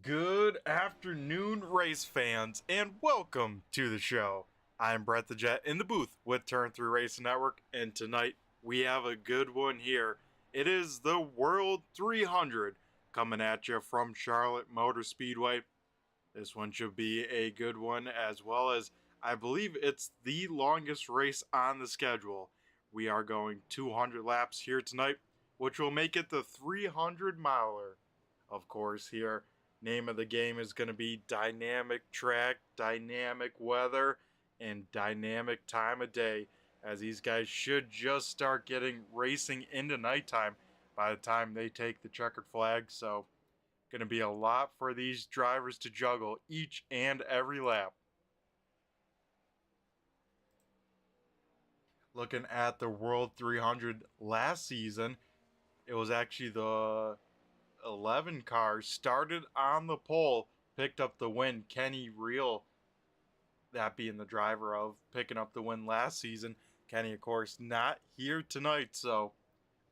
Good afternoon, race fans, and welcome to the show. I'm Brett the Jet in the booth with Turn 3 Racing Network, and tonight we have a good one here. It is the World 300 coming at you from Charlotte Motor Speedway. This one should be a good one, as well as I believe it's the longest race on the schedule. We are going 200 laps here tonight, which will make it the 300 miler. Of course, here, name of the game is going to be dynamic track, dynamic weather, and dynamic time of day, as these guys should just start getting racing into nighttime by the time they take the checkered flag. So going to be a lot for these drivers to juggle each and every lap. Looking at the World 300 last season, it was actually the 11 cars started on the pole, picked up the win. Kenny Reel, that being the driver of picking up the win last season. Kenny, of course, not here tonight, so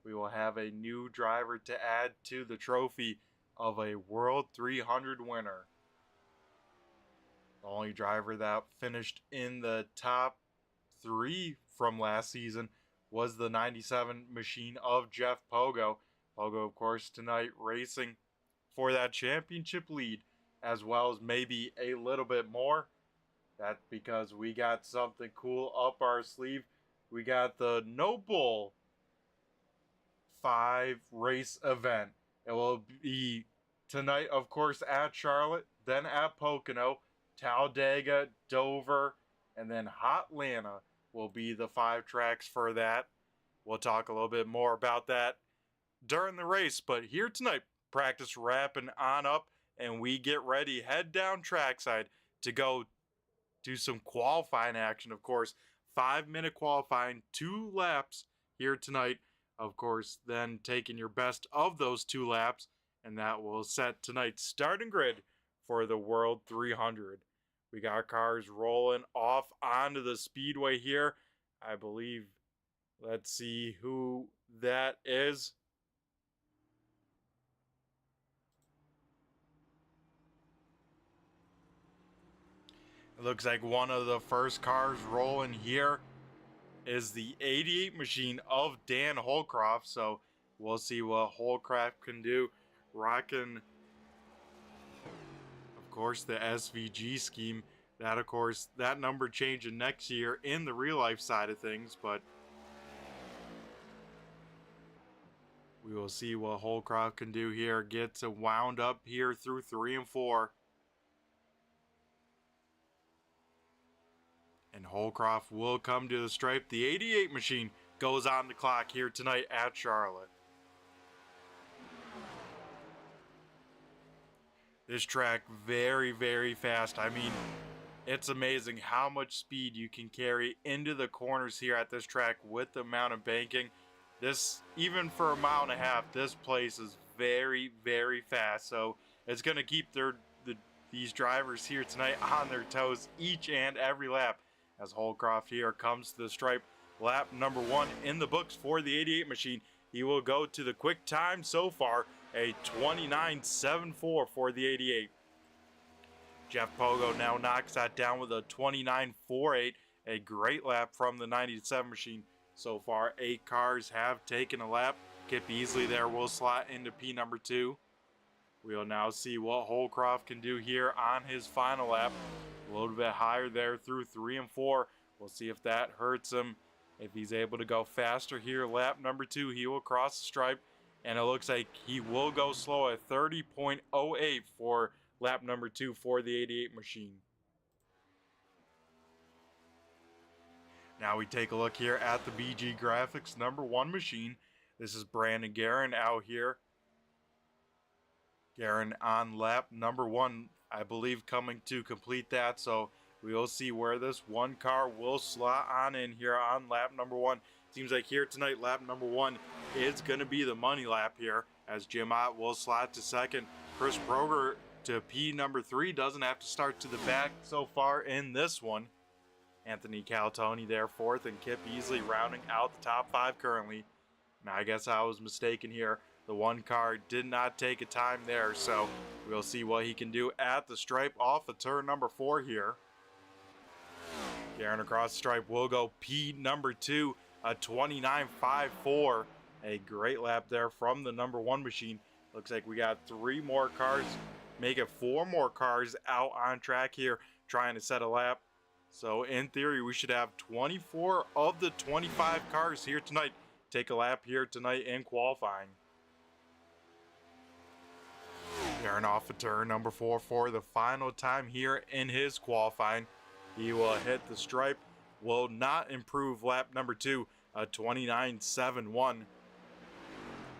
we will have a new driver to add to the trophy of a World 300 winner. The only driver that finished in the top 3 from last season was the 97 machine of Jeff Pogo. Pogo, of course, tonight racing for that championship lead, as well as maybe a little bit more. That's because we got something cool up our sleeve. We got the Noble 5 race event. It will be tonight, of course, at Charlotte, then at Pocono, Talladega, Dover, and then Hotlanta will be the 5 tracks for that. We'll talk a little bit more about that during the race, but here tonight, practice wrapping on up, and we get ready, head down trackside to go do some qualifying action. Of course, 5-minute qualifying, 2 laps here tonight. Of course, then taking your best of those 2 laps, and that will set tonight's starting grid for the World 300. We got cars rolling off onto the speedway here. I believe, let's see who that is. It looks like one of the first cars rolling here is the 88 machine of Dan Holcroft, so we'll see what Holcroft can do. Rocking, of course, the SVG scheme. That, of course, that number changing next year in the real life side of things, but we will see what Holcroft can do here. Gets it wound up here through 3 and 4. And Holcroft will come to the stripe. The 88 machine goes on the clock here tonight at Charlotte. This track very, very fast. I mean, it's amazing how much speed you can carry into the corners here at this track with the amount of banking. This, even for a mile and a half, this place is very, very fast. So it's going to keep these drivers here tonight on their toes each and every lap. As Holcroft here comes to the stripe, lap number 1 in the books for the 88 machine. He will go to the quick time so far, a 29.74 for the 88. Jeff Pogo now knocks that down with a 29.48, a great lap from the 97 machine so far. 8 cars have taken a lap. Kip Easley there will slot into P number 2. We'll now see what Holcroft can do here on his final lap. A little bit higher there through 3 and 4. We'll see if that hurts him. If he's able to go faster here, lap number 2, he will cross the stripe. And it looks like he will go slow at 30.08 for lap number 2 for the 88 machine. Now we take a look here at the BG Graphix number 1 machine. This is Brandon Guerin out here. Guerin on lap number 1, I believe, coming to complete that. So we will see where this one car will slot on in here on lap number 1. Seems like here tonight, lap number 1 is going to be the money lap here, as Jim Ott will slot to second. Chris Broger to P number 3 doesn't have to start to the back so far in this one. Anthony Caltoni there 4th, and Kip Easley rounding out the top 5 currently. Now I guess I was mistaken here. The one car did not take a time there, so we'll see what he can do at the stripe off of turn number 4 here. Carrying across the stripe will go P number 2, a 29.54. A great lap there from the number 1 machine. Looks like we got 3 more cars, make it 4 more cars out on track here trying to set a lap. So in theory, we should have 24 of the 25 cars here tonight take a lap here tonight in qualifying. Carrying off of turn number 4 for the final time here in his qualifying. He will hit the stripe, will not improve lap number 2, a 29.71.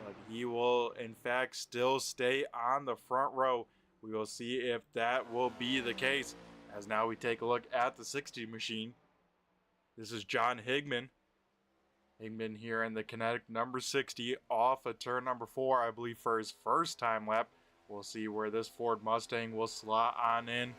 But he will, in fact, still stay on the front row. We will see if that will be the case, as now we take a look at the 60 machine. This is John Higman. Higman here in the Kinetic number 60 off of turn number 4, I believe, for his first time lap. We'll see where this Ford Mustang will slot on in.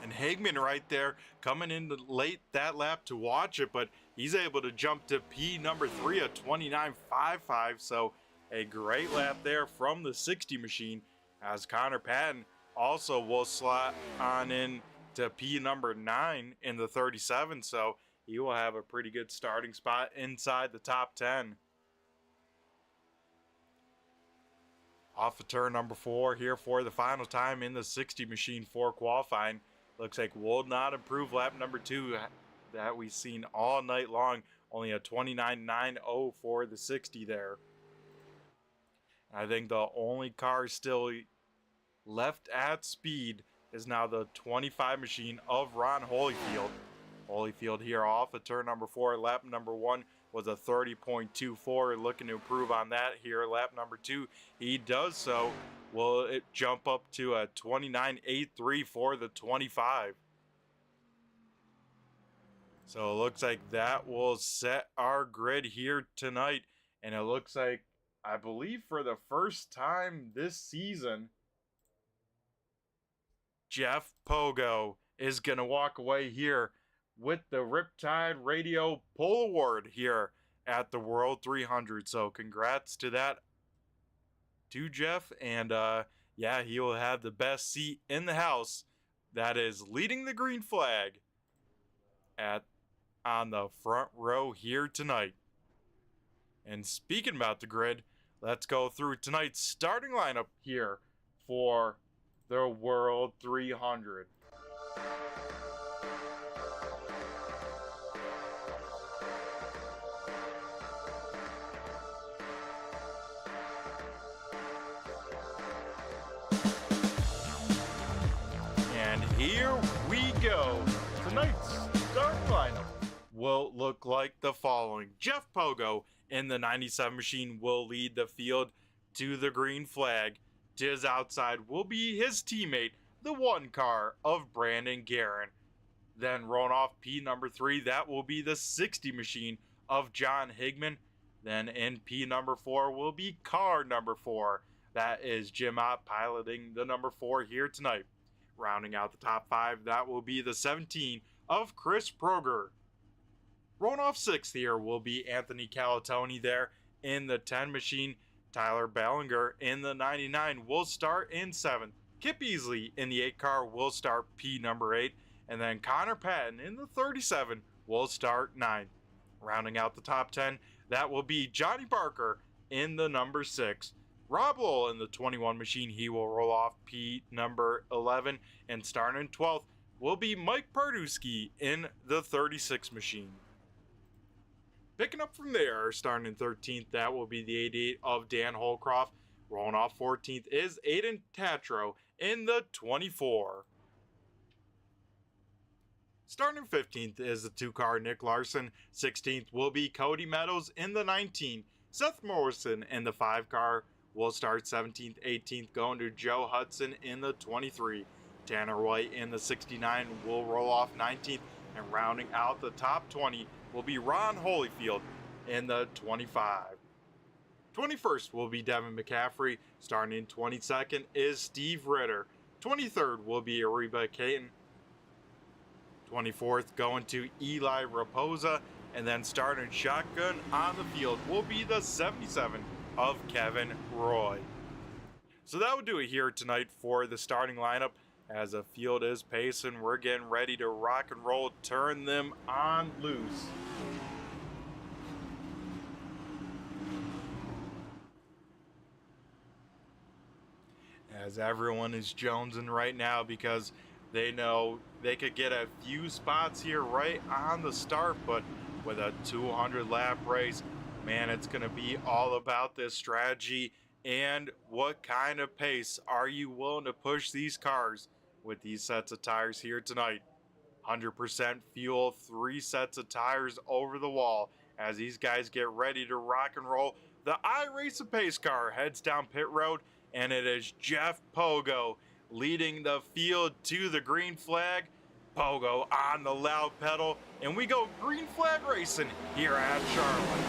And Higman right there coming in late that lap to watch it, but he's able to jump to P number 3, a 29.55. So a great lap there from the 60 machine, as Connor Patton also will slot on in to P number 9 in the 37. So he will have a pretty good starting spot inside the top 10. Off of turn number 4 here for the final time in the 60 machine for qualifying. Looks like will not improve lap number 2 that we've seen all night long. Only a 29.90 for the 60 there. I think the only car still left at speed is now the 25 machine of Ron Holyfield. Holyfield here off of turn number 4. Lap number 1 was a 30.24. Looking to improve on that here. Lap number 2, he does so. Will it jump up to a 29.83 for the 25? So it looks like that will set our grid here tonight. And it looks like, I believe for the first time this season, Jeff Pogo is going to walk away here with the Riptide Radio Pole Award here at the World 300. So congrats to that to Jeff, and yeah, he will have the best seat in the house, that is leading the green flag on the front row here tonight. And speaking about the grid, let's go through tonight's starting lineup here for the World 300. Here we go. Tonight's starting lineup will look like the following. Jeff Pogo in the 97 machine will lead the field to the green flag. To his outside will be his teammate, the 1 car of Brandon Guerin. Then rolling off P number 3, that will be the 60 machine of John Higman. Then in P number 4 will be car number 4. That is Jim Ott piloting the number 4 here tonight. Rounding out the top 5, that will be the 17 of Chris Proger. Rolling off 6th here will be Anthony Calatoni there in the 10 machine. Tyler Bellinger in the 99 will start in 7th. Kip Easley in the 8 car will start P number 8. And then Connor Patton in the 37 will start 9th. Rounding out the top 10, that will be Johnny Barker in the number 6. Rob Lowell in the 21 machine, he will roll off P number 11, and starting in 12th will be Mike Pardusky in the 36 machine. Picking up from there, starting in 13th, that will be the 88 of Dan Holcroft. Rolling off 14th is Aiden Tatro in the 24. Starting 15th is the 2-car Nick Larson. 16th will be Cody Meadows in the 19. Seth Morrison in the 5-car will start 17th, 18th, going to Joe Hudson in the 23. Tanner White in the 69 will roll off 19th, and rounding out the top 20 will be Ron Holyfield in the 25. 21st will be Devin McCaffrey. Starting in 22nd is Steve Ritter. 23rd will be Ariba Caton. 24th going to Eli Raposa. And then starting shotgun on the field will be the 77 of Kevin Roy. So that would do it here tonight for the starting lineup. As the field is pacing, we're getting ready to rock and roll, turn them on loose. As everyone is jonesing right now because they know they could get a few spots here right on the start, but with a 200 lap race, man, it's going to be all about this strategy and what kind of pace are you willing to push these cars with these sets of tires here tonight. 100% fuel, 3 sets of tires over the wall as these guys get ready to rock and roll. The iRacing pace car heads down pit road, and it is Jeff Pogo leading the field to the green flag. Pogo on the loud pedal, and we go green flag racing here at Charlotte.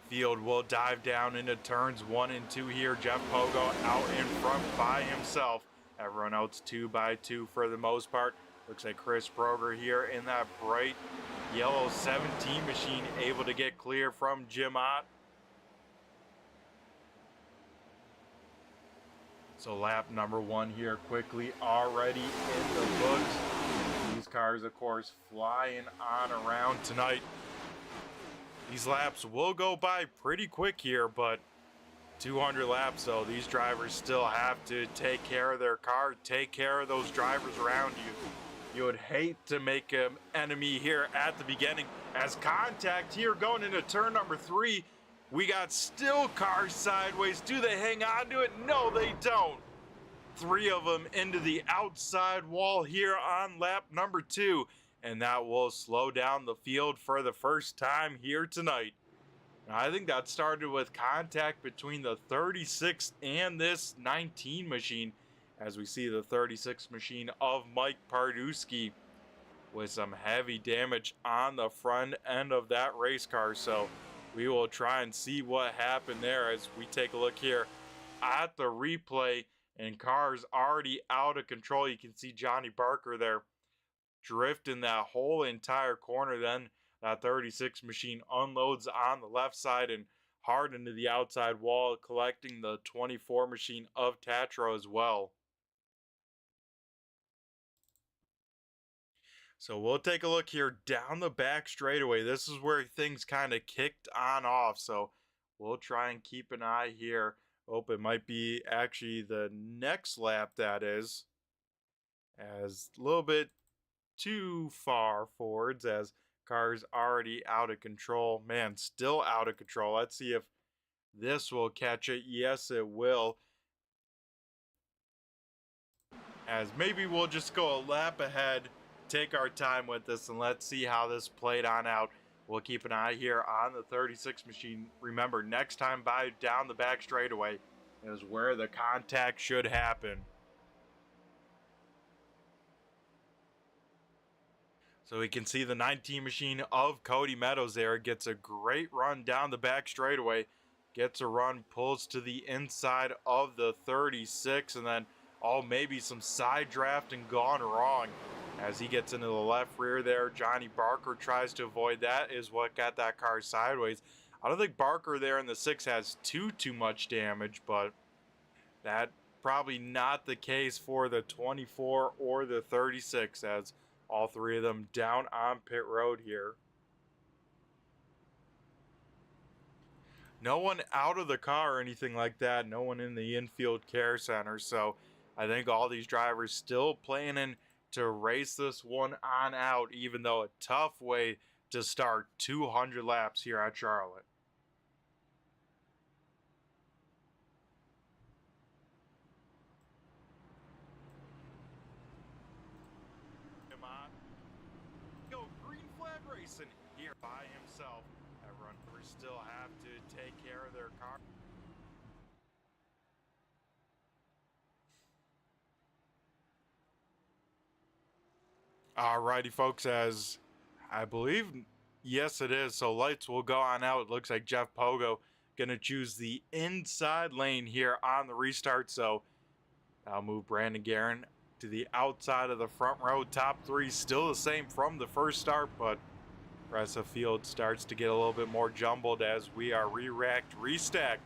Field will dive down into turns 1 and 2 here. Jeff Pogo out in front by himself. Everyone else 2x2 for the most part. Looks like Chris Broger here in that bright yellow 17 machine, able to get clear from Jim Ott. So lap number 1 here quickly already in the books. These cars, of course, flying on around tonight. These laps will go by pretty quick here, but 200 laps, so these drivers still have to take care of their car, take care of those drivers around you. You would hate to make an enemy here at the beginning. As contact here going into turn number 3, we got still cars sideways. Do they hang on to it? No, they don't. 3 of them into the outside wall here on lap number 2. And that will slow down the field for the first time here tonight. Now, I think that started with contact between the 36 and this 19 machine, as we see the 36 machine of Mike Pardusky with some heavy damage on the front end of that race car. So we will try and see what happened there as we take a look here at the replay, and cars already out of control. You can see Johnny Barker there drifting that whole entire corner. Then that 36 machine unloads on the left side and hard into the outside wall, collecting the 24 machine of Tatro as well. So we'll take a look here down the back straightaway. This is where things kind of kicked on off. So we'll try and keep an eye here. Oh, it might be actually the next lap, that is. As a little bit too far forwards, as cars already out of control. Man, still out of control. Let's see if this will catch it. Yes, it will. As maybe we'll just go a lap ahead, take our time with this, and let's see how this played on out. We'll keep an eye here on the 36 machine. Remember, next time by down the back straightaway is where the contact should happen. So we can see the 19 machine of Cody Meadows there gets a great run down the back straightaway, gets a run, pulls to the inside of the 36, and then maybe some side drafting gone wrong as he gets into the left rear there. Johnny Barker tries to avoid that, is what got that car sideways. I don't think Barker there in the 6 has too much damage, but that probably not the case for the 24 or the 36, as all 3 of them down on pit road here. No one out of the car or anything like that. No one in the infield care center. So I think all these drivers still planning to race this one on out, even though a tough way to start 200 laps here at Charlotte. Come on. Go green flag racing here by himself. Everyone still have to take care of their car. Alrighty, folks, as I believe, yes, it is. So lights will go on out. It looks like Jeff Pogo going to choose the inside lane here on the restart. So I'll move Brandon Guerin to the outside of the front row. Top three still the same from the first start, but the rest of the field starts to get a little bit more jumbled as we are re-racked, restacked,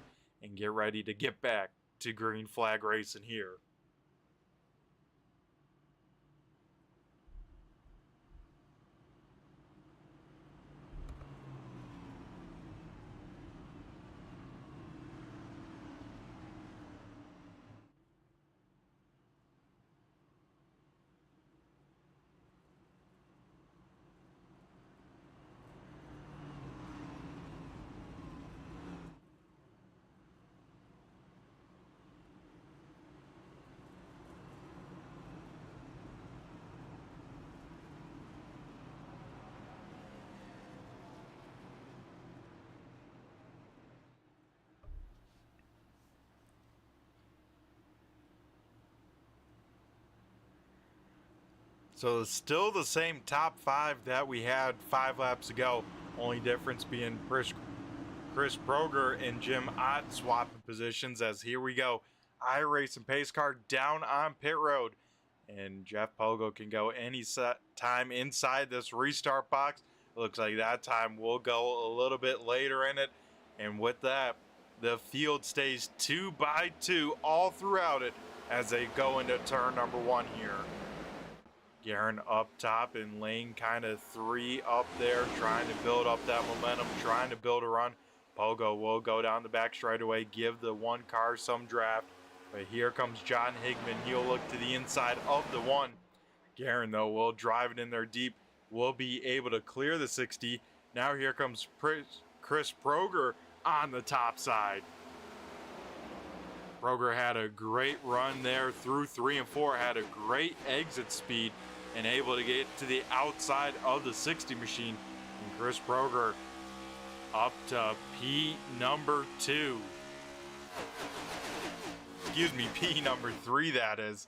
and get ready to get back to green flag racing here. So it's still the same top five that we had 5 laps ago. Only difference being Chris Proger and Jim Ott swapping positions, as here we go. iRacing pace car down on pit road. And Jeff Pogo can go any time inside this restart box. It looks like that time will go a little bit later in it. And with that, the field stays 2 by 2 all throughout it as they go into turn number 1 here. Guerin up top in lane kind of 3 up there, trying to build up that momentum, trying to build a run. Pogo will go down the back straightaway, give the 1 car some draft. But here comes John Higman. He'll look to the inside of the 1. Guerin, though, will drive it in there deep, will be able to clear the 60. Now here comes Chris Proger on the top side. Proger had a great run there through 3 and 4, had a great exit speed, and able to get to the outside of the 60 machine. And Chris Proger up to P number 2. Excuse me, P number 3 that is.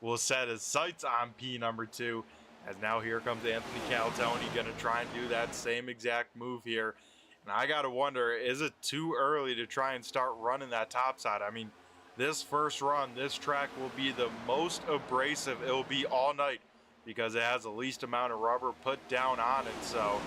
Will set his sights on P number 2. As now here comes Anthony Calatoni, going to try and do that same exact move here. And I got to wonder, is it too early to try and start running that top side? I mean, this first run, this track will be the most abrasive it will be all night, because it has the least amount of rubber put down on it. So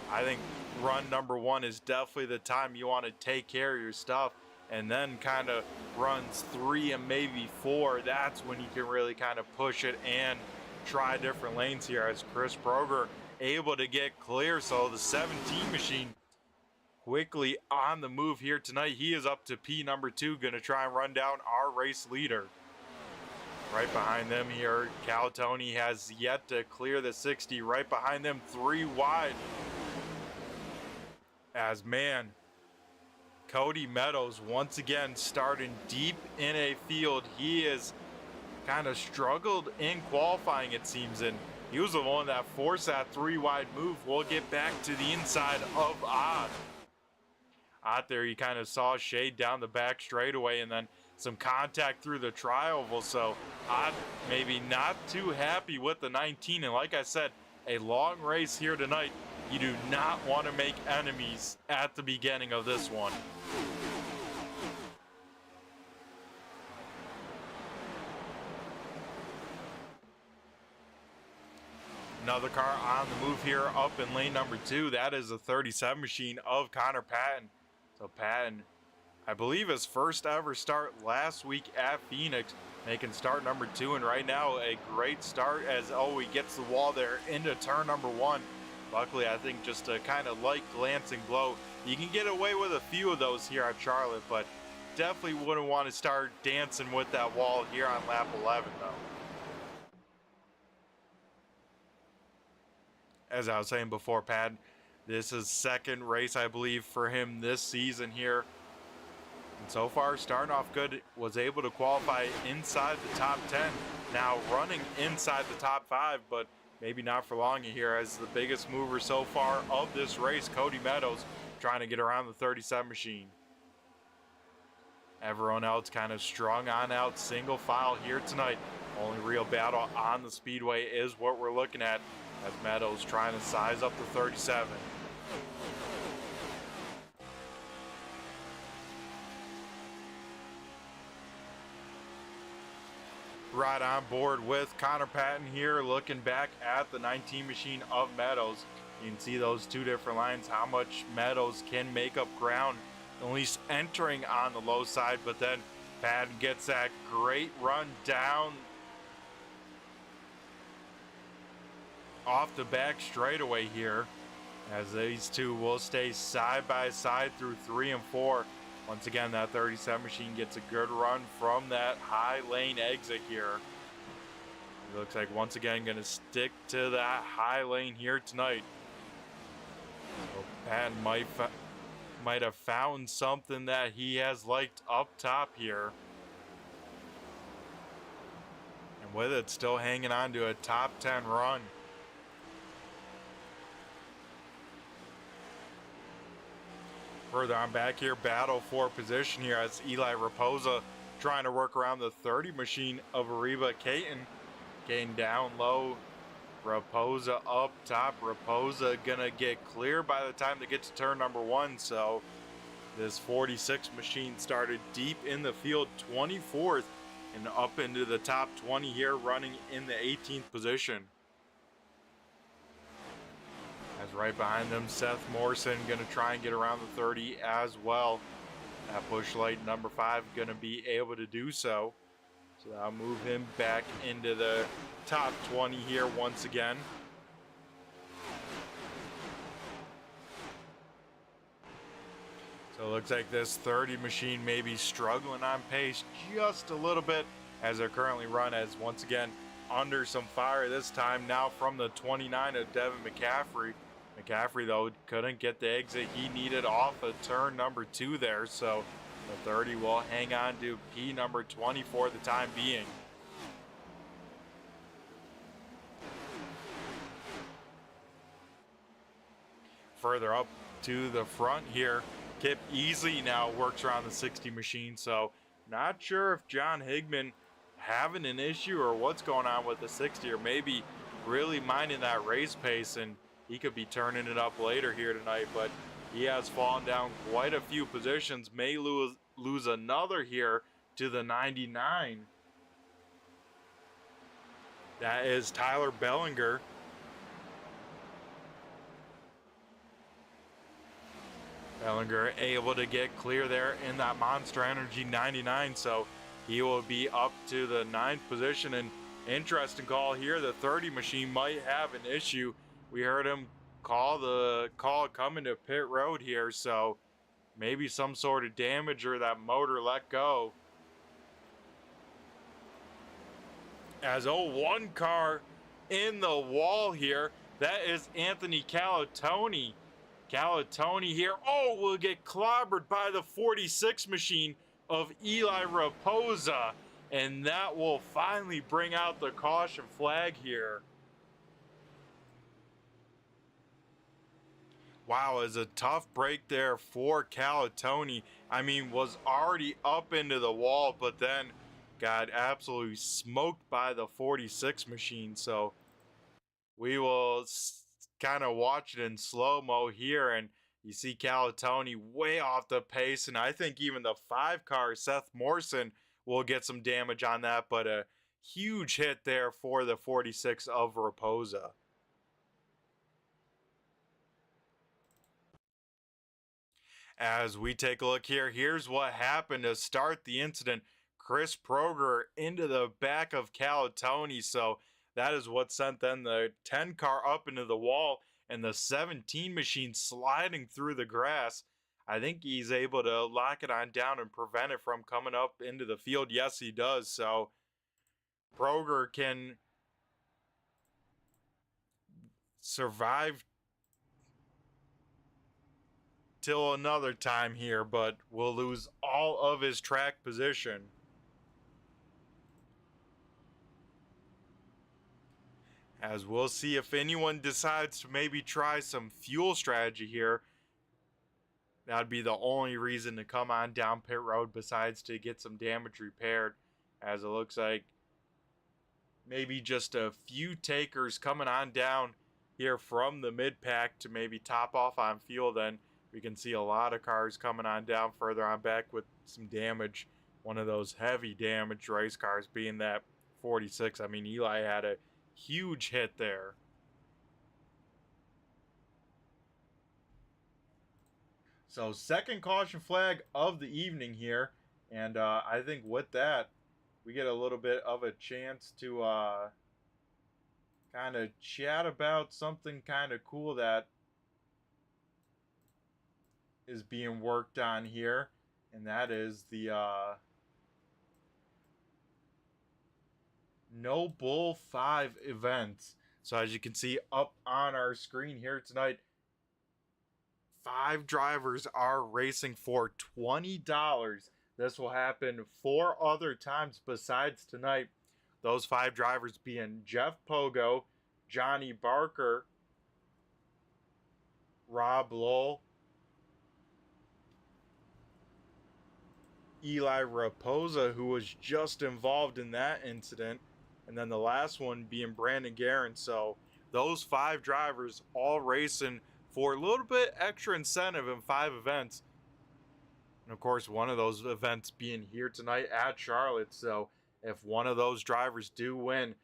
I think run number 1 is definitely the time you want to take care of your stuff. And then kind of runs 3 and maybe 4, that's when you can really kind of push it and try different lanes here, as Chris Proger able to get clear. So the 17 machine quickly on the move here tonight. He is up to P number 2, going to try and run down our race leader. Right behind them here, Calatoni has yet to clear the 60. Right behind them, 3 wide. As man, Cody Meadows once again starting deep in a field. He is kind of struggled in qualifying, it seems, and he was the one that forced that 3 wide move. We'll get back to the inside of Ott. Out there, he kind of saw shade down the back straightaway, and then some contact through the tri-oval. So Ott maybe not too happy with the 19. And like I said, a long race here tonight. You do not want to make enemies at the beginning of this one. Another car on the move here up in lane number 2. That is the 37 machine of Connor Patton. So Patton, I believe his first ever start last week at Phoenix, making start number 2. And right now, a great start as he gets the wall there into turn number 1. Luckily, I think just a kind of light glancing blow. You can get away with a few of those here at Charlotte, but definitely wouldn't want to start dancing with that wall here on lap 11, though. As I was saying before, Pat, this is second race, I believe, for him this season here. And so far, starting off good, was able to qualify inside the top 10. Now running inside the top 5, but maybe not for long here, as the biggest mover so far of this race, Cody Meadows, trying to get around the 37 machine. Everyone else kind of strung on out single file here tonight. Only real battle on the speedway is what we're looking at, as Meadows trying to size up the 37. right on board with Connor Patton here, looking back at the 19 machine of Meadows. You can see those two different lines, how much Meadows can make up ground, at least entering on the low side, but then Patton gets that great run down off the back straightaway here, as these two will stay side by side through 3 and 4. Once again, that 37 machine gets a good run from that high lane exit here. It looks like once again going to stick to that high lane here tonight. So Patton might have found something that he has liked up top here. And with it, still hanging on to a top 10 run. Further on back here, battle for position here as Eli Raposa trying to work around the 30 machine of Ariba Caton. Caton down low, Raposa up top. Raposa gonna get clear by the time they get to turn number 1. So this 46 machine started deep in the field, 24th, and up into the top 20 here, running in the 18th position. As right behind them, Seth Morrison going to try and get around the 30 as well. That push light number 5 going to be able to do so. So that'll move him back into the top 20 here once again. So it looks like this 30 machine may be struggling on pace just a little bit as they're currently run, as once again under some fire this time now from the 29 of Devin McCaffrey. McCaffrey, though, couldn't get the exit he needed off of turn number 2 there, so the 30 will hang on to P number 20 for the time being. Further up to the front here, Kip Easley now works around the 60 machine, so not sure if John Higman having an issue or what's going on with the 60, or maybe really minding that race pace, and he could be turning it up later here tonight, but he has fallen down quite a few positions, may lose another here to the 99. That is Tyler Bellinger. Bellinger able to get clear there in that Monster Energy 99, so he will be up to the 9th position. And interesting call here, the 30 machine might have an issue. We heard him call coming to pit road here, so maybe some sort of damage or that motor let go. As one car in the wall here, that is Anthony Calatoni. Calatoni here, will get clobbered by the 46 machine of Eli Raposa, and that will finally bring out the caution flag here. Wow, it's a tough break there for Calatoni. I mean, was already up into the wall, but then got absolutely smoked by the 46 machine. So we will kind of watch it in slow-mo here, and you see Calatoni way off the pace, and I think even the 5 car, Seth Morrison, will get some damage on that, but a huge hit there for the 46 of Raposa. As we take a look here, here's what happened to start the incident. Chris Proger into the back of Calatoni, so that is what sent then the 10 car up into the wall and the 17 machine sliding through the grass. I think he's able to lock it on down and prevent it from coming up into the field. Yes, he does. So Proger can survive till another time here, but will lose all of his track position. As we'll see if anyone decides to maybe try some fuel strategy here. That'd be the only reason to come on down pit road besides to get some damage repaired, as it looks like maybe just a few takers coming on down here from the mid-pack to maybe top off on fuel. Then we can see a lot of cars coming on down further on back with some damage. One of those heavy damage race cars being that 46. I mean, Eli had a huge hit there. So second caution flag of the evening here. And I think with that, we get a little bit of a chance to kind of chat about something kind of cool that is being worked on here. And that is the No Bull 5 events. So as you can see up on our screen here tonight, 5 drivers are racing for $20. This will happen 4 other times besides tonight. Those 5 drivers being Jeff Pogo, Johnny Barker, Rob Lowell, Eli Raposa, who was just involved in that incident, and then the last one being Brandon Guerin. So those 5 drivers all racing for a little bit extra incentive in 5 events. And of course, one of those events being here tonight at Charlotte. So if one of those drivers do win,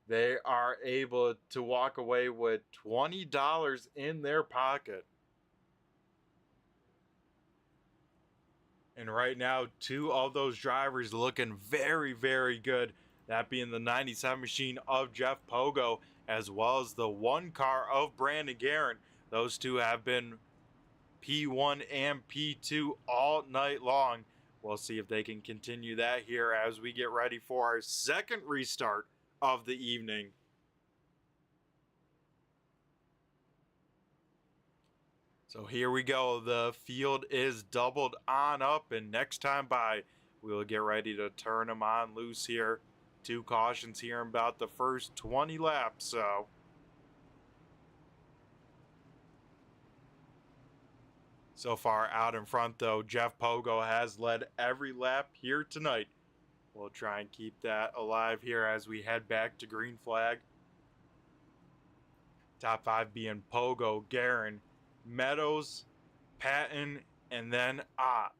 they are able to walk away with $20 in their pocket. And right now, 2 of those drivers looking very, very good. That being the 97 machine of Jeff Pogo, as well as the 1 car of Brandon Guerin. Those 2 have been P1 and P2 all night long. We'll see if they can continue that here as we get ready for our second restart of the evening. So here we go. The field is doubled on up, and next time by, we'll get ready to turn them on loose here. 2 cautions here in about the first 20 laps. So far out in front, though, Jeff Pogo has led every lap here tonight. We'll try and keep that alive here as we head back to green flag. Top 5 being Pogo, Guerin, Meadows, Patton, and then Ott.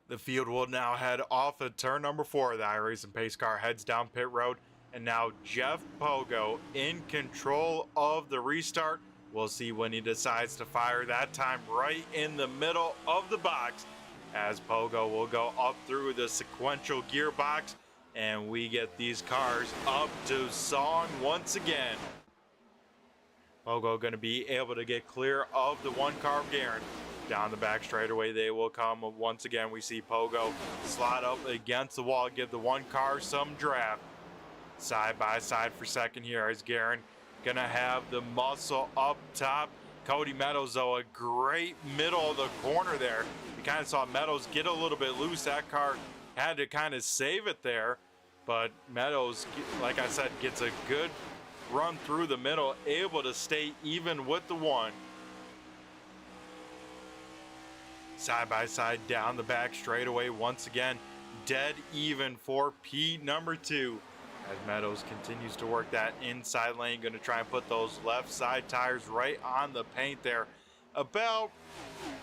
The field will now head off at turn number 4. The iRacing pace car heads down pit road. And now Jeff Pogo in control of the restart. We'll see when he decides to fire that time right in the middle of the box. As Pogo will go up through the sequential gearbox. And we get these cars up to song once again. Pogo going to be able to get clear of the 1 car of Guerin. Down the back straightaway they will come. Once again, we see Pogo slide up against the wall, give the 1 car some draft. Side by side for second here as Guerin gonna have the muscle up top. Cody Meadows, though, a great middle of the corner there. You kind of saw Meadows get a little bit loose. That car had to kind of save it there. But Meadows, like I said, gets a good run through the middle, able to stay even with the 1. Side by side down the back straightaway once again, dead even for P number 2 as Meadows continues to work that inside lane. Going to try and put those left side tires right on the paint there, about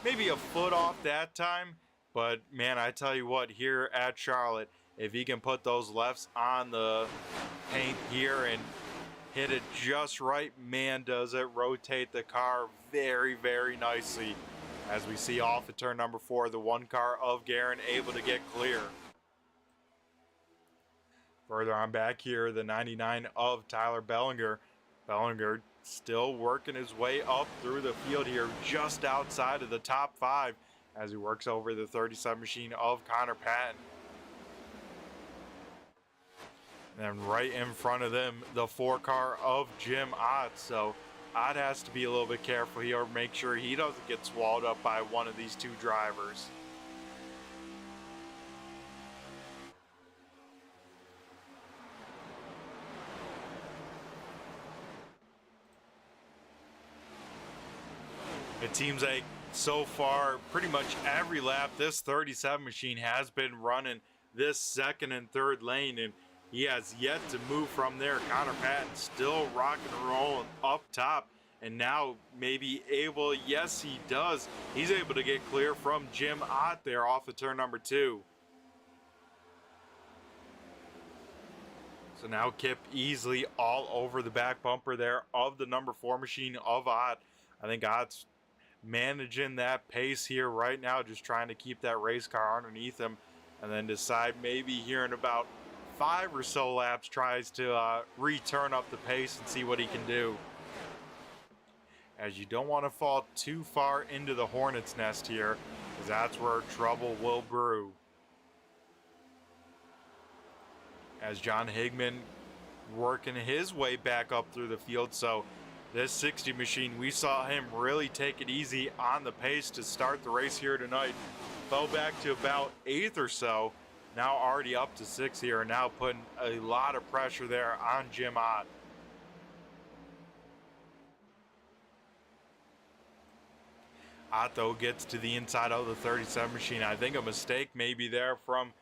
maybe a foot off that time. But man, I tell you what, here at Charlotte, if he can put those lefts on the paint here and hit it just right, man, does it rotate the car very, very nicely. As we see off at turn number 4, the 1 car of Guerin able to get clear. Further on back here, the 99 of Tyler Bellinger. Bellinger still working his way up through the field here, just outside of the top 5 as he works over the 37 machine of Connor Patton. And then right in front of them, the 4 car of Jim Ott. So Ott has to be a little bit careful here, make sure he doesn't get swallowed up by one of these 2 drivers. It seems like so far, pretty much every lap, this 37 machine has been running this second and third lane, and he has yet to move from there. Connor Patton still rocking and rolling up top, and now maybe able, yes he does, he's able to get clear from Jim Ott there off of turn number 2. So now Kip easily all over the back bumper there of the number 4 machine of Ott. I think Ott's managing that pace here right now, just trying to keep that race car underneath him, and then decide maybe here in about 5 or so laps tries to return up the pace and see what he can do, as you don't want to fall too far into the hornet's nest here, because that's where trouble will brew. As John Higman working his way back up through the field. So this 60 machine, we saw him really take it easy on the pace to start the race here tonight. Fell back to about 8th or so, now already up to 6th here, and now putting a lot of pressure there on Jim Ott. Ott, though, gets to the inside of the 37 machine. I think a mistake maybe there from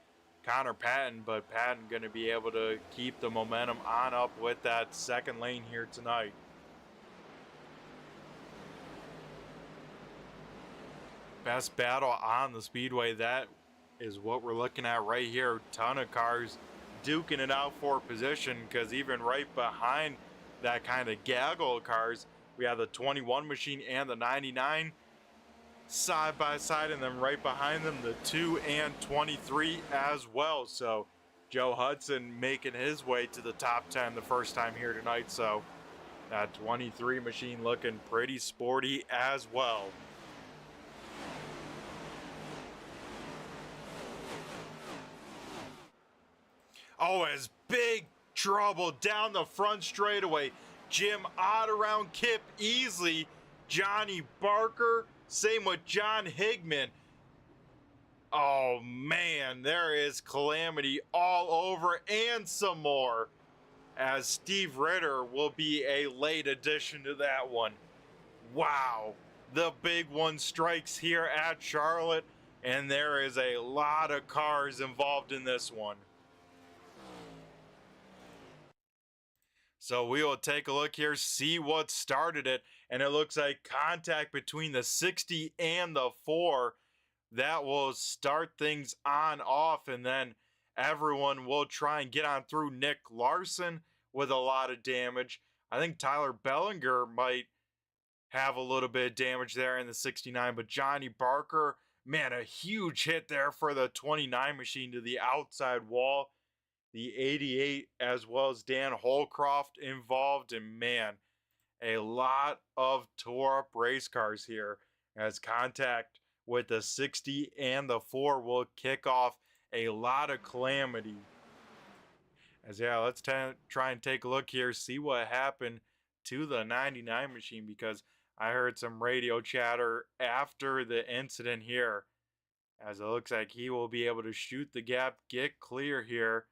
Connor Patton, but Patton going to be able to keep the momentum on up with that second lane here tonight. Best battle on the Speedway, that is what we're looking at right here. Ton of cars duking it out for position, because even right behind that kind of gaggle of cars, we have the 21 machine and the 99 side by side, and then right behind them the 2 and 23 as well. So Joe Hudson making his way to the top 10 the first time here tonight. So that 23 machine looking pretty sporty as well. Oh, as big trouble down the front straightaway. Jim Ott around Kip easily. Johnny Barker, same with John Higman. Oh man, there is calamity all over and some more, as Steve Ritter will be a late addition to that one. Wow, the big one strikes here at Charlotte, and there is a lot of cars involved in this one. So we will take a look here, see what started it, and it looks like contact between the 60 and the 4. That will start things on off, and then everyone will try and get on through. Nick Larson with a lot of damage. I think Tyler Bellinger might have a little bit of damage there in the 69, but Johnny Barker, man, a huge hit there for the 29 machine to the outside wall. The 88 as well as Dan Holcroft involved, and man, a lot of tore up race cars here, as contact with the 60 and the 4 will kick off a lot of calamity. As yeah, let's try and take a look here, see what happened to the 99 machine, because I heard some radio chatter after the incident here, as it looks like he will be able to shoot the gap, get clear here.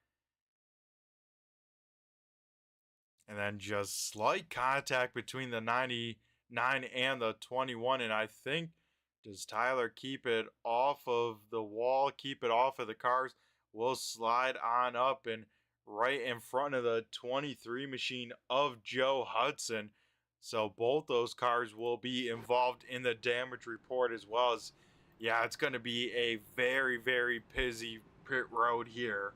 And then just slight contact between the 99 and the 21. And I think, does Tyler keep it off of the wall, keep it off of the cars? We'll slide on up and right in front of the 23 machine of Joe Hudson. So both those cars will be involved in the damage report as well. As, yeah, it's going to be a very, very busy pit road here.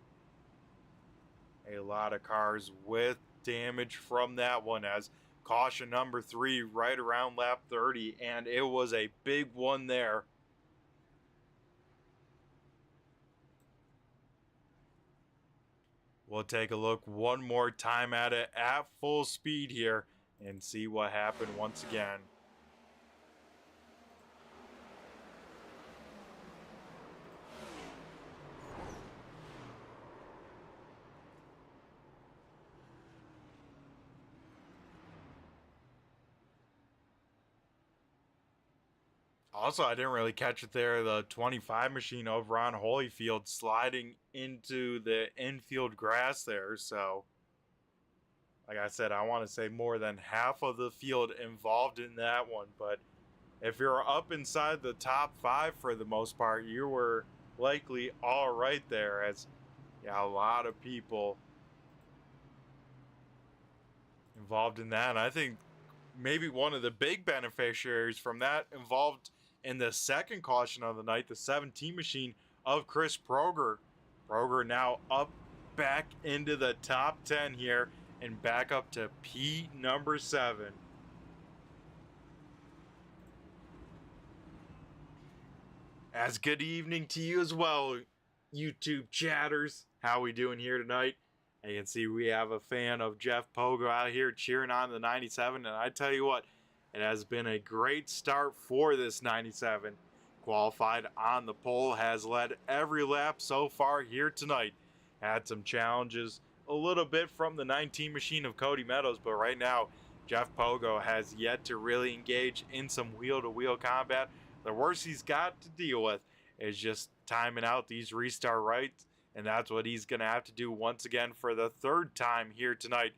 A lot of cars with damage from that one, as caution number 3 right around lap 30, and it was a big one there. We'll take a look one more time at it at full speed here and see what happened once again. Also, I didn't really catch it there. The 25 machine over on Holyfield sliding into the infield grass there. So, like I said, I want to say more than half of the field involved in that one. But if you're up inside the top 5 for the most part, you were likely all right there, as yeah, a lot of people involved in that. And I think maybe one of the big beneficiaries from that involved in the second caution of the night, the 17 machine of Chris Proger. Proger now up back into the top 10 here and back up to P number 7. As good evening to you as well, YouTube chatters. How we doing here tonight? And you can see we have a fan of Jeff Pogo out here cheering on the 97. And I tell you what, it has been a great start for this 97. Qualified on the pole, has led every lap so far here tonight. Had some challenges a little bit from the 19 machine of Cody Meadows, but right now Jeff Pogo has yet to really engage in some wheel-to-wheel combat. The worst he's got to deal with is just timing out these restart rights, and that's what he's going to have to do once again for the third time here tonight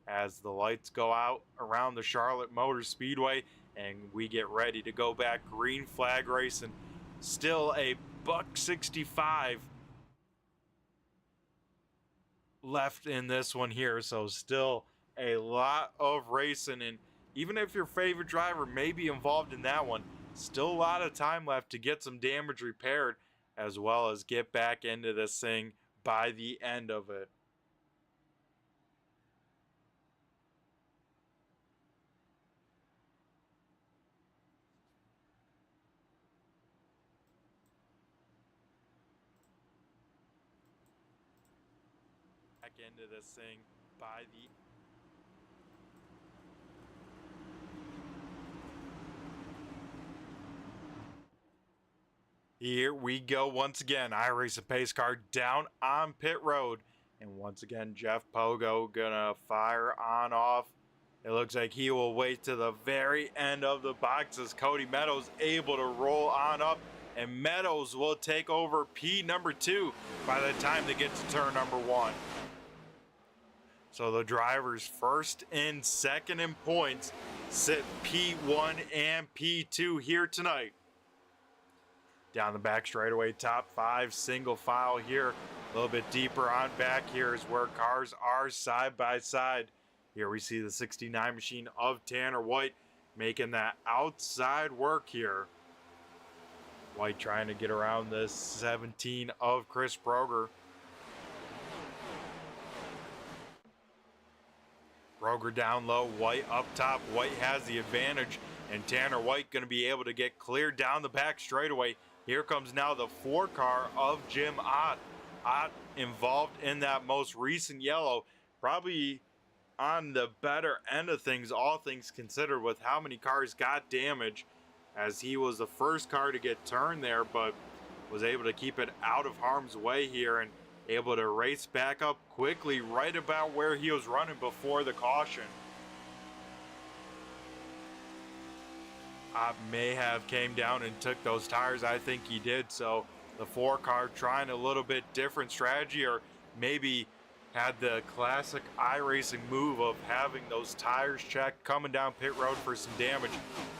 as the lights go out around the Charlotte Motor Speedway and we get ready to go back green flag racing. Still a $165 left in this one here, so still a lot of racing, and even if your favorite driver may be involved in that one, still a lot of time left to get some damage repaired as well as get back into this thing by the end of it. Back into this thing by the Here we go once again. iRacing pace car down on pit road. And once again, Jeff Pogo gonna fire on off. It looks like he will wait to the very end of the boxes. Cody Meadows able to roll on up. And Meadows will take over P number 2 by the time they get to turn number 1. So the drivers first and second in points sit P1 and P2 here tonight. Down the back straightaway, top 5, single file here. A little bit deeper on back here is where cars are side by side. Here we see the 69 machine of Tanner White making that outside work here. White trying to get around the 17 of Chris Proger. Proger down low, White up top. White has the advantage, and Tanner White going to be able to get clear down the back straightaway. Here comes now the 4 car of Jim Ott. Ott involved in that most recent yellow, probably on the better end of things, all things considered, with how many cars got damage, as he was the first car to get turned there, but was able to keep it out of harm's way here and able to race back up quickly right about where he was running before the caution. May have came down and took those tires. I think he did. So the 4 car trying a little bit different strategy, or maybe had the classic iRacing move of having those tires checked, coming down pit road for some damage,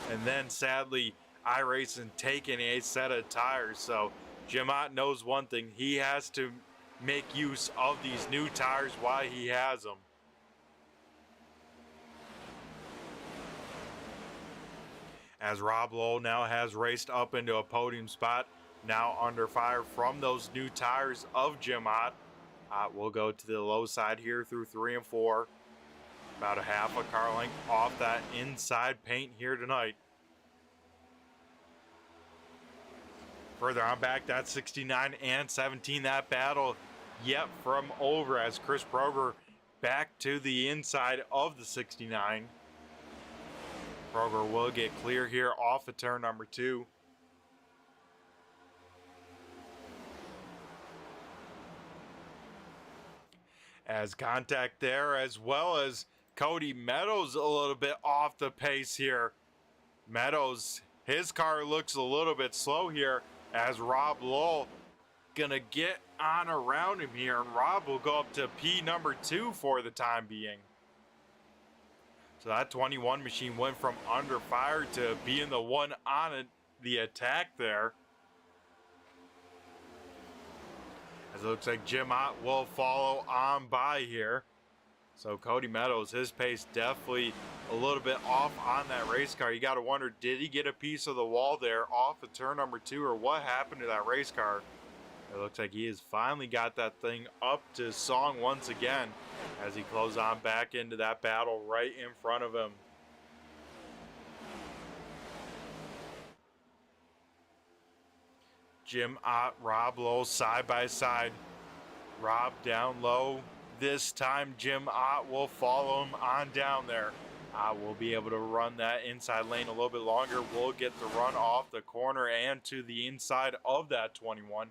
and then sadly iRacing taking a set of tires. So Jim Ott knows one thing: he has to make use of these new tires while he has them. As Rob Lowell now has raced up into a podium spot, now under fire from those new tires of Jim Ott. We'll go to the low side here through 3 and 4. About a half a car length off that inside paint here tonight. Further on back, that 69 and 17, that battle yet from over, as Chris Proger back to the inside of the 69. Proger will get clear here off of turn number 2. As contact there, as well as Cody Meadows a little bit off the pace here. Meadows, his car looks a little bit slow here, as Rob Lowell gonna get on around him here, and Rob will go up to P number 2 for the time being. So that 21 machine went from under fire to being the one on the attack there. As it looks like Jim Ott will follow on by here. So Cody Meadows, his pace definitely a little bit off on that race car. You got to wonder, did he get a piece of the wall there off of turn number 2, or what happened to that race car? It looks like he has finally got that thing up to song once again as he closes on back into that battle right in front of him. Jim Ott, Rob Lowe side by side. Rob down low. This time Jim Ott will follow him on down there. Ott will be able to run that inside lane a little bit longer. We'll get the run off the corner and to the inside of that 21.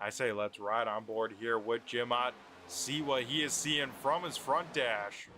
I say let's ride on board here with Jim Ott, see what he is seeing from his front dash.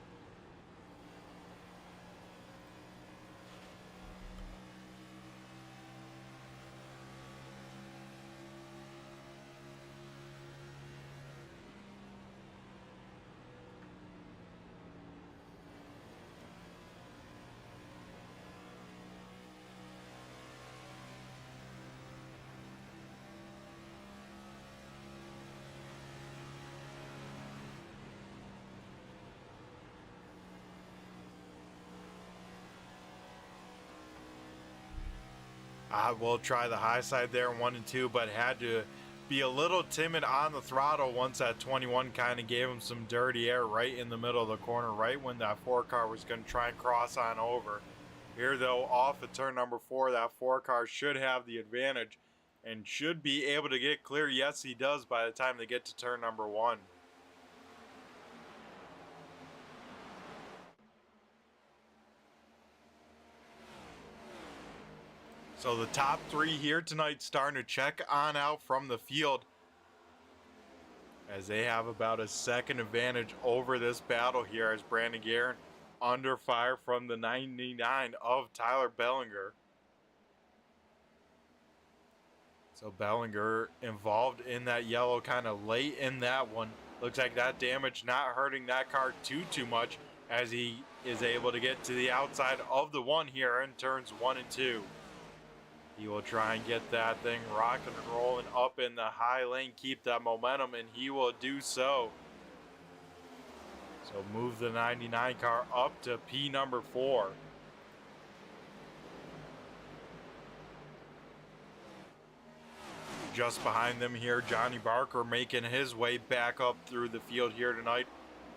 I will try the high side there in 1 and 2, but had to be a little timid on the throttle once that 21 kind of gave him some dirty air right in the middle of the corner, right when that 4 car was going to try and cross on over. Here though, off of turn number 4, that 4 car should have the advantage and should be able to get clear. Yes, he does by the time they get to turn number 1. So the top 3 here tonight starting to check on out from the field as they have about a second advantage over this battle here as Brandon Guerin under fire from the 99 of Tyler Bellinger. So Bellinger involved in that yellow kind of late in that one. Looks like that damage not hurting that car too much as he is able to get to the outside of the 1 here in turns 1 and 2. He will try and get that thing rocking and rolling up in the high lane, keep that momentum, and he will do so. So move the 99 car up to P number 4. Just behind them here, Johnny Barker making his way back up through the field here tonight.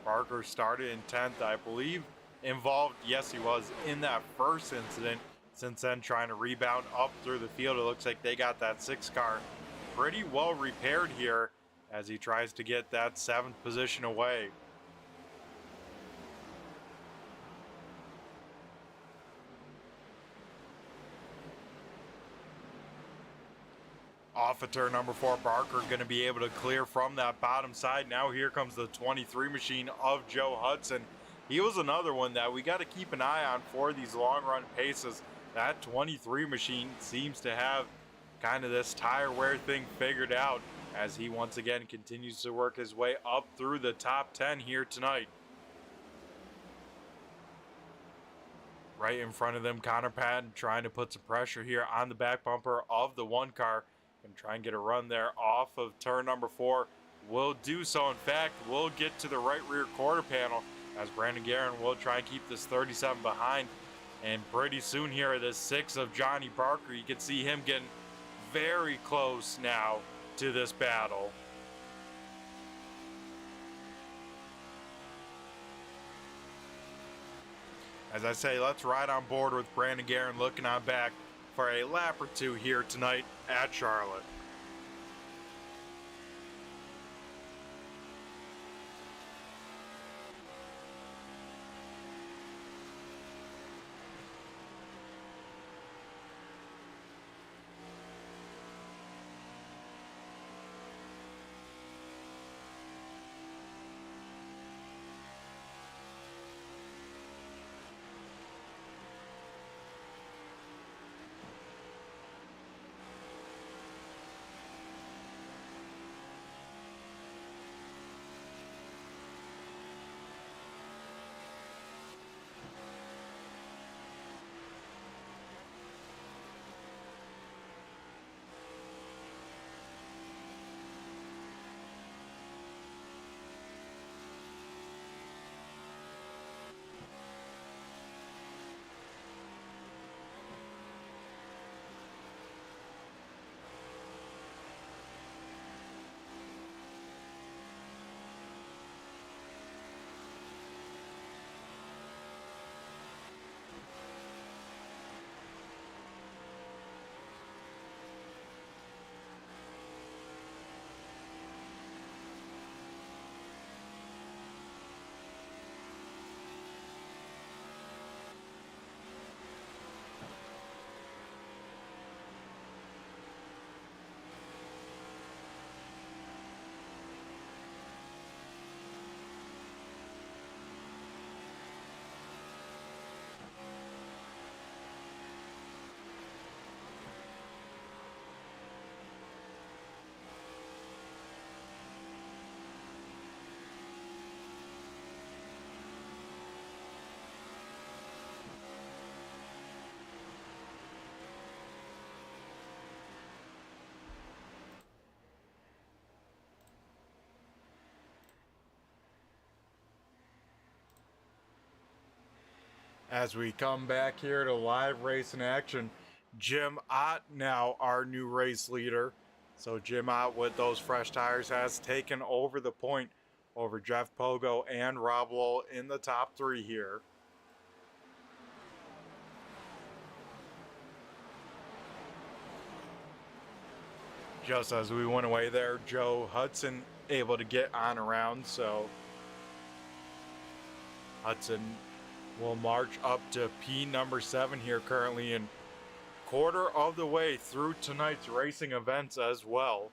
Barker started in 10th, I believe, involved, yes he was, in that first incident. Since then, trying to rebound up through the field. It looks like they got that 6 car pretty well repaired here as he tries to get that 7th position away. Off of turn number 4, Barker going to be able to clear from that bottom side. Now here comes the 23 machine of Joe Hudson. He was another one that we got to keep an eye on for these long run paces. That 23 machine seems to have kind of this tire wear thing figured out as he once again continues to work his way up through the top 10 here tonight. Right in front of them, Connor Patton trying to put some pressure here on the back bumper of the 1 car and try and get a run there off of turn number 4. Will do so. In fact, we'll get to the right rear quarter panel as Brandon Guerin will try and keep this 37 behind. And pretty soon here, the 6 of Johnny Barker, you can see him getting very close now to this battle. As I say, let's ride on board with Brandon Guerin looking on back for a lap or 2 here tonight at Charlotte. As we come back here to live racing action, Jim Ott now our new race leader. So Jim Ott with those fresh tires has taken over the point over Jeff Pogo and Rob Lowell in the top three here. Just as we went away there, Joe Hudson able to get on around, so Hudson will march up to P number 7 here currently, in quarter of the way through tonight's racing events as well.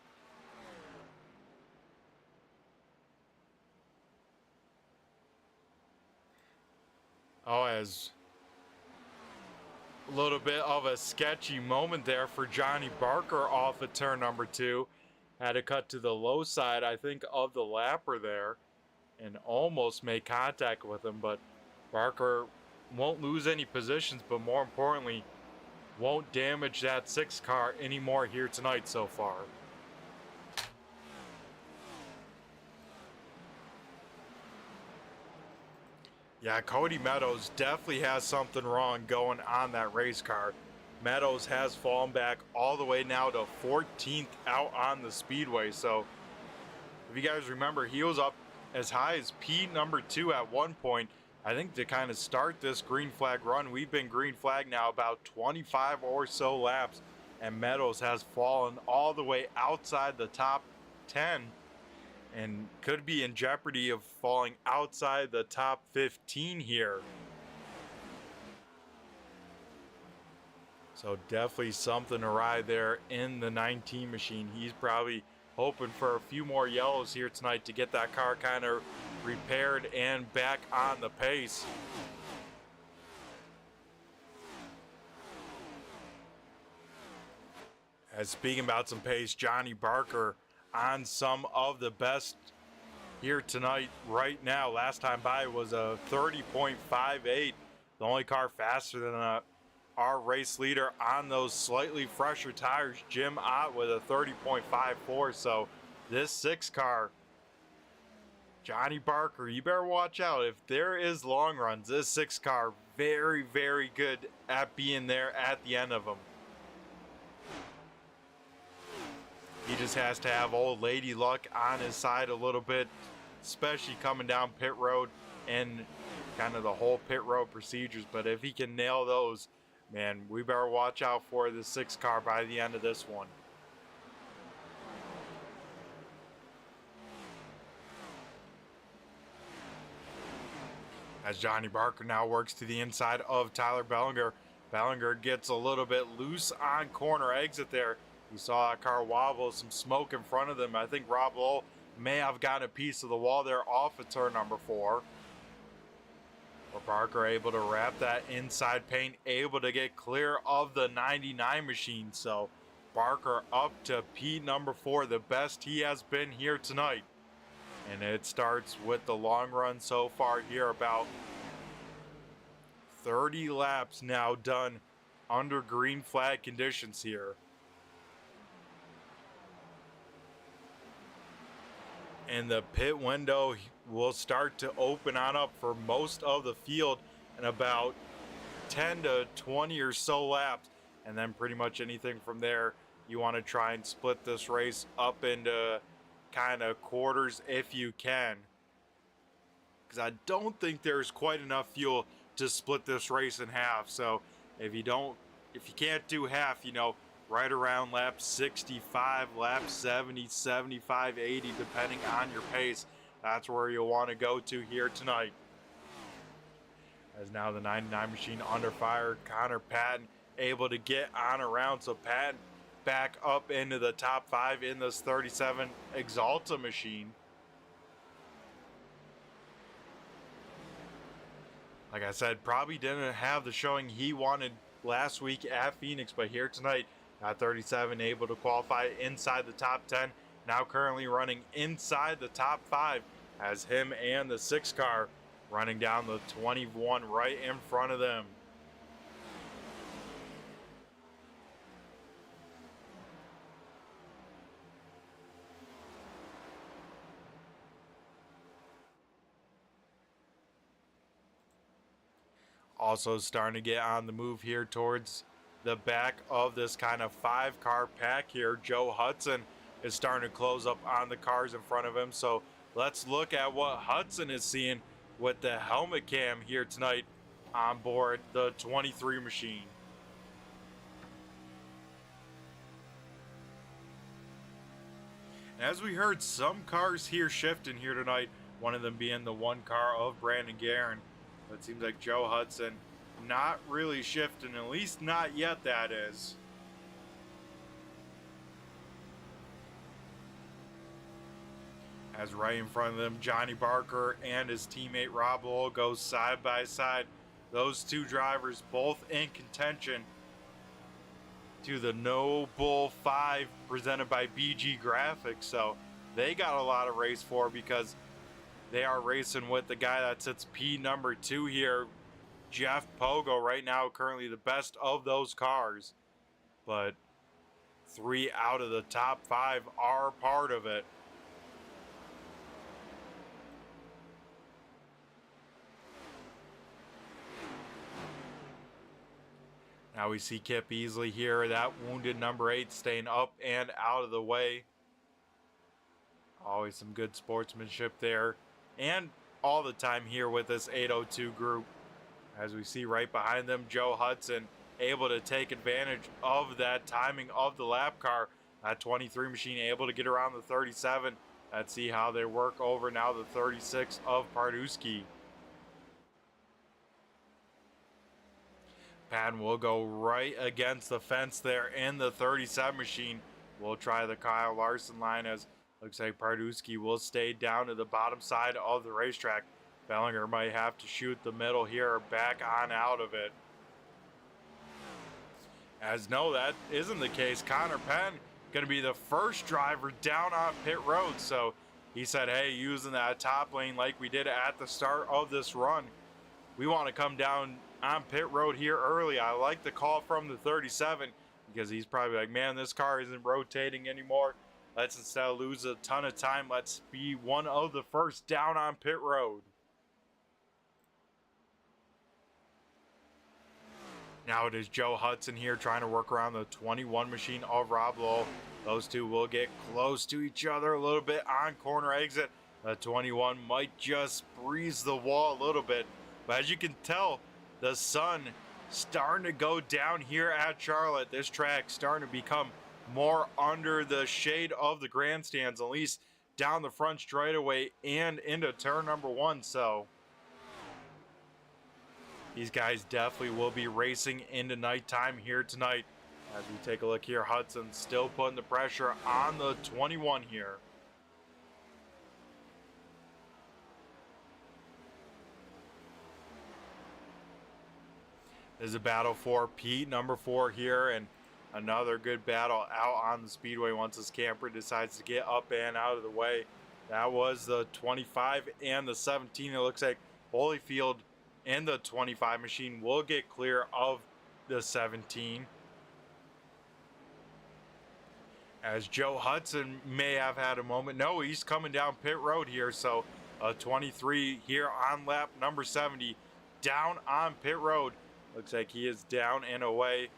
Oh, as a little bit of a sketchy moment there for Johnny Barker off of turn number 2. Had to cut to the low side, I think, of the lapper there and almost made contact with him, but Barker won't lose any positions, but more importantly, won't damage that 6 car anymore here tonight so far. Yeah, Cody Meadows definitely has something wrong going on that race car. Meadows has fallen back all the way now to 14th out on the Speedway. So if you guys remember, he was up as high as P number 2 at one point, I think, to kind of start this green flag run. We've been green flag now about 25 or so laps, and Meadows has fallen all the way outside the top 10 and could be in jeopardy of falling outside the top 15 here. So definitely something awry there in the 19 machine. He's probably hoping for a few more yellows here tonight to get that car kind of repaired and back on the pace. As speaking about some pace, Johnny Barker on some of the best here tonight right now. Last time by was a 30.58. The only car faster than our race leader on those slightly fresher tires, Jim Ott, with a 30.54. So this 6 car, Johnny Barker, you better watch out. If there is long runs, this 6 car very, very good at being there at the end of them. He just has to have old lady luck on his side a little bit, especially coming down pit road and kind of the whole pit road procedures. But if he can nail those, man, we better watch out for the 6 car by the end of this one. As Johnny Barker now works to the inside of Tyler Bellinger. Bellinger gets a little bit loose on corner exit there. We saw a car wobble, some smoke in front of them. I think Rob Lowell may have gotten a piece of the wall there off of turn number 4. But Barker able to wrap that inside paint, able to get clear of the 99 machine. So Barker up to P number 4, the best he has been here tonight. And it starts with the long run so far here, about 30 laps now done under green flag conditions here. And the pit window will start to open on up for most of the field in about 10 to 20 or so laps. And then pretty much anything from there, you want to try and split this race up into kind of quarters if you can. Because I don't think there's quite enough fuel to split this race in half. So if you can't do half, you know, right around lap 65, lap 70, 75, 80, depending on your pace. That's where you'll want to go to here tonight. As now the 99 machine under fire, Connor Patton able to get on around. So Patton back up into the top 5 in this 37 Exalta machine. Like I said, probably didn't have the showing he wanted last week at Phoenix, but here tonight, at 37, able to qualify inside the top 10. Now currently running inside the top 5 as him and the 6 car running down the 21 right in front of them. Also starting to get on the move here towards the back of this kind of 5-car pack here. Joe Hudson is starting to close up on the cars in front of him. So let's look at what Hudson is seeing with the helmet cam here tonight on board the 23 machine. As we heard, some cars here shifting here tonight, one of them being the one car of Brandon Guerin. But it seems like Joe Hudson not really shifting, at least not yet, that is. As right in front of them, Johnny Barker and his teammate Rob Lowell go side by side. Those two drivers both in contention to the No Bull 5 presented by BG Graphix. So they got a lot of race for, because they are racing with the guy that sits P number 2 here, Jeff Pogo, right now currently the best of those cars. But 3 out of the top 5 are part of it. Now we see Kip Easley here, that wounded number 8, staying up and out of the way. Always some good sportsmanship there. And all the time here with this 802 group. As we see right behind them, Joe Hudson able to take advantage of that timing of the lap car. That 23 machine able to get around the 37. Let's see how they work over now the 36 of Pardusky. Patton will go right against the fence there in the 37 machine. We'll try the Kyle Larson line, as looks like Pardusky will stay down to the bottom side of the racetrack. Bellinger might have to shoot the middle here or back on out of it. As no, that isn't the case. Connor Penn going to be the first driver down on pit road. So he said, hey, using that top lane like we did at the start of this run, we want to come down on pit road here early. I like the call from the 37, because he's probably like, man, this car isn't rotating anymore. Let's, instead of lose a ton of time, let's be one of the first down on pit road. Now it is Joe Hudson here trying to work around the 21 machine of Rob Lowell. Those two will get close to each other a little bit on corner exit. The 21 might just breeze the wall a little bit. But as you can tell, the sun starting to go down here at Charlotte. This track starting to become more under the shade of the grandstands, at least down the front straightaway and into turn number 1. So these guys definitely will be racing into nighttime here tonight. As we take a look here, Hudson still putting the pressure on the 21 here. There's a battle for Pete, number 4 here, and another good battle out on the speedway once this camper decides to get up and out of the way. That was the 25 and the 17. It looks like Holyfield and the 25 machine will get clear of the 17. As Joe Hudson may have had a moment. No, he's coming down pit road here. So a 23 here on lap number 70 down on pit road. Looks like he is down and away.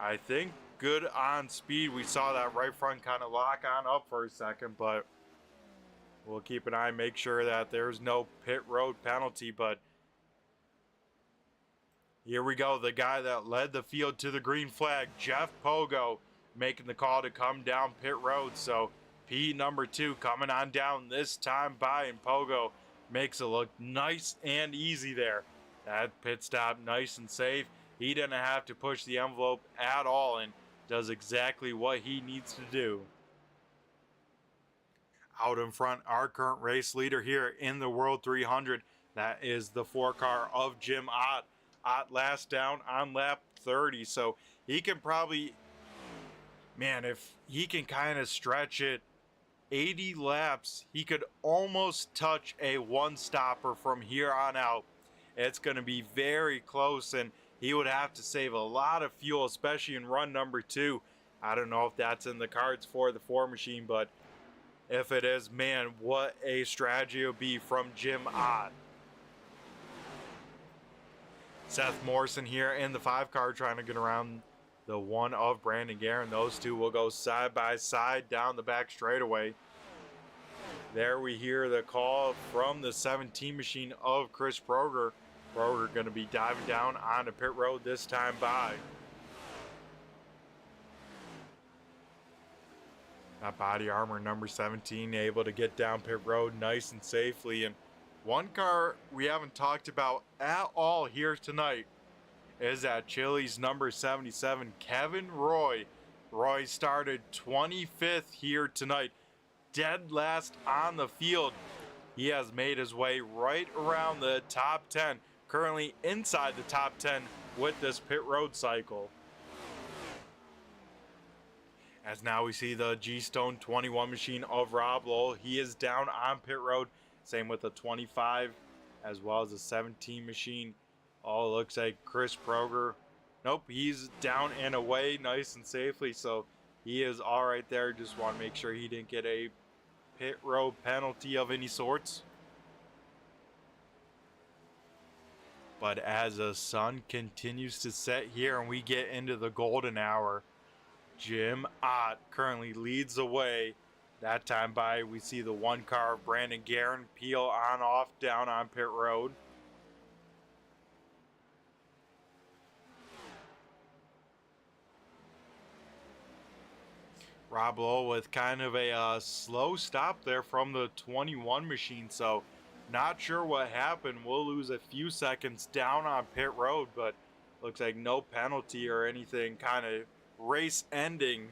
I think good on speed. We saw that right front kind of lock on up for a second, but we'll keep an eye, make sure that there's no pit road penalty. But here we go. The guy that led the field to the green flag, Jeff Pogo, making the call to come down pit road. So P number 2 coming on down this time by, and Pogo makes it look nice and easy there. That pit stop nice and safe. He didn't have to push the envelope at all and does exactly what he needs to do. Out in front, our current race leader here in the World 300, that is the 4-car of Jim Ott. Ott last down on lap 30, so he can probably, man, if he can kind of stretch it 80 laps, he could almost touch a one-stopper from here on out. It's going to be very close, and he would have to save a lot of fuel, especially in run number 2. I don't know if that's in the cards for the 4 machine, but if it is, man, what a strategy it would be from Jim Ott. Seth Morrison here in the 5 car trying to get around the 1 of Brandon Guerin. Those two will go side by side down the back straightaway. There we hear the call from the 17 machine of Chris Proger. Proger going to be diving down onto pit road this time by. That body armor number 17 able to get down pit road nice and safely. And one car we haven't talked about at all here tonight is that Chili's number 77, Kevin Roy. Roy started 25th here tonight, dead last on the field. He has made his way right around the top 10, currently inside the top 10 with this pit road cycle. As now we see the GStone 21 machine of Rob Lowell. He is down on pit road. Same with the 25 as well as the 17 machine. Oh, it looks like Chris Proger. Nope, he's down and away nice and safely. So he is all right there. Just want to make sure he didn't get a pit road penalty of any sorts. But as the sun continues to set here and we get into the golden hour, Jim Ott currently leads the way. That time by, we see the 1 car of Brandon Guerin peel on off down on pit road. Rob Lowe with kind of a slow stop there from the 21 machine, so not sure what happened. We'll lose a few seconds down on pit road, but looks like no penalty or anything, kind of race ending.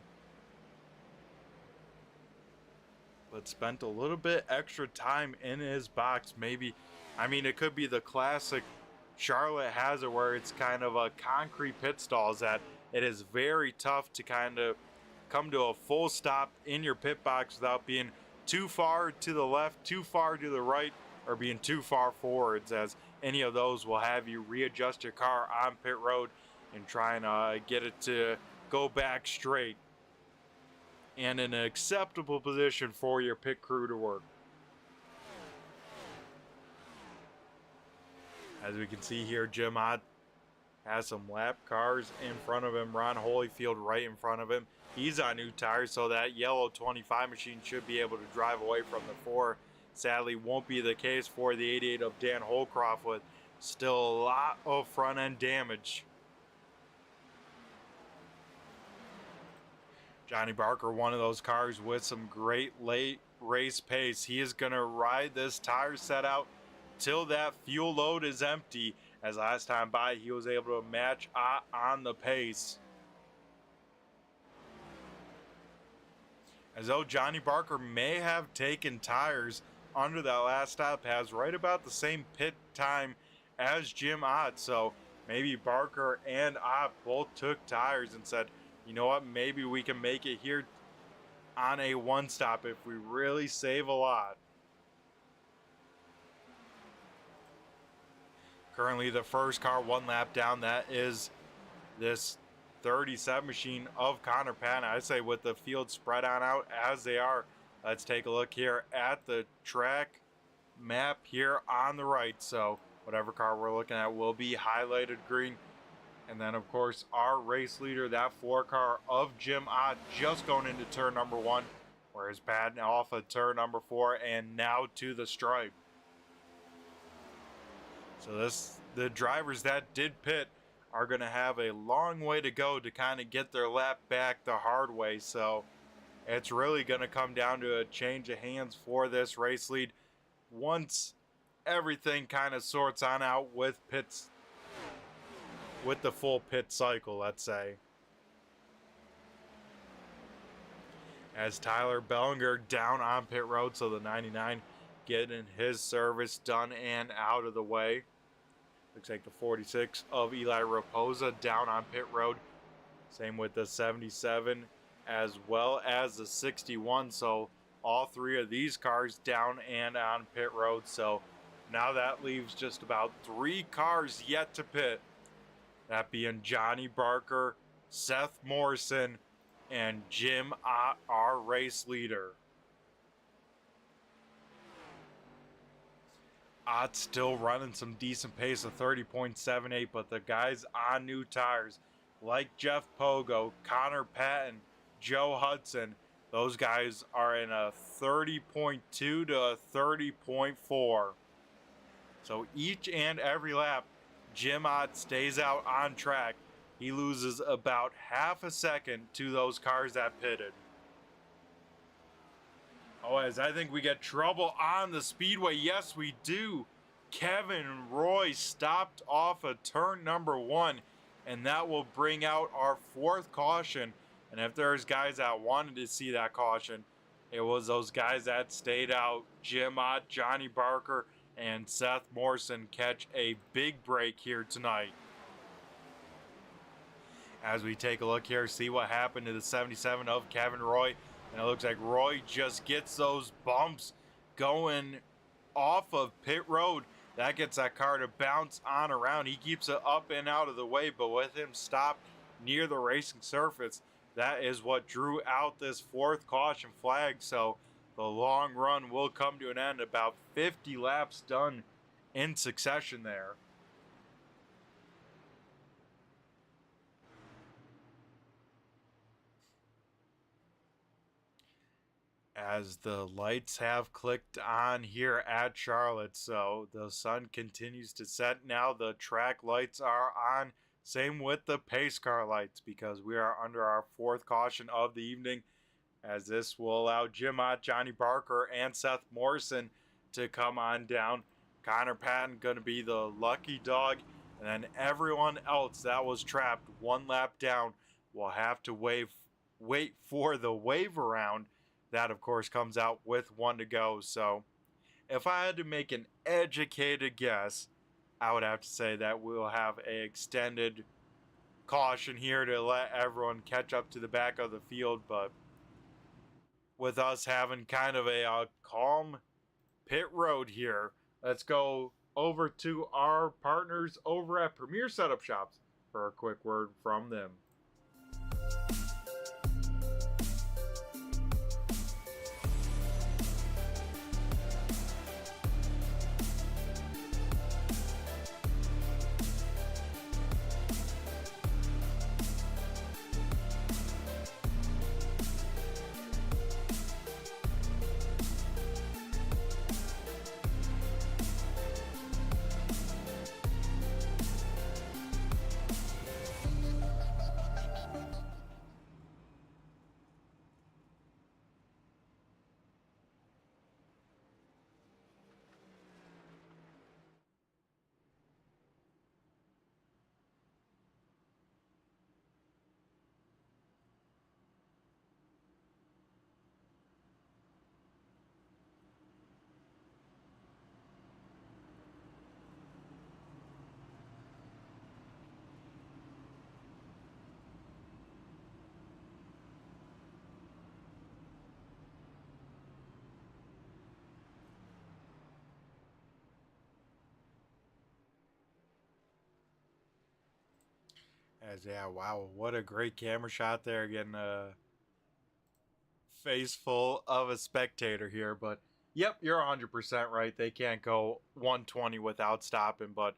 But spent a little bit extra time in his box. Maybe, I mean, it could be the classic Charlotte hazard where it's kind of a concrete pit stalls that it is very tough to kind of come to a full stop in your pit box without being too far to the left, too far to the right, or being too far forwards, as any of those will have you readjust your car on pit road and try and get it to go back straight and in an acceptable position for your pit crew to work. As we can see here, Jim Ott has some lap cars in front of him. Ron Holyfield right in front of him. He's on new tires, so that yellow 25 machine should be able to drive away from the 4. Sadly, won't be the case for the 88 of Dan Holcroft with still a lot of front end damage. Johnny Barker, one of those cars with some great late race pace. He is going to ride this tire set out till that fuel load is empty, as last time by he was able to match on the pace. As though Johnny Barker may have taken tires under that last stop, has right about the same pit time as Jim Ott. So maybe Barker and Ott both took tires and said, you know what, maybe we can make it here on a 1 stop if we really save a lot. Currently the first car 1 lap down, that is this 37 machine of Connor Patton. I say with the field spread on out as they are. Let's take a look here at the track map here on the right. So whatever car we're looking at will be highlighted green. And then of course our race leader, that 4 car of Jim Ott, just going into turn number 1, whereas Patton off of turn number 4 and now to the stripe. So the drivers that did pit are going to have a long way to go to kind of get their lap back the hard way. So it's really going to come down to a change of hands for this race lead once everything kind of sorts on out with pits, with the full pit cycle, let's say. As Tyler Bellinger down on pit road, so the 99 getting his service done and out of the way. Looks like the 46 of Eli Raposa down on pit road. Same with the 77 as well as the 61. So all 3 of these cars down and on pit road. So now that leaves just about 3 cars yet to pit. That being Johnny Barker, Seth Morrison, and Jim Ott, our race leader. Ott's still running some decent pace of 30.78, but the guys on new tires, like Jeff Pogo, Connor Patton, Joe Hudson, those guys are in a 30.2 to a 30.4. So each and every lap, Jim Ott stays out on track. He loses about half a second to those cars that pitted. Oh, as I think we get trouble on the speedway. Yes, we do. Kevin Roy stopped off of turn number 1, and that will bring out our 4th caution. And if there's guys that wanted to see that caution, it was those guys that stayed out. Jim Ott, Johnny Barker, and Seth Morrison catch a big break here tonight. As we take a look here, see what happened to the 77 of Kevin Roy. And it looks like Roy just gets those bumps going off of pit road. That gets that car to bounce on around. He keeps it up and out of the way, but with him stopped near the racing surface, that is what drew out this 4th caution flag. So the long run will come to an end. About 50 laps done in succession there. As the lights have clicked on here at Charlotte, so the sun continues to set now. The track lights are on. Same with the pace car lights, because we are under our 4th caution of the evening, as this will allow Jim Ott, Johnny Barker, and Seth Morrison to come on down. Connor Patton going to be the lucky dog, and then everyone else that was trapped 1 lap down will have to wait for the wave around. That, of course, comes out with 1 to go. So if I had to make an educated guess, I would have to say that we'll have an extended caution here to let everyone catch up to the back of the field. But with us having kind of a calm pit road here, let's go over to our partners over at Premier Setup Shops for a quick word from them. As yeah, wow, what a great camera shot there. Getting a face full of a spectator here. But yep, you're 100% right. They can't go 120 without stopping. But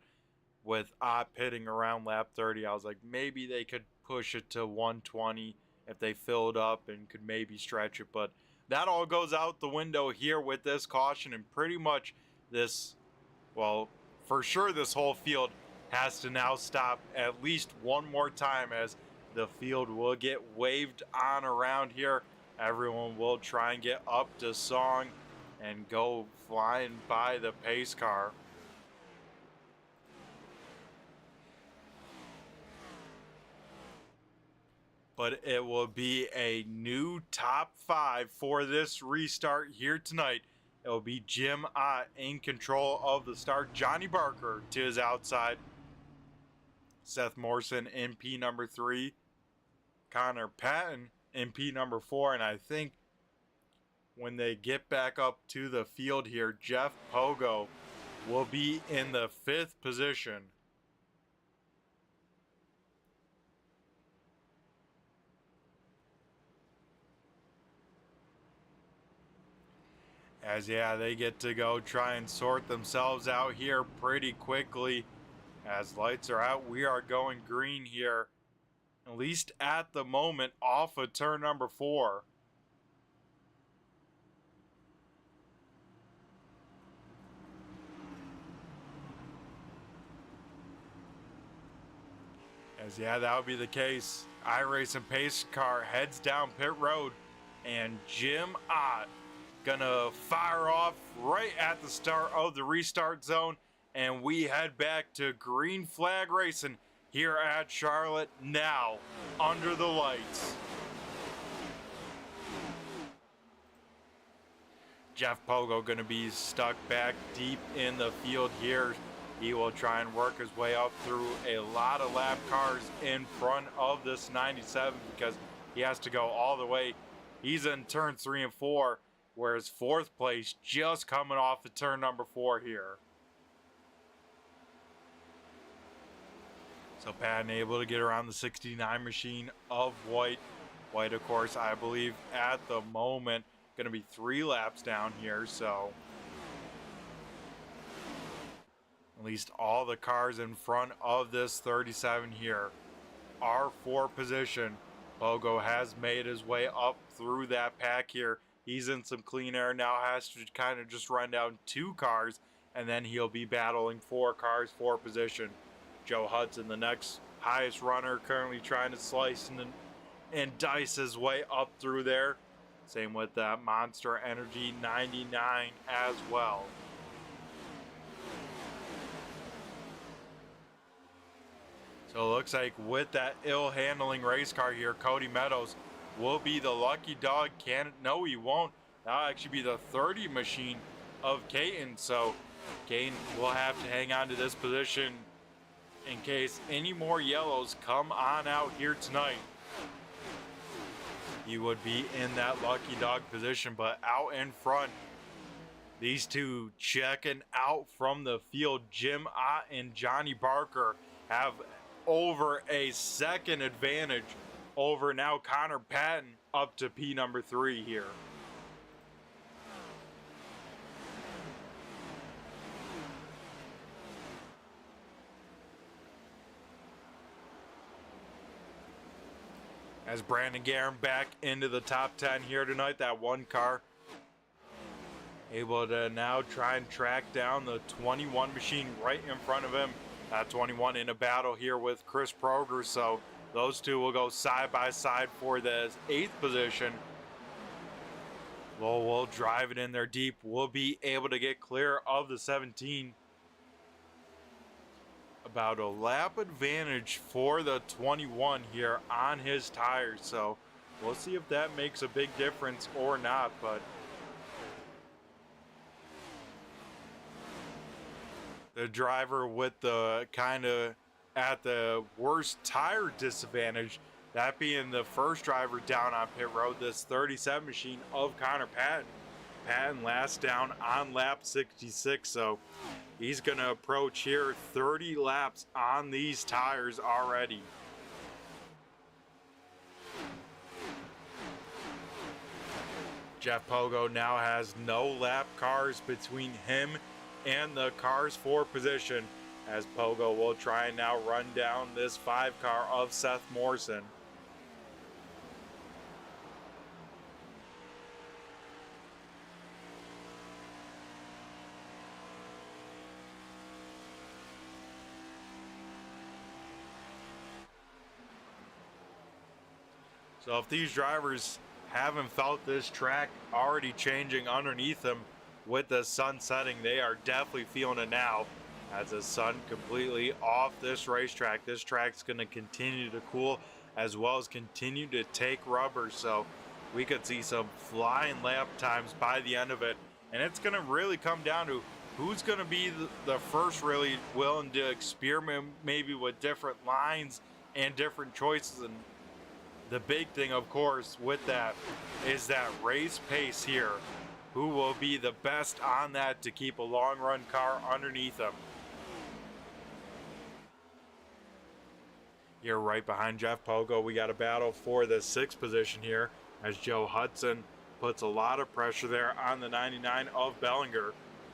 with Ott pitting around lap 30, I was like, maybe they could push it to 120 if they filled up and could maybe stretch it. But that all goes out the window here with this caution. And pretty much this, well, for sure this whole field has to now stop at least one more time, as the field will get waved on around here. Everyone will try and get up to song and go flying by the pace car. But it will be a new top 5 for this restart here tonight. It will be Jim Ott in control of the start. Johnny Barker to his outside. Seth Morrison in P number 3. Connor Patton in P number 4. And I think when they get back up to the field here, Jeff Pogo will be in the 5th position. As yeah, they get to go try and sort themselves out here pretty quickly. As lights are out, we are going green here, at least at the moment, off of turn number 4. As yeah, that would be the case. iRacing pace car heads down pit road, and Jim Ott gonna fire off right at the start of the restart zone, and we head back to green flag racing here at Charlotte now under the lights. Jeff Pogo gonna be stuck back deep in the field here. He will try and work his way up through a lot of lap cars in front of this 97 because he has to go all the way. He's in turn 3 and 4, whereas 4th place just coming off of turn number 4 here. So Patton able to get around the 69 machine of White. White, of course, I believe at the moment going to be 3 laps down here, so at least all the cars in front of this 37 here are for position. Pogo has made his way up through that pack here. He's in some clean air now, has to kind of just run down 2 cars, and then he'll be battling 4 cars for position. Joe Hudson, the next highest runner, currently trying to slice and dice his way up through there. Same with that Monster Energy 99 as well. So it looks like with that ill-handling race car here, Cody Meadows will be the lucky dog. No, he won't. That'll actually be the 30 machine of Caton. So Caton will have to hang on to this position in case any more yellows come on out here tonight. He would be in that lucky dog position, but out in front, these two checking out from the field, Jim Ott and Johnny Barker, have over a second advantage over now Connor Patton up to P number 3 here. As Brandon Guerin back into the top 10 here tonight, that one car able to now try and track down the 21 machine right in front of him. That 21 in a battle here with Chris Proger, so those two will go side by side for the 8th position. We'll drive it in there deep. We'll be able to get clear of the 17. About a lap advantage for the 21 here on his tires, so we'll see if that makes a big difference or not. But the driver with the kind of at the worst tire disadvantage, that being the first driver down on pit road, this 37 machine of Connor Patton. Patton last down on lap 66, so he's going to approach here 30 laps on these tires already. Jeff Pogo now has no lap cars between him and the cars for position, as Pogo will try and now run down this 5 car of Seth Morrison. So if these drivers haven't felt this track already changing underneath them with the sun setting, they are definitely feeling it now. As the sun completely off this racetrack, this track's going to continue to cool as well as continue to take rubber. So we could see some flying lap times by the end of it. And it's going to really come down to who's going to be the first really willing to experiment maybe with different lines and different choices. And the big thing, of course, with that is that race pace here. Who will be the best on that to keep a long run car underneath them? Here right behind Jeff Pogo, we got a battle for the 6th position here as Joe Hudson puts a lot of pressure there on the 99 of Bellinger.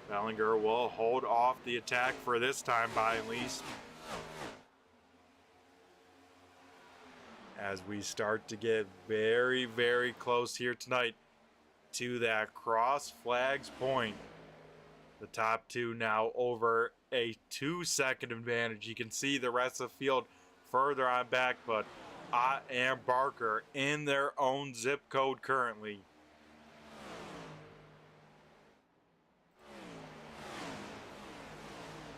Bellinger will hold off the attack for this time by at least. As we start to get very, very close here tonight to that cross flags point. The top two now over a 2-second advantage. You can see the rest of the field further on back, but Ott and Barker in their own zip code currently.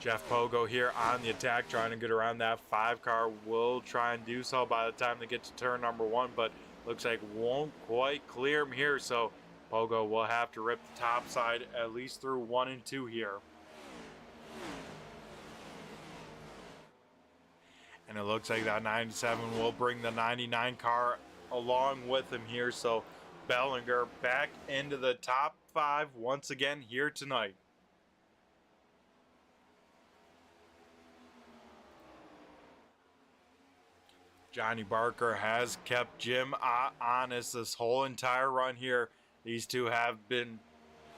Jeff Pogo here on the attack, trying to get around that 5 car. Will try and do so by the time they get to turn number 1, but looks like won't quite clear him here, so Pogo will have to rip the top side at least through 1 and 2 here. And it looks like that 97 will bring the 99 car along with him here, so Bellinger back into the top 5 once again here tonight. Johnny Barker has kept Jim honest this whole entire run here. These two have been,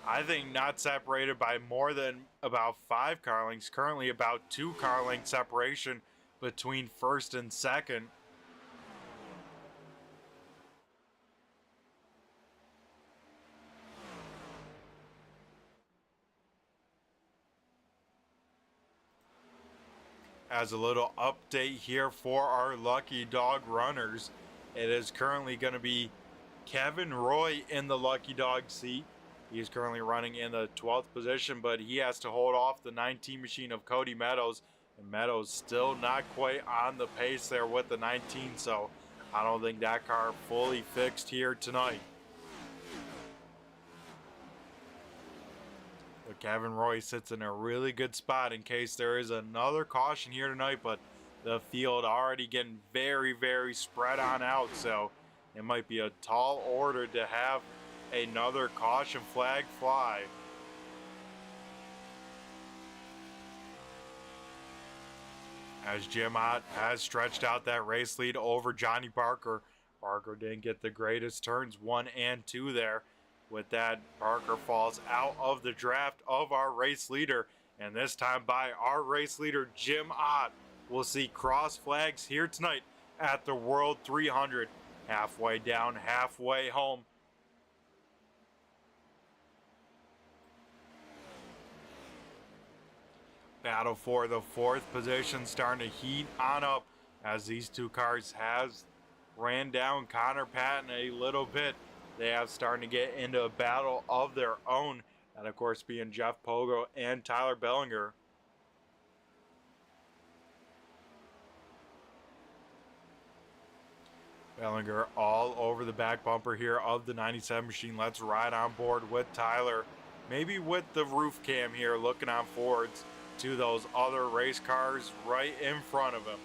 I think, not separated by more than about 5 car lengths. Currently about 2 car length separation between first and second. As a little update here for our Lucky Dog runners, it is currently going to be Kevin Roy in the Lucky Dog seat. He is currently running in the 12th position, but he has to hold off the 19 machine of Cody Meadows. And Meadows still not quite on the pace there with the 19, so I don't think that car fully fixed here tonight. But Kevin Roy sits in a really good spot in case there is another caution here tonight, but the field already getting very, very spread on out, so it might be a tall order to have another caution flag fly. As Jim Ott has stretched out that race lead over Johnny Barker. Barker didn't get the greatest turns 1 and 2 there. With that, Barker falls out of the draft of our race leader, and this time by our race leader, Jim Ott. We'll see cross flags here tonight at the World 300. Halfway down, halfway home. Battle for the 4th position starting to heat on up as these 2 cars has ran down Connor Patton a little bit. They have starting to get into a battle of their own, and of course being Jeff Pogo and Tyler Bellinger. Bellinger all over the back bumper here of the 97 machine. Let's ride on board with Tyler, maybe with the roof cam here, looking on forwards to those other race cars right in front of him.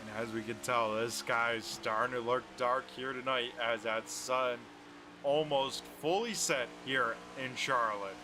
And as we can tell, this sky is starting to look dark here tonight as that sun almost fully set here in Charlotte.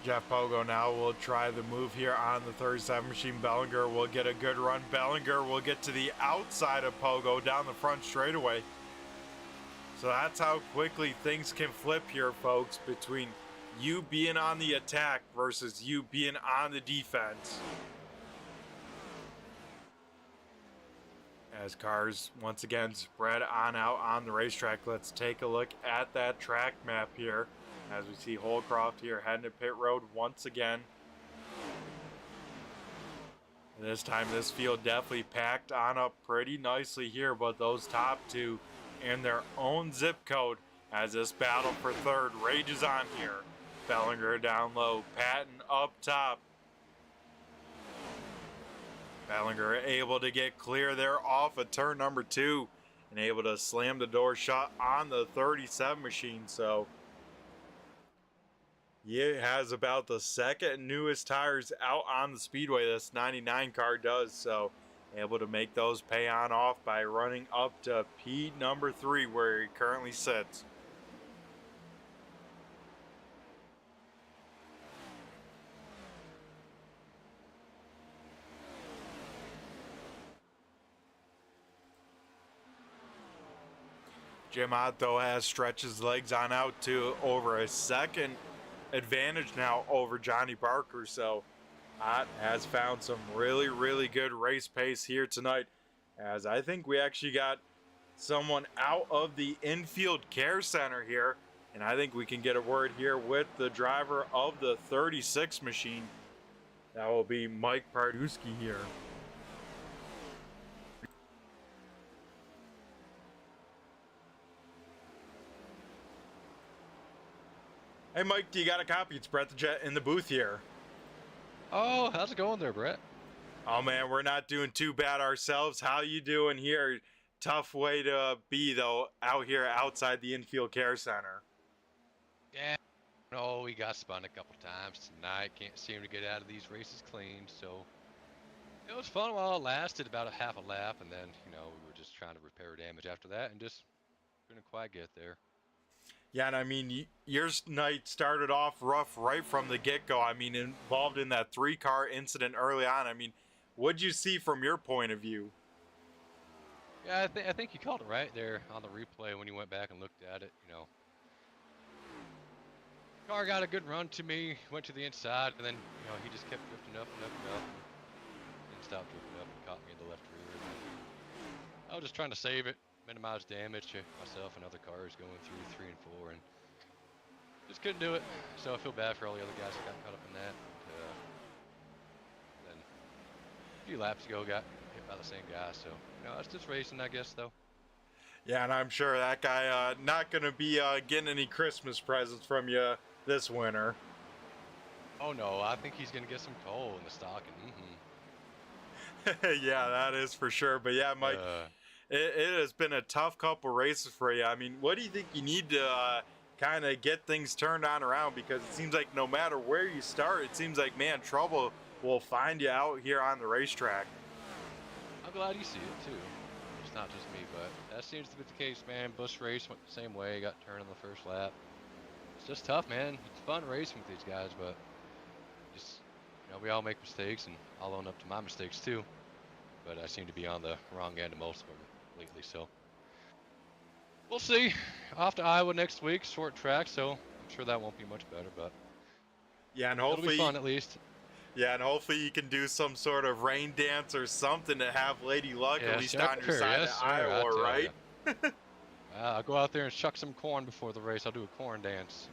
Jeff Pogo now will try the move here on the 37 machine. Bellinger will get a good run. Bellinger will get to the outside of Pogo down the front straightaway. So that's how quickly things can flip here, folks, between you being on the attack versus you being on the defense. As cars once again spread on out on the racetrack, let's take a look at that track map here. As we see Holcroft here heading to pit road once again. And this time this field definitely packed on up pretty nicely here, but those top 2 in their own zip code as this battle for 3rd rages on here. Bellinger down low, Patton up top. Bellinger able to get clear there off of turn number 2. and able to slam the door shut on the 37 machine. So he has about the second newest tires out on the Speedway this 99 car does. So able to make those pay on off by running up to P number 3 where he currently sits. Jim Ott, though, has stretched his legs on out to over a second advantage now over Johnny Barker. So Ott has found some really, really good race pace here tonight, as I think we actually got someone out of the infield care center here, and I think we can get a word here with the driver of the 36 machine. That will be Mike Pardusky here. Hey Mike, do you got a copy? It's Brett the Jet in the booth here. Oh, how's it going there, Brett? Oh man, we're not doing too bad ourselves. How you doing here? Tough way to be though, out here outside the infield care center. Yeah, no, we got spun a couple times tonight. Can't seem to get out of these races clean, so it was fun while it lasted, about a half a lap, and then, we were just trying to repair damage after that and just couldn't quite get there. Yeah, and I mean, your night started off rough right from the get-go. I mean, involved in that 3-car incident early on. I mean, what'd you see from your point of view? Yeah, I think you called it right there on the replay when you went back and looked at it. Car got a good run to me, went to the inside, and then he just kept drifting up and up and up, and didn't stop drifting up and caught me in the left rear. I was just trying to save it, minimize damage to myself and other cars going through 3 and 4, and just couldn't do it. So I feel bad for all the other guys that got caught up in that. Then a few laps ago got hit by the same guy. So that's just racing, I guess, though. Yeah, and I'm sure that guy not gonna be getting any Christmas presents from you this winter. Oh no, I think he's gonna get some coal in the stocking. Yeah, that is for sure. But yeah, Mike. It has been a tough couple races for you. I mean, what do you think you need to kind of get things turned on around? Because it seems like no matter where you start, it seems like, man, trouble will find you out here on the racetrack. I'm glad you see it, too. It's not just me, but that seems to be the case, man. Busch race went the same way, got turned on the first lap. It's just tough, man. It's fun racing with these guys, but just, we all make mistakes, and I'll own up to my mistakes, too. But I seem to be on the wrong end of most of them lately, so we'll see. Off to Iowa next week, short track, so I'm sure that won't be much better, but yeah, and hopefully it'll be fun at least. Yeah, and hopefully you can do some sort of rain dance or something to have Lady Luck at least on your side of Iowa, right? I'll go out there and shuck some corn before the race. I'll do a corn dance.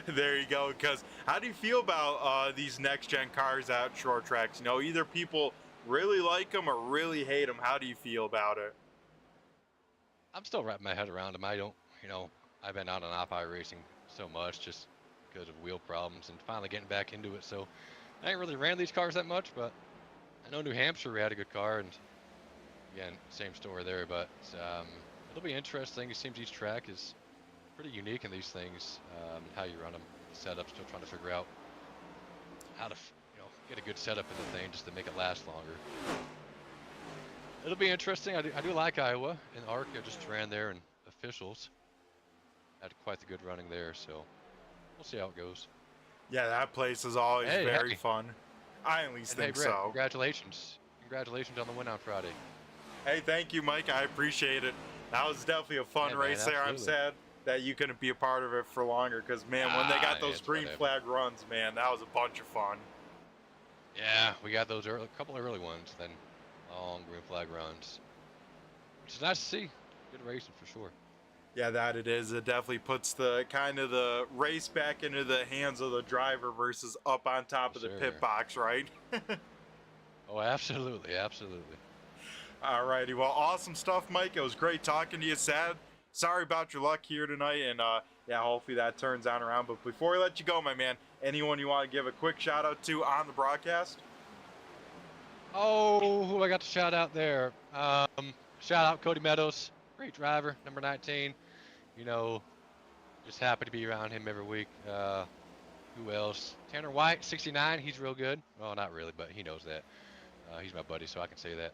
There you go. Because how do you feel about these next-gen cars at short tracks? Either people really like them or really hate them. How do you feel about it? I'm still wrapping my head around them. I don't, I've been out on iRacing so much just because of wheel problems and finally getting back into it. So I ain't really ran these cars that much, but I know New Hampshire we had a good car, and again, same story there. But it'll be interesting. It seems each track is pretty unique in these things, how you run them, the setup. Still trying to figure out how to get a good setup in the thing just to make it last longer. It'll be interesting. I do like Iowa and ARC. I just ran there, and officials had quite the good running there, so we'll see how it goes. Yeah, that place is always very fun. I at least think Brett, so. Congratulations on the win on Friday. Hey, thank you, Mike. I appreciate it. That was definitely a fun race there. I'm sad that you couldn't be a part of it for longer because, man, when they got those green flag runs, man, that was a bunch of fun. Yeah, we got those a couple of early ones, then long green flag runs, which is nice to see. Good racing for sure. Yeah, that it is. It definitely puts the kind of the race back into the hands of the driver versus up on top of the pit box, right? Oh, absolutely, absolutely. Alrighty, well, awesome stuff, Mike. It was great talking to you. Sorry about your luck here tonight, and yeah, hopefully that turns on around. But before we let you go, my man, anyone you want to give a quick shout out to on the broadcast? Oh, who I got to shout out there? shout out Cody Meadows, great driver, number 19. You know, just happy to be around him every week. Who else? Tanner White, 69. He's real good. Well, not really, but he knows that. He's my buddy, so I can say that.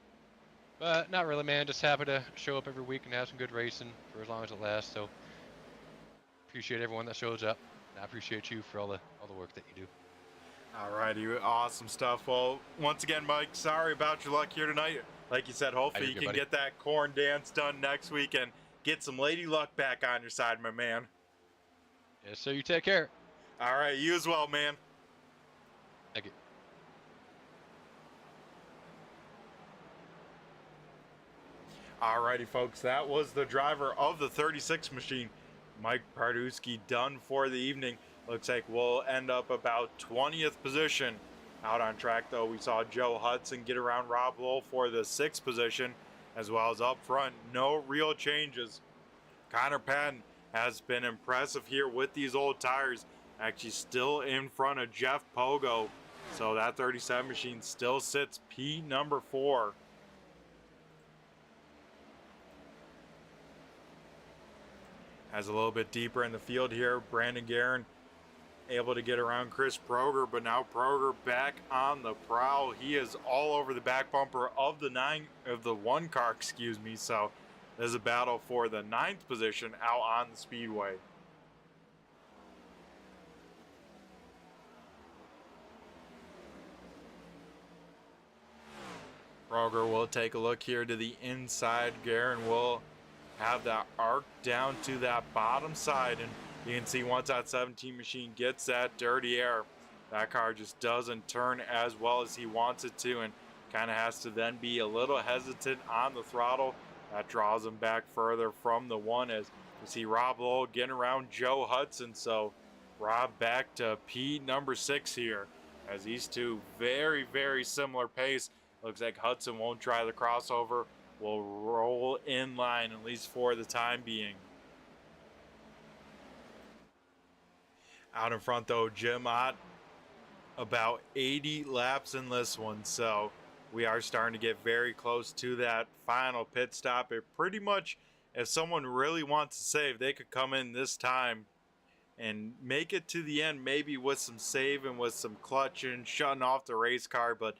But not really, man. Just happy to show up every week and have some good racing for as long as it lasts. So appreciate everyone that shows up. And I appreciate you for all the work that you do. Alrighty, awesome stuff. Well, once again, Mike, sorry about your luck here tonight. Like you said, hopefully you can get that corn dance done next week and get some lady luck back on your side, my man. Yes, so you take care. All right, you as well, man. Thank you. Alrighty, folks, that was the driver of the 36 machine, Mike Pardusky, done for the evening. Looks like we'll end up about 20th position. Out on track, though, we saw Joe Hudson get around Rob Lowell for the 6th position, as well as up front. No real changes. Connor Patton has been impressive here with these old tires. Actually still in front of Jeff Pogo. So that 37 machine still sits P number 4. As a little bit deeper in the field here, Brandon Guerin able to get around Chris Proger, but now Proger back on the prowl. He is all over the back bumper of the one car, excuse me. So there's a battle for the 9th position out on the speedway. Proger will take a look here to the inside. Guerin will have that arc down to that bottom side, and you can see once that 17 machine gets that dirty air, that car just doesn't turn as well as he wants it to, and kind of has to then be a little hesitant on the throttle. That draws him back further from the one, as we see Rob Lowell getting around Joe Hudson. So Rob back to P number 6 here, as these two very, very similar pace. Looks like Hudson won't try the crossover. Will roll in line, at least for the time being. Out in front, though, Jim Ott, about 80 laps in this one. So we are starting to get very close to that final pit stop. It pretty much, if someone really wants to save, they could come in this time and make it to the end, maybe with some saving, with some clutching, shutting off the race car. But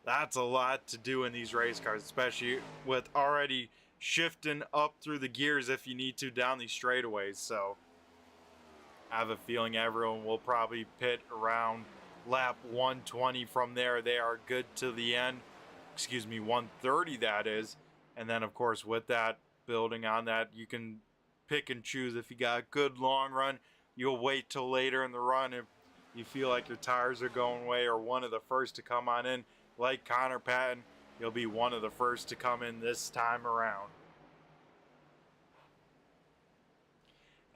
that's a lot to do in these race cars, especially with already shifting up through the gears if you need to down these straightaways. So I have a feeling everyone will probably pit around lap 120 from there. They are good to the end. Excuse me, 130 that is. And then, of course, with that, building on that, you can pick and choose. If you got a good long run, you'll wait till later in the run if you feel like your tires are going away, or one of the first to come on in. Like Connor Patton, he'll be one of the first to come in this time around.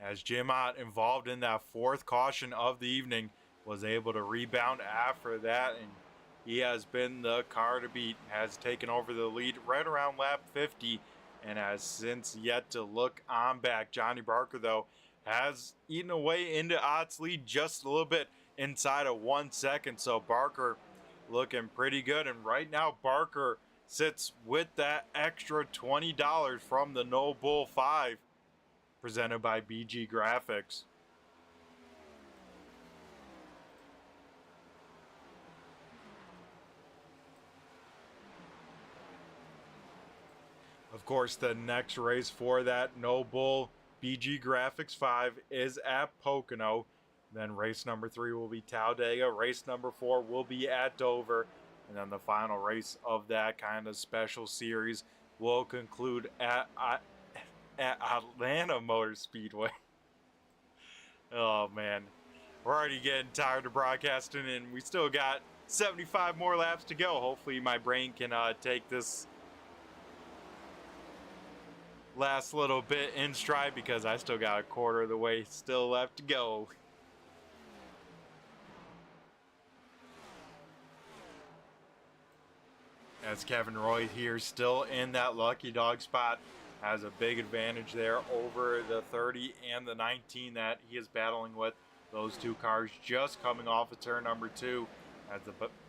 As Jim Ott, involved in that 4th caution of the evening, was able to rebound after that, and he has been the car to beat. Has taken over the lead right around lap 50 and has since yet to look on back. Johnny Barker, though, has eaten away into Ott's lead just a little bit inside of 1 second. So Barker looking pretty good, and right now Barker sits with that extra $20 from the No Bull 5 presented by BG Graphix. Of course, the next race for that No Bull BG Graphix 5 is at Pocono. Then race number 3 will be Talladega. Race number 4 will be at Dover. And then the final race of that kind of special series will conclude at Atlanta Motor Speedway. Oh, man. We're already getting tired of broadcasting, and we still got 75 more laps to go. Hopefully my brain can take this last little bit in stride, because I still got a quarter of the way still left to go. As Kevin Roy here, still in that lucky dog spot, has a big advantage there over the 30 and the 19 that he is battling with. Those two cars just coming off of turn number 2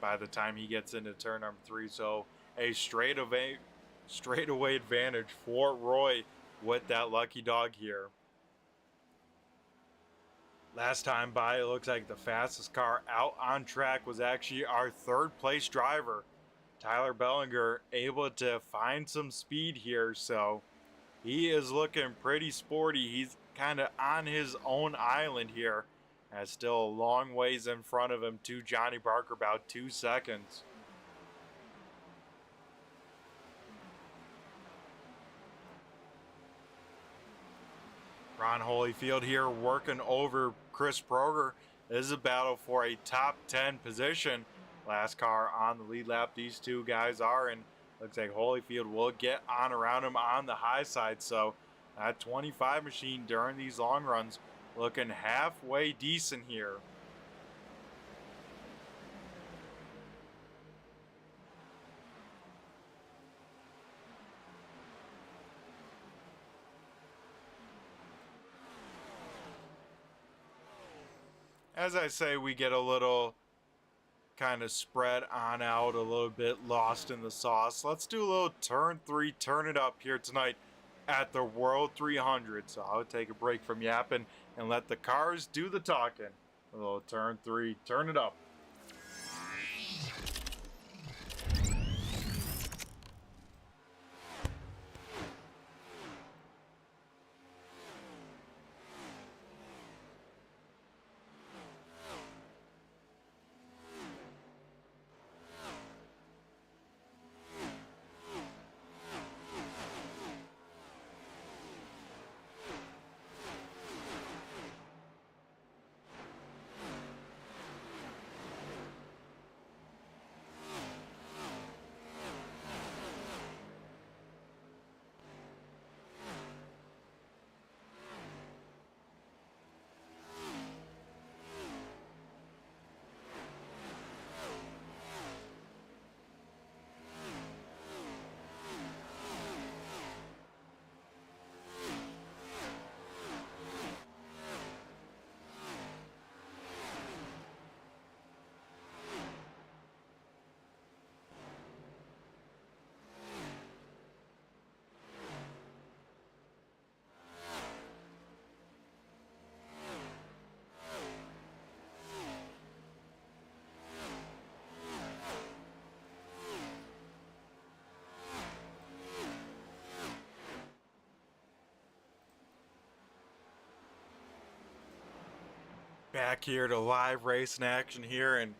by the time he gets into turn number 3. So a straight away straightaway advantage for Roy with that lucky dog here. Last time by, it looks like the fastest car out on track was actually our third place driver, Tyler Bellinger, able to find some speed here. So he is looking pretty sporty. He's kind of on his own island here. Has still a long ways in front of him to Johnny Barker, about 2 seconds. Ron Holyfield here working over Chris Proger. This is a battle for a top 10 position. Last car on the lead lap, these two guys are, and looks like Holyfield will get on around him on the high side. So that 25 machine during these long runs looking halfway decent here. As I say, we get a little kind of spread on out, a little bit lost in the sauce. Let's do a little turn 3, turn it up here tonight at the World 300. So I'll take a break from yapping and let the cars do the talking. A little turn 3, turn it up. Back here to live racing action here, and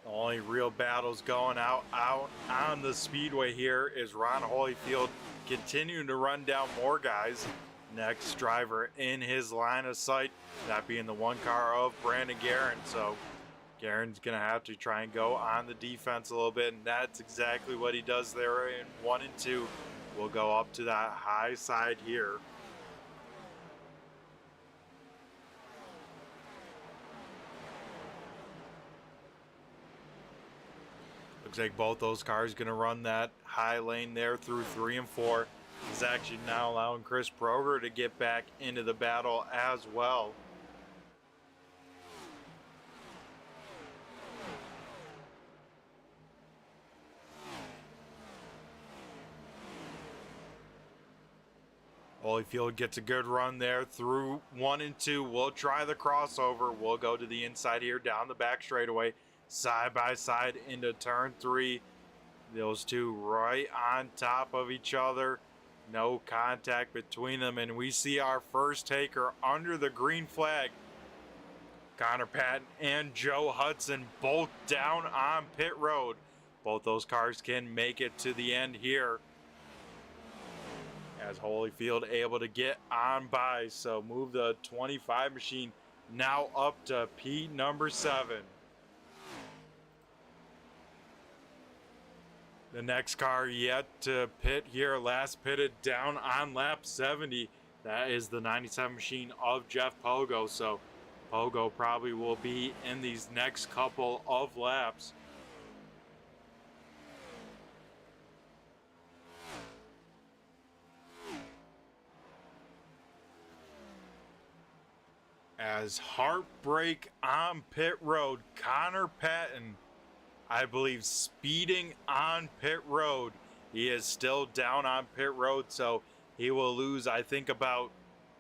the only real battles going out on the speedway here is Ron Holyfield continuing to run down more guys. Next driver in his line of sight, that being the one car of Brandon Guerin. So Guerin's gonna have to try and go on the defense a little bit, and that's exactly what he does there in 1 and 2. We'll go up to that high side here. Looks like both those cars going to run that high lane there through 3 and 4. Is actually now allowing Chris Proger to get back into the battle as well. Holyfield gets a good run there through 1 and 2. We'll try the crossover. We'll go to the inside here down the back straightaway. Side by side into turn 3. Those two right on top of each other. No contact between them. And we see our first taker under the green flag. Connor Patton and Joe Hudson both down on pit road. Both those cars can make it to the end here. As Holyfield able to get on by. So move the 25 machine now up to P number 7. The next car yet to pit here, last pitted down on lap 70. That is the 97 machine of Jeff Pogo. So Pogo probably will be in these next couple of laps. As heartbreak on pit road, Connor Patton, I believe, speeding on pit road He is still down on pit road, so he will lose, I think, about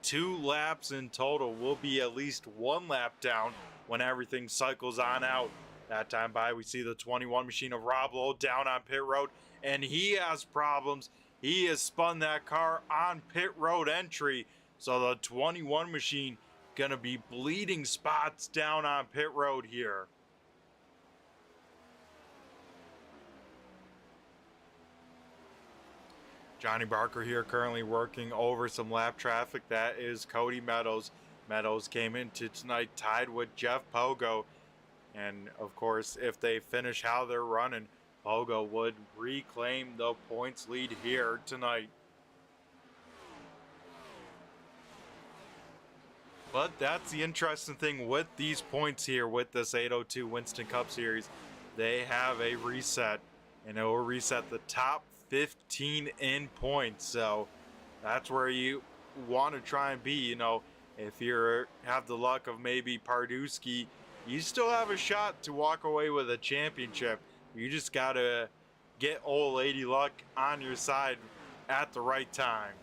2 laps in total. Will be at least 1 lap down when everything cycles on out. That time by, we see the 21 machine of Rob Lowe down on pit road, and he has problems. He has spun that car on pit road entry, so the 21 machine gonna be bleeding spots down on pit road here. Johnny Barker here currently working over some lap traffic. That is Cody Meadows. Meadows came into tonight tied with Jeff Pogo. And of course, if they finish how they're running, Pogo would reclaim the points lead here tonight. But that's the interesting thing with these points here with this 802 Winston Cup Series. They have a reset, and it will reset the top 15 in points. So that's where you want to try and be. You know, if you have the luck of maybe Pardusky, you still have a shot to walk away with a championship. You just got to get old lady luck on your side at the right time.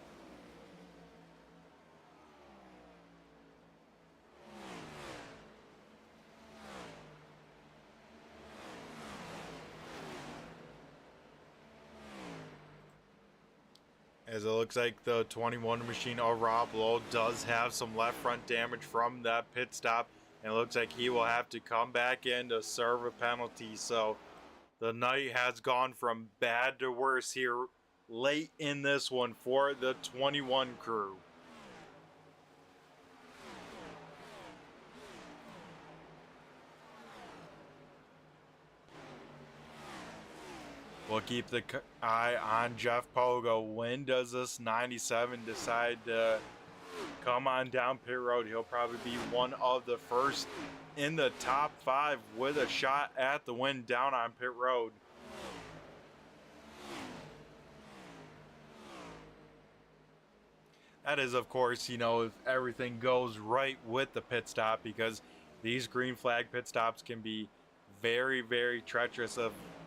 As it looks like the 21 machine of Rob Lowe does have some left front damage from that pit stop. And it looks like he will have to come back in to serve a penalty. So the night has gone from bad to worse here late in this one for the 21 crew. We'll keep the eye on Jeff Pogo. When does this 97 decide to come on down pit road? He'll probably be one of the first in the top 5 with a shot at the win down on pit road. That is, of course, you know, if everything goes right with the pit stop, because these green flag pit stops can be very, very treacherous.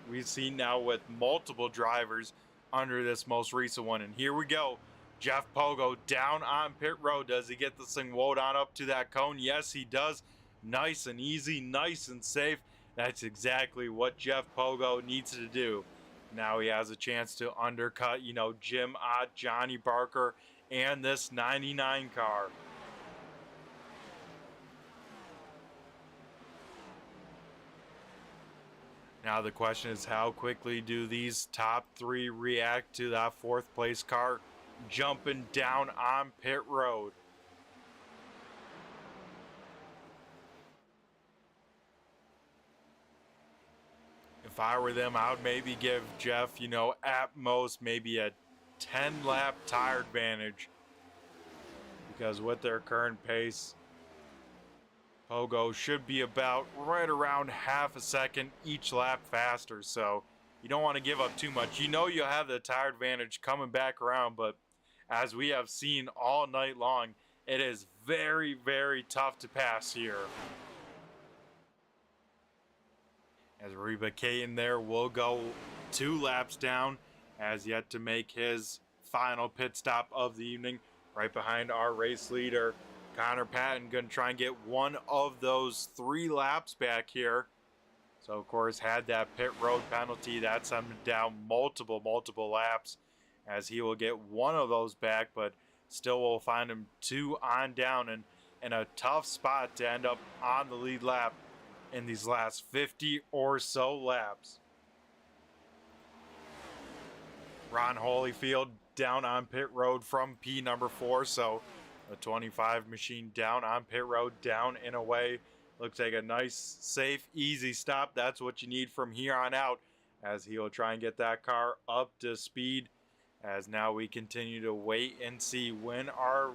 We've seen now with multiple drivers under this most recent one. And here we go. Jeff Pogo down on pit road. Does he get this thing woed on up to that cone? Yes, he does. Nice and easy, nice and safe. That's exactly what Jeff Pogo needs to do. Now he has a chance to undercut, you know, Jim Ott, Johnny Barker, and this 99 car. Now the question is, how quickly do these top 3 react to that 4th place car jumping down on pit road? If I were them, I would maybe give Jeff, you know, at most maybe a 10 lap tire advantage, because with their current pace, Pogo should be about right around half a second each lap faster. So you don't want to give up too much. You know you'll have the tire advantage coming back around, but as we have seen all night long, it is very, very tough to pass here. As Reba Caton there will go 2 laps down, as yet to make his final pit stop of the evening, right behind our race leader Connor Patton. Going to try and get one of those 3 laps back here. So of course had that pit road penalty that sent him down multiple laps, as he will get one of those back, but still will find him 2 on down, and in a tough spot to end up on the lead lap in these last 50 or so laps. Ron Holyfield down on pit road from P number 4, so the 25 machine down on pit road, down and away. Looks like a nice, safe, easy stop. That's what you need from here on out, as he'll try and get that car up to speed, as now we continue to wait and see when our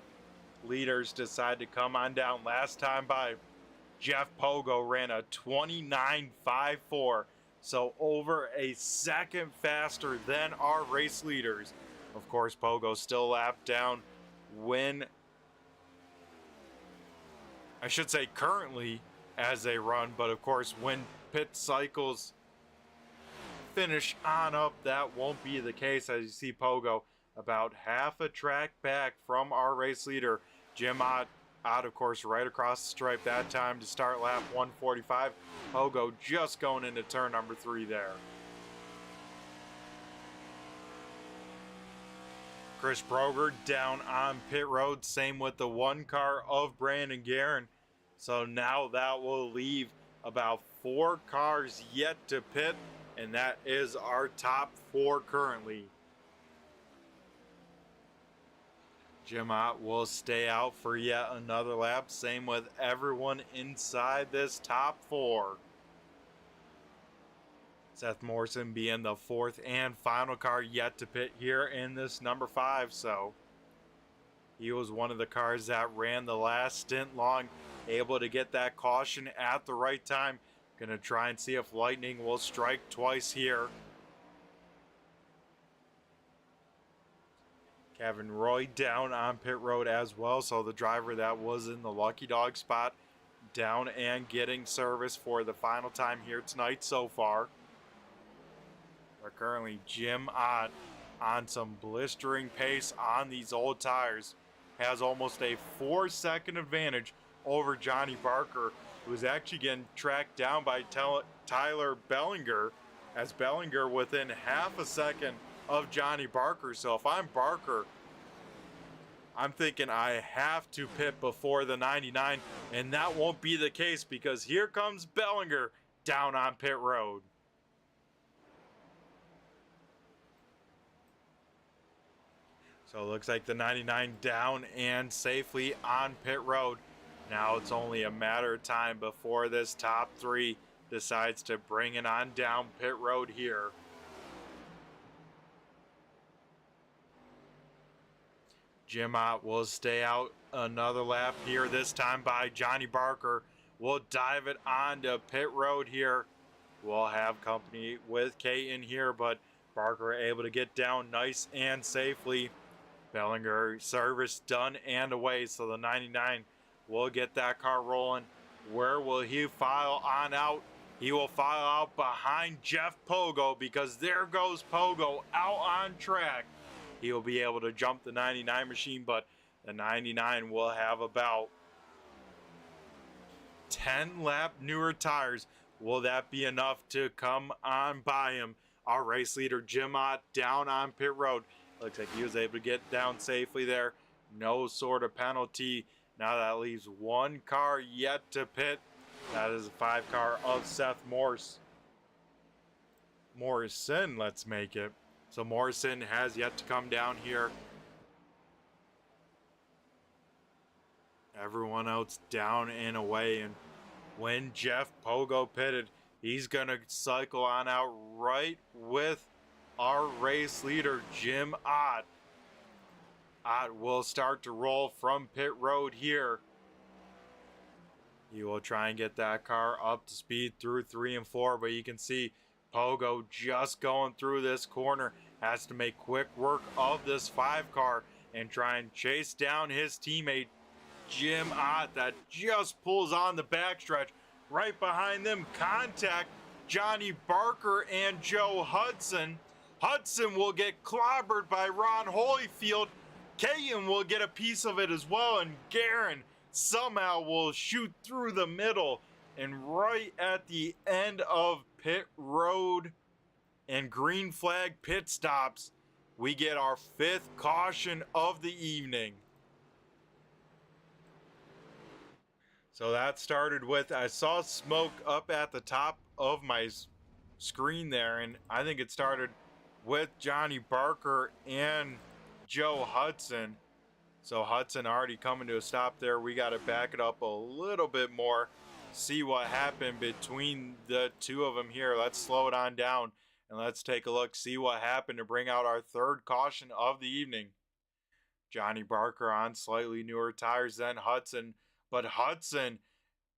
leaders decide to come on down. Last time by, Jeff Pogo ran a 29.54, so over a second faster than our race leaders. Of course, Pogo still lapped down when, I should say currently as they run, but of course when pit cycles finish on up, that won't be the case, as you see Pogo about half a track back from our race leader, Jim Ott, of course, right across the stripe that time to start lap 145. Pogo just going into turn number 3 there. Chris Proger down on pit road, same with the 1 car of Brandon Guerin. So now that will leave about 4 cars yet to pit, and that is our top 4 currently. Jim Ott will stay out for yet another lap, same with everyone inside this top 4. Seth Morrison being the 4th and final car yet to pit here in this number 5. So he was one of the cars that ran the last stint long, able to get that caution at the right time. Gonna try and see if lightning will strike twice here. Kevin Roy down on pit road as well. So the driver that was in the lucky dog spot down and getting service for the final time here tonight so far. But currently Jim Ott on some blistering pace on these old tires. Has almost a 4-second advantage over Johnny Barker, who is actually getting tracked down by Tyler Bellinger, as Bellinger within half a second of Johnny Barker. So if I'm Barker, I'm thinking I have to pit before the 99, and that won't be the case because here comes Bellinger down on pit road. So it looks like the 99 down and safely on pit road. Now it's only a matter of time before this top 3 decides to bring it on down pit road here. Jim Ott will stay out another lap here, this time by Johnny Barker. We'll dive it onto pit road here. We'll have company with Kate in here, but Barker able to get down nice and safely. Bellinger service done and away, so the 99 will get that car rolling. Where will he file on out? He will file out behind Jeff Pogo, because there goes Pogo out on track. He will be able to jump the 99 machine, but the 99 will have about 10 lap newer tires. Will that be enough to come on by him? Our race leader Jim Ott down on pit road. Looks like he was able to get down safely there. No sort of penalty. Now that leaves 1 car yet to pit. That is a 5 car of Seth Morrison, let's make it. So Morrison has yet to come down here. Everyone else down and away. And when Jeff Pogo pitted, he's going to cycle on out right with our race leader, Jim Ott. Ott will start to roll from pit road here. He will try and get that car up to speed through 3 and 4, but you can see Pogo just going through this corner. Has to make quick work of this 5 car and try and chase down his teammate, Jim Ott, that just pulls on the backstretch. Right behind them, contact Johnny Barker and Joe Hudson. Hudson will get clobbered by Ron Holyfield. Kayan will get a piece of it as well, and Guerin somehow will shoot through the middle. And right at the end of pit road and green flag pit stops, we get our 5th caution of the evening. So that started with, I saw smoke up at the top of my screen there, and I think it started with Johnny Barker and Joe Hudson. So Hudson already coming to a stop there. We got to back it up a little bit more, see what happened between the 2 of them here. Let's slow it on down and let's take a look, see what happened to bring out our 3rd caution of the evening. Johnny Barker on slightly newer tires than Hudson, but Hudson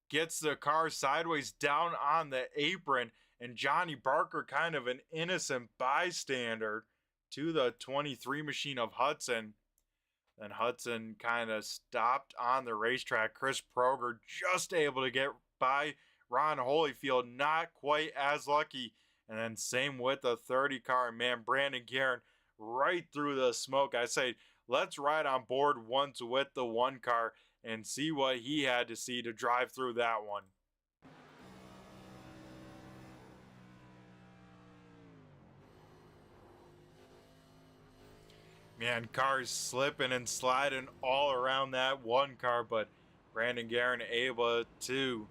gets the car sideways down on the apron, and Johnny Barker, kind of an innocent bystander to the 23 machine of Hudson. Then Hudson kind of stopped on the racetrack. Chris Proger just able to get by Ron Holyfield, not quite as lucky And then same with the 30 car. Man, Brandon Guerin right through the smoke. I say, let's ride on board once with the 1 car and see what he had to see to drive through that one. Man, cars slipping and sliding all around that 1 car, but Brandon Guerin able to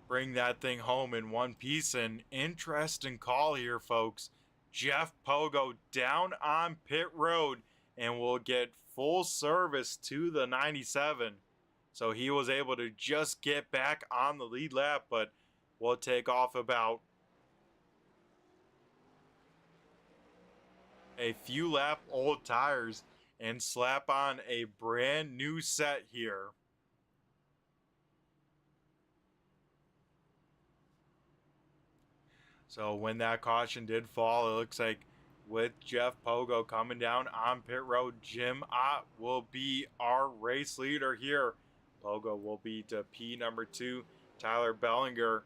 bring that thing home in one piece. An interesting call here, folks. Jeff Pogo down on pit road and will get full service to the 97. So he was able to just get back on the lead lap, but will take off about a few lap old tires and slap on a brand new set here. So when that caution did fall, it looks like with Jeff Pogo coming down on pit road, Jim Ott will be our race leader here. Pogo will be to P number 2, Tyler Bellinger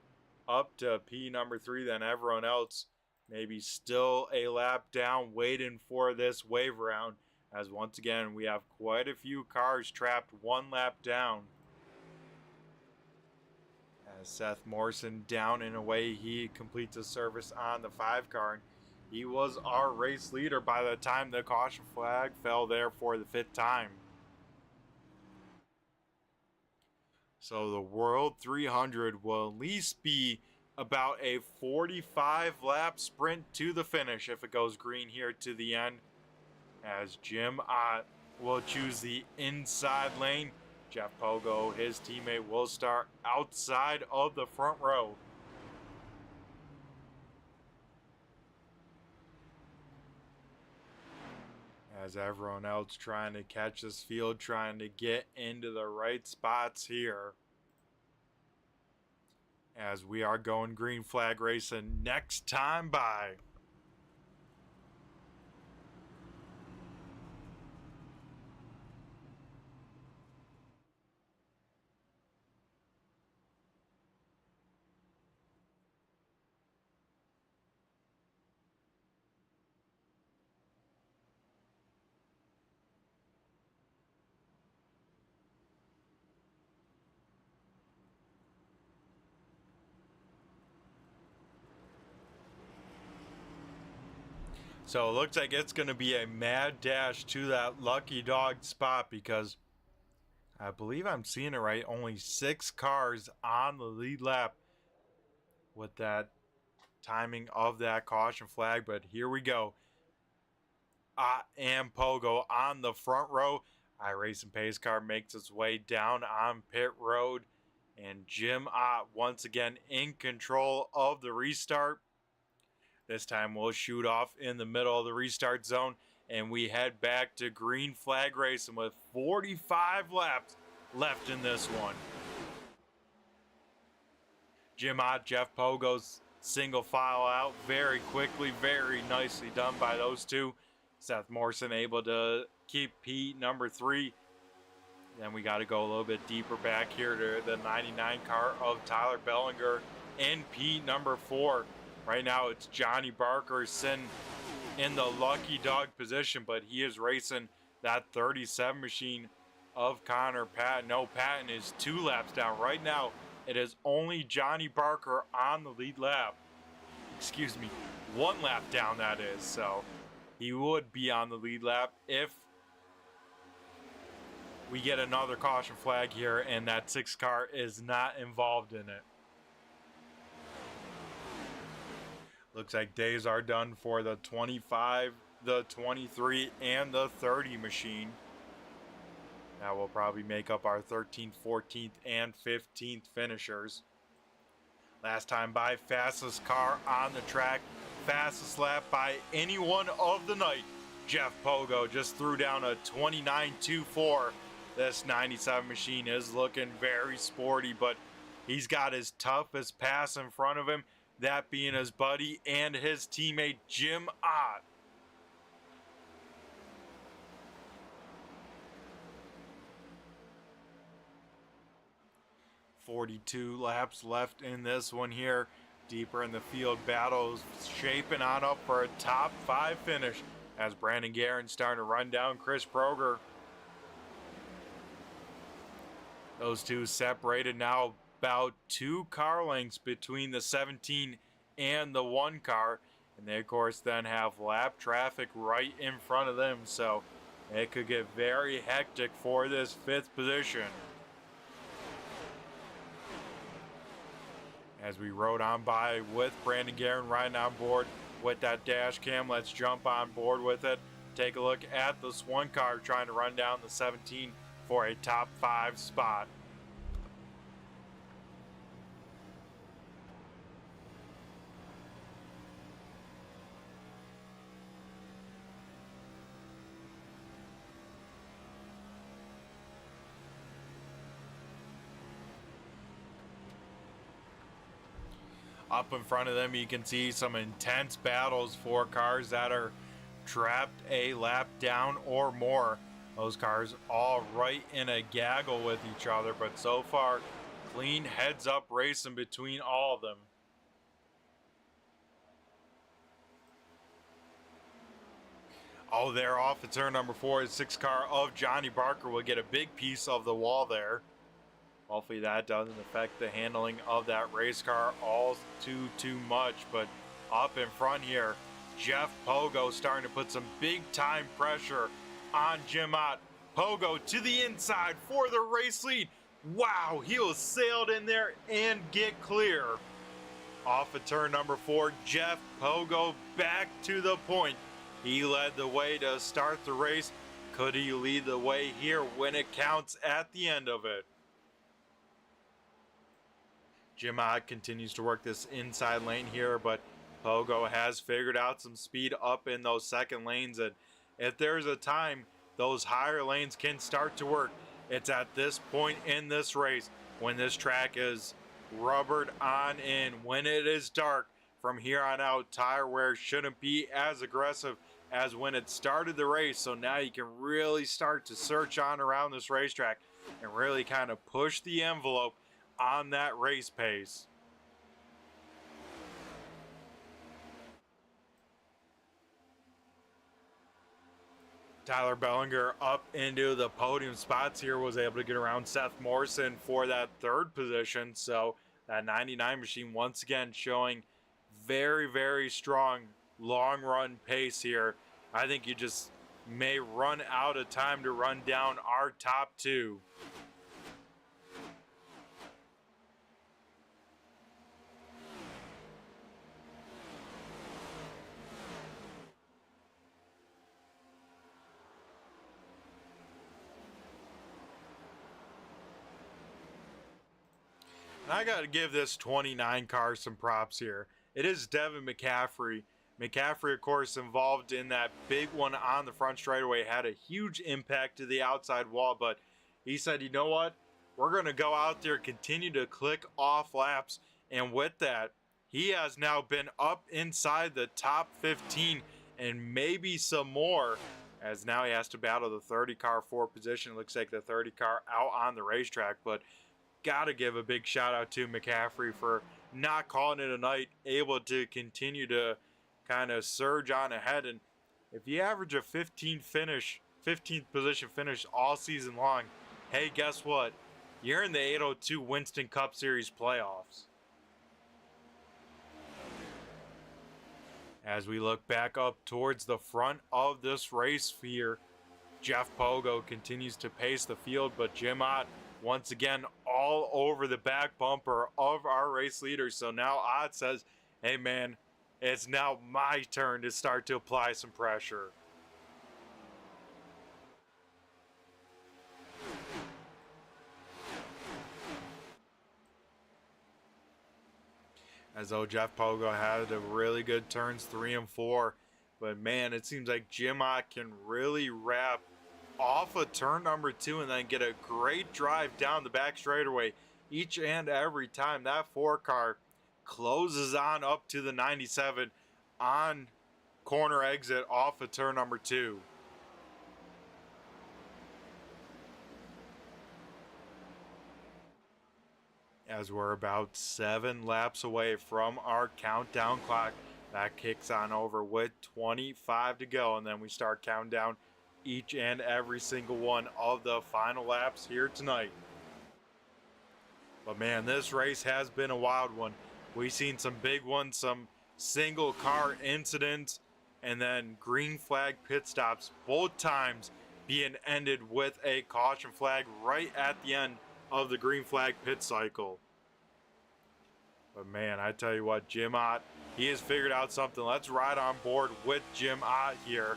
up to P number 3, then everyone else maybe still a lap down waiting for this wave round, as once again we have quite a few cars trapped 1 lap down. As Seth Morrison down and away, he completes a service on the 5 car. And he was our race leader by the time the caution flag fell there for the 5th time. So the World 300 will at least be about a 45 lap sprint to the finish if it goes green here to the end, as Jim Ott will choose the inside lane. Jeff Pogo, his teammate, will start outside of the front row. As everyone else trying to catch this field, trying to get into the right spots here. As we are going green flag racing next time by. So it looks like it's going to be a mad dash to that lucky dog spot, because I believe I'm seeing it right. Only 6 cars on the lead lap with that timing of that caution flag. But here we go. Ott and Pogo on the front row. iRacing pace car makes its way down on pit road. And Jim Ott once again in control of the restart. This time we'll shoot off in the middle of the restart zone, and we head back to green flag racing with 45 laps left in this one. Jim Ott, Jeff Pogo's single file out very quickly, very nicely done by those two. Seth Morrison able to keep P number 3. Then we got to go a little bit deeper back here to the 99 car of Tyler Bellinger and P number 4. Right now it's Johnny Barker sitting in the lucky dog position, but he is racing that 37 machine of Connor Patton. No, Patton is 2 laps down. Right now it is only Johnny Barker on the lead lap. Excuse me, 1 lap down that is. So he would be on the lead lap if we get another caution flag here and that 6 car is not involved in it. Looks like days are done for the 25, the 23, and the 30 machine. That will probably make up our 13th, 14th, and 15th finishers. Last time by, fastest car on the track, fastest lap by anyone of the night. Jeff Pogo just threw down a 29.24. This 97 machine is looking very sporty, but he's got his toughest pass in front of him. That being his buddy and his teammate, Jim Ott. 42 laps left in this one here. Deeper in the field, battles shaping on up for a top 5 finish as Brandon Guerin's starting to run down Chris Proger. Those two separated now about 2 car lengths between the 17 and the 1 car. And they, of course, then have lap traffic right in front of them. So it could get very hectic for this 5th position. As we rode on by with Brandon Guerin riding on board with that dash cam, let's jump on board with it. Take a look at this 1 car trying to run down the 17 for a top 5 spot. Up in front of them, you can see some intense battles for cars that are trapped a lap down or more. Those cars all right in a gaggle with each other, but so far, clean heads-up racing between all of them. Oh, they're off at turn number 4. The 6 car of Johnny Barker will get a big piece of the wall there. Hopefully that doesn't affect the handling of that race car all too much. But up in front here, Jeff Pogo starting to put some big time pressure on Jim Ott. Pogo to the inside for the race lead. Wow, he was sailed in there and get clear. Off of turn number 4, Jeff Pogo back to the point. He led the way to start the race. Could he lead the way here when it counts at the end of it? Jim Ott continues to work this inside lane here, but Pogo has figured out some speed up in those second lanes, and if there's a time those higher lanes can start to work, it's at this point in this race when this track is rubbered on in. When it is dark, from here on out, tire wear shouldn't be as aggressive as when it started the race, so now you can really start to search on around this racetrack and really kind of push the envelope on that race pace. Tyler Bellinger up into the podium spots here, was able to get around Seth Morrison for that 3rd position. So that 99 machine once again showing very strong long run pace here. I think you just may run out of time to run down our top 2. And I got to give this 29 car some props here. It is Devin McCaffrey. McCaffrey, of course, involved in that big one on the front straightaway, had a huge impact to the outside wall, but he said, you know what? We're going to go out there, continue to click off laps, and with that, he has now been up inside the top 15 and maybe some more, as now he has to battle the 30 car for position. It looks like the 30 car out on the racetrack, but gotta give a big shout out to McCaffrey for not calling it a night, able to continue to kind of surge on ahead. And if you average a 15th position finish all season long, hey, guess what? You're in the 802 Winston Cup Series playoffs. As we look back up towards the front of this race here, Jeff Pogo continues to pace the field, but Jim Ott once again all over the back bumper of our race leader. So now Ott says, hey man, it's now my turn to start to apply some pressure. As though Jeff Pogo had a really good turns 3 and 4. But man, it seems like Jim Ott can really wrap off of turn number 2 and then get a great drive down the back straightaway each and every time that 4 car closes on up to the 97 on corner exit off of turn number 2. as we're about 7 laps away from our countdown clock. That kicks on over with 25 to go, and then we start counting down each and every single one of the final laps here tonight. But man, this race has been a wild one. We've seen some big ones, some single car incidents, and then green flag pit stops, both times being ended with a caution flag right at the end of the green flag pit cycle. But man, I tell you what, Jim Ott, he has figured out something. Let's ride on board with Jim Ott here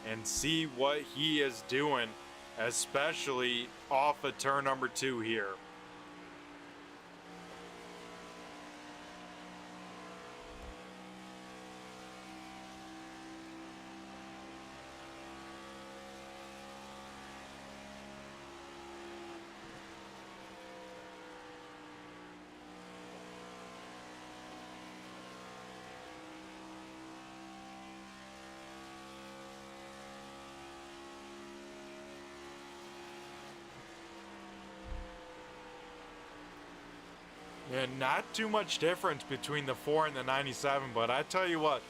and see what he is doing, especially off of turn number 2 here. And not too much difference between the 4 and the 97, but I tell you what,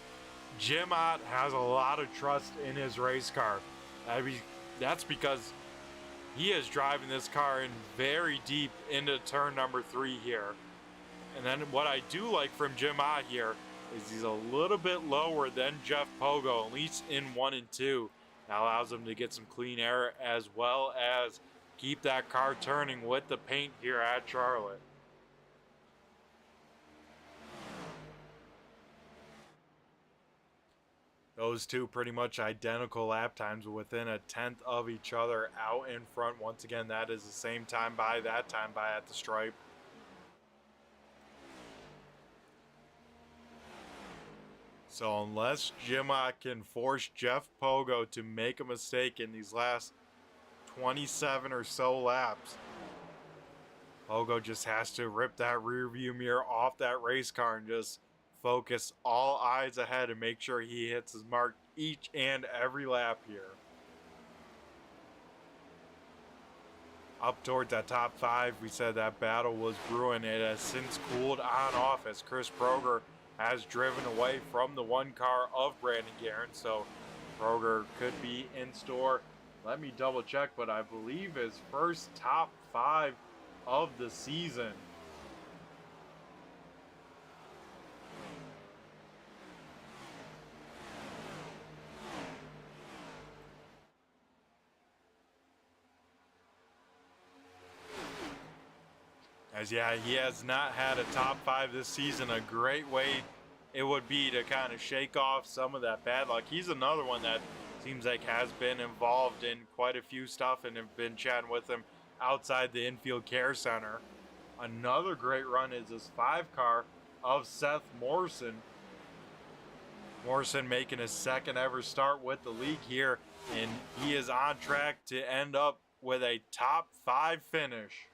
Jim Ott has a lot of trust in his race car. I mean, that's because he is driving this car in very deep into turn number 3 here. And then what I do like from Jim Ott here is he's a little bit lower than Jeff Pogo, at least in 1 and 2. That allows him to get some clean air as well as keep that car turning with the paint here at Charlotte. Those two pretty much identical lap times within a 10th of each other out in front. Once again, that is the same time by, that time by at the stripe. So unless Jim Ott can force Jeff Pogo to make a mistake in these last 27 or so laps, Pogo just has to rip that rear view mirror off that race car and just focus all eyes ahead and make sure he hits his mark each and every lap here. Up towards that top 5, we said that battle was brewing. It has since cooled on off as Chris Proger has driven away from the 1 car of Brandon Guerin. So Proger could be in store. Let me double check, but I believe his first top 5 of the season. As yeah, he has not had a top 5 this season. A great way it would be to kind of shake off some of that bad luck. He's another one that seems like has been involved in quite a few stuff, and have been chatting with him outside the infield care center. Another great run is this 5 car of Seth Morrison. Morrison making his 2nd ever start with the league here, and he is on track to end up with a top 5 finish.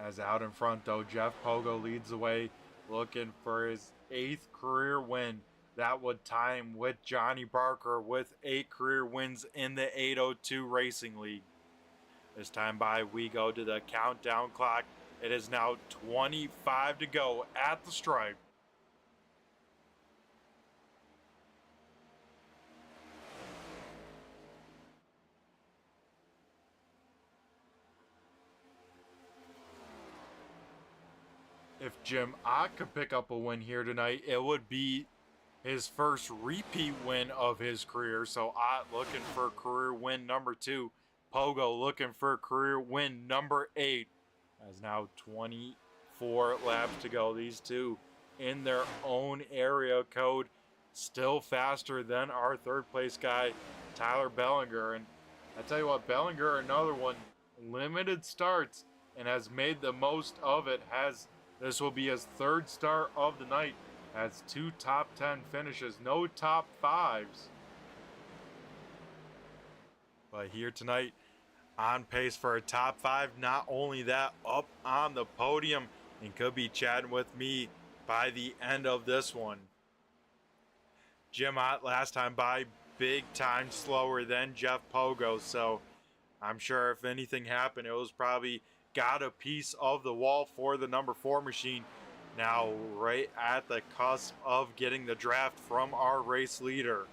As out in front though, Jeff Pogo leads the way, looking for his 8th career win. That would tie him with Johnny Barker with 8 career wins in the 802 Racing League. This time by, we go to the countdown clock. It is now 25 to go at the stripe. If Jim Ott could pick up a win here tonight, it would be his first repeat win of his career. So Ott looking for career win number 2. Pogo looking for career win number 8. As now 24 laps to go. These two in their own area code, still faster than our 3rd place guy, Tyler Bellinger. And I tell you what, Bellinger, another one, limited starts and has made the most of it. This will be his 3rd start of the night. Has 2 top 10 finishes, no top 5s. But here tonight, on pace for a top 5. Not only that, up on the podium and could be chatting with me by the end of this one. Jim Ott last time by, big time slower than Jeff Pogo, so I'm sure if anything happened, it was probably got a piece of the wall for the number 4 machine. Now right at the cusp of getting the draft from our race leader.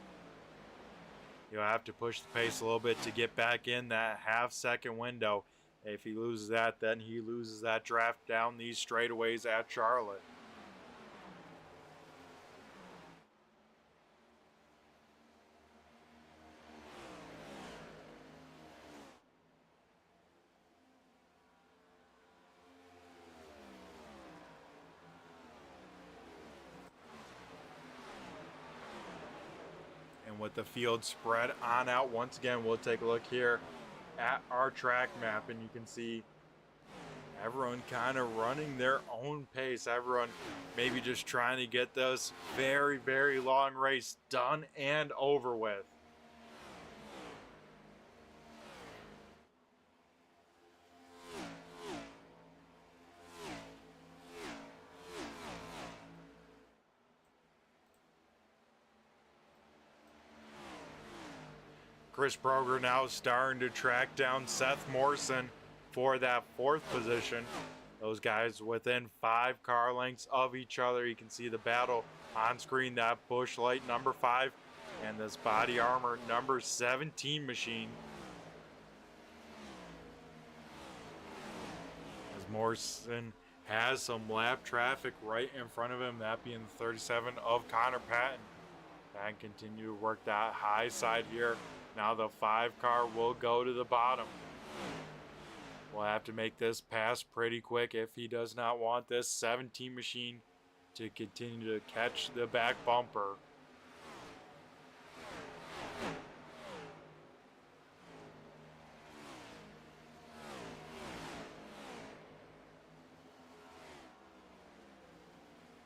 You'll have to push the pace a little bit to get back in that half-second window. If he loses that, then he loses that draft down these straightaways at Charlotte. And with the field spread on out, once again, we'll take a look here at our track map, and you can see everyone kind of running their own pace. Everyone maybe just trying to get this very, very long race done and over with. Chris Broger now starting to track down Seth Morrison for that 4th position. Those guys within 5 car lengths of each other. You can see the battle on screen, that Busch Light number 5 and this Body Armor number 17 machine. As Morrison has some lap traffic right in front of him, that being the 37 of Connor Patton. And continue to work that high side here. Now the 5 car will go to the bottom. We'll have to make this pass pretty quick if he does not want this 17 machine to continue to catch the back bumper.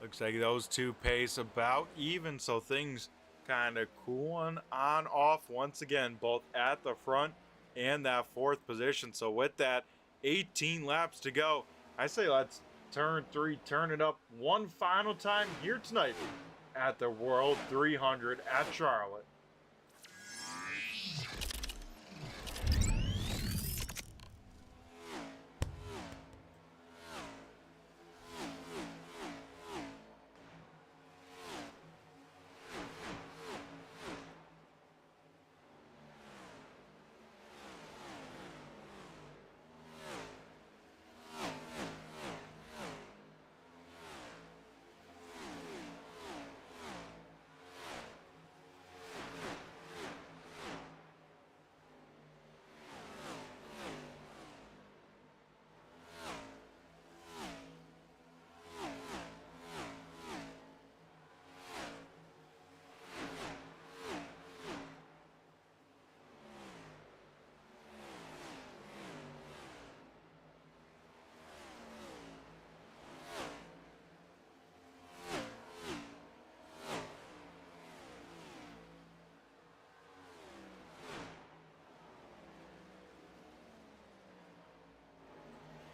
Looks like those two pace about even, so things kind of cooling on off once again, both at the front and that 4th position. So with that 18 laps to go, I say let's turn it up one final time here tonight at the World 300 at Charlotte.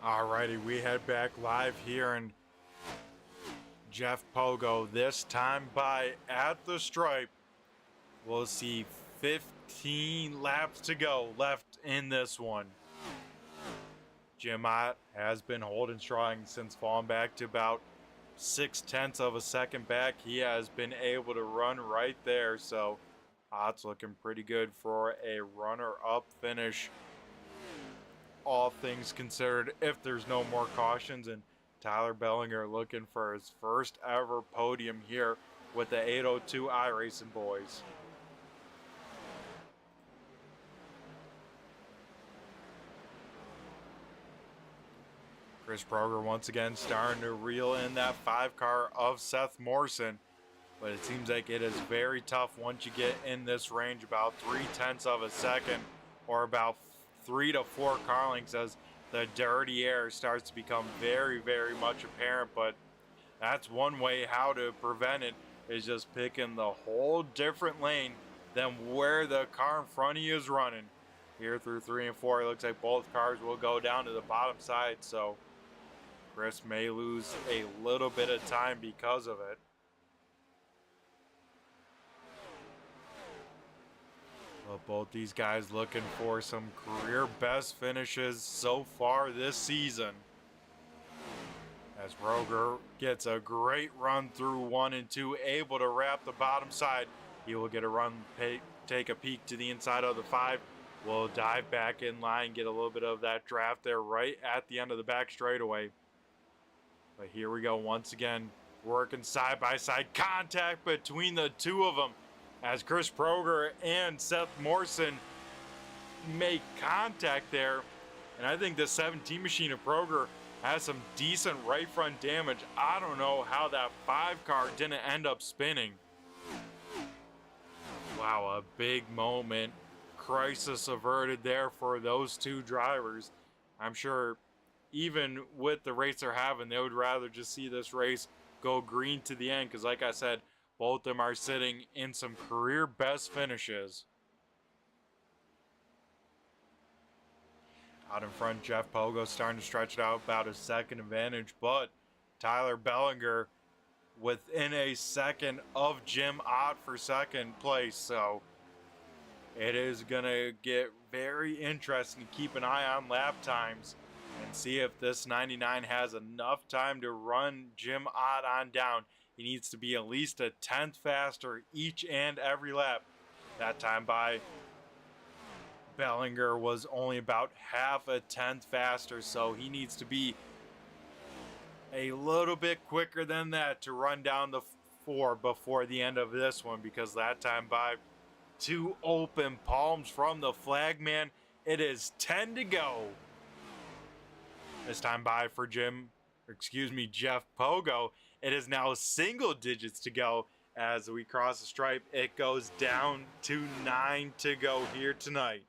Alrighty, we head back live here, and Jeff Pogo this time by at the stripe. We'll see 15 laps to go left in this one. Jim Ott has been holding strong since falling back to about 0.6 of a second back. He has been able to run right there, so Ott's looking pretty good for a runner-up finish, all things considered, if there's no more cautions. And Tyler Bellinger looking for his first ever podium here with the 802 iRacing boys. Chris Broger once again starting to reel in that 5 car of Seth Morrison, but it seems like it is very tough once you get in this range, about 0.3 of a second, or about 3 to 4 car lengths, as the dirty air starts to become very, very much apparent. But that's one way how to prevent it, is just picking the whole different lane than where the car in front of you is running. Here through 3 and 4, it looks like both cars will go down to the bottom side, so Chris may lose a little bit of time because of it. But both these guys looking for some career best finishes so far this season. As Roger gets a great run through 1 and 2, able to wrap the bottom side. He will get a run, take a peek to the inside of the 5. Will dive back in line, get a little bit of that draft there right at the end of the back straightaway. But here we go once again, working side-by-side contact between the two of them as Chris Proger and Seth Morrison make contact there. And I think the 17 machine of Proger has some decent right front damage. I don't know how that 5 car didn't end up spinning. Wow, a big moment. Crisis averted there for those two drivers. I'm sure even with the race they're having, they would rather just see this race go green to the end, because like I said, both of them are sitting in some career best finishes. Out in front, Jeff Pogo starting to stretch it out about a second advantage, but Tyler Bellinger within a second of Jim Ott for second place. So it is going to get very interesting to keep an eye on lap times and see if this 99 has enough time to run Jim Ott on down. He needs to be at least a tenth faster each and every lap. That time by Bellinger was only about half a tenth faster, so he needs to be a little bit quicker than that to run down the 4 before the end of this one, because that time by 2 open palms from the flagman. It is 10 to go. This time by for Jeff Pogo, it is now single digits to go. As we cross the stripe, it goes down to 9 to go here tonight.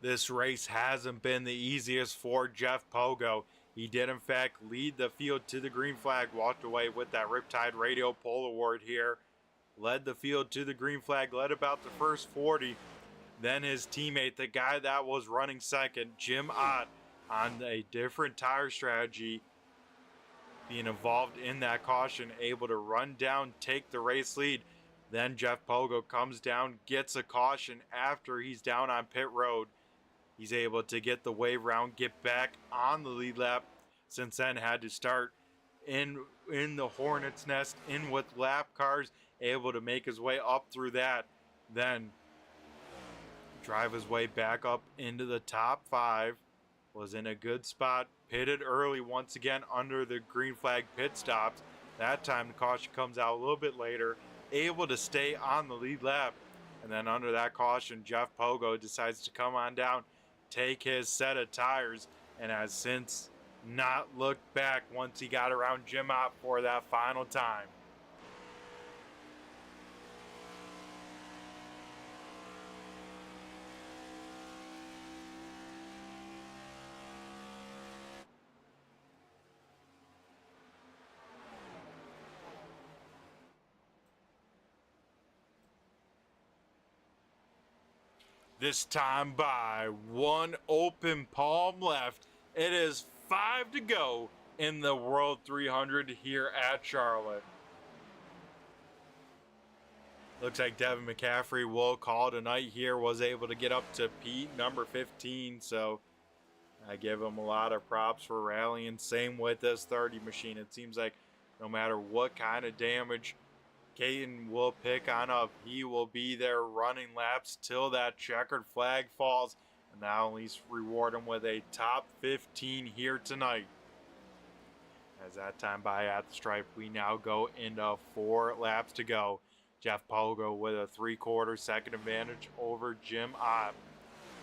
This race hasn't been the easiest for Jeff Pogo. He did in fact lead the field to the green flag, walked away with that Riptide Radio pole award here. Led the field to the green flag, led about the first 40. Then his teammate, the guy that was running second, Jim Ott, on a different tire strategy, being involved in that caution, able to run down, take the race lead. Then Jeff Pogo comes down, gets a caution after he's down on pit road. He's able to get the wave round, get back on the lead lap. Since then, had to start in the Hornet's Nest, in with lap cars, able to make his way up through that. Then drive his way back up into the top 5. Was in a good spot, pitted early once again under the green flag pit stops. That time the caution comes out a little bit later, able to stay on the lead lap. And then under that caution, Jeff Pogo decides to come on down, take his set of tires, and has since not looked back once he got around Jim Ott for that final time. This time by 1 open palm left. It is 5 to go in the World 300 here at Charlotte. Looks like Devin McCaffrey will call tonight here. Was able to get up to Pete, number 15. So I give him a lot of props for rallying. Same with this 30 machine. It seems like no matter what kind of damage Caden will pick on up, he will be there running laps till that checkered flag falls, and that'll at least reward him with a top 15 here tonight. As that time by at the stripe, we now go into 4 laps to go. Jeff Pogo with a 3/4 second advantage over Jim Ott.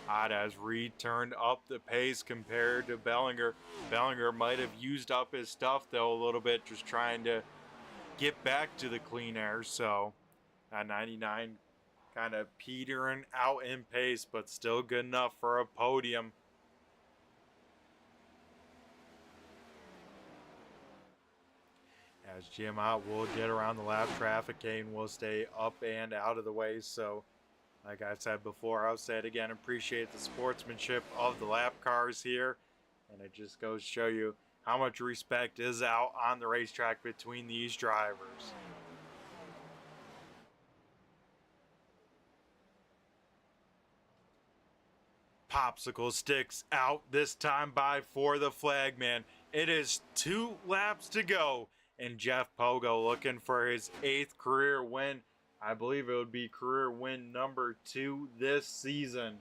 Ott has returned up the pace compared to Bellinger. Bellinger might have used up his stuff though a little bit, just trying to get back to the clean air. So that 99 kind of petering out in pace, but still good enough for a podium. As Jim out will get around the lap, traffic Kane will stay up and out of the way. So like I said before, I'll say it again, appreciate the sportsmanship of the lap cars here. And it just goes to show you how much respect is out on the racetrack between these drivers. Popsicle sticks out this time by for the flag man. It is 2 laps to go, and Jeff Pogo looking for his 8th career win. I believe it would be career win number 2 this season.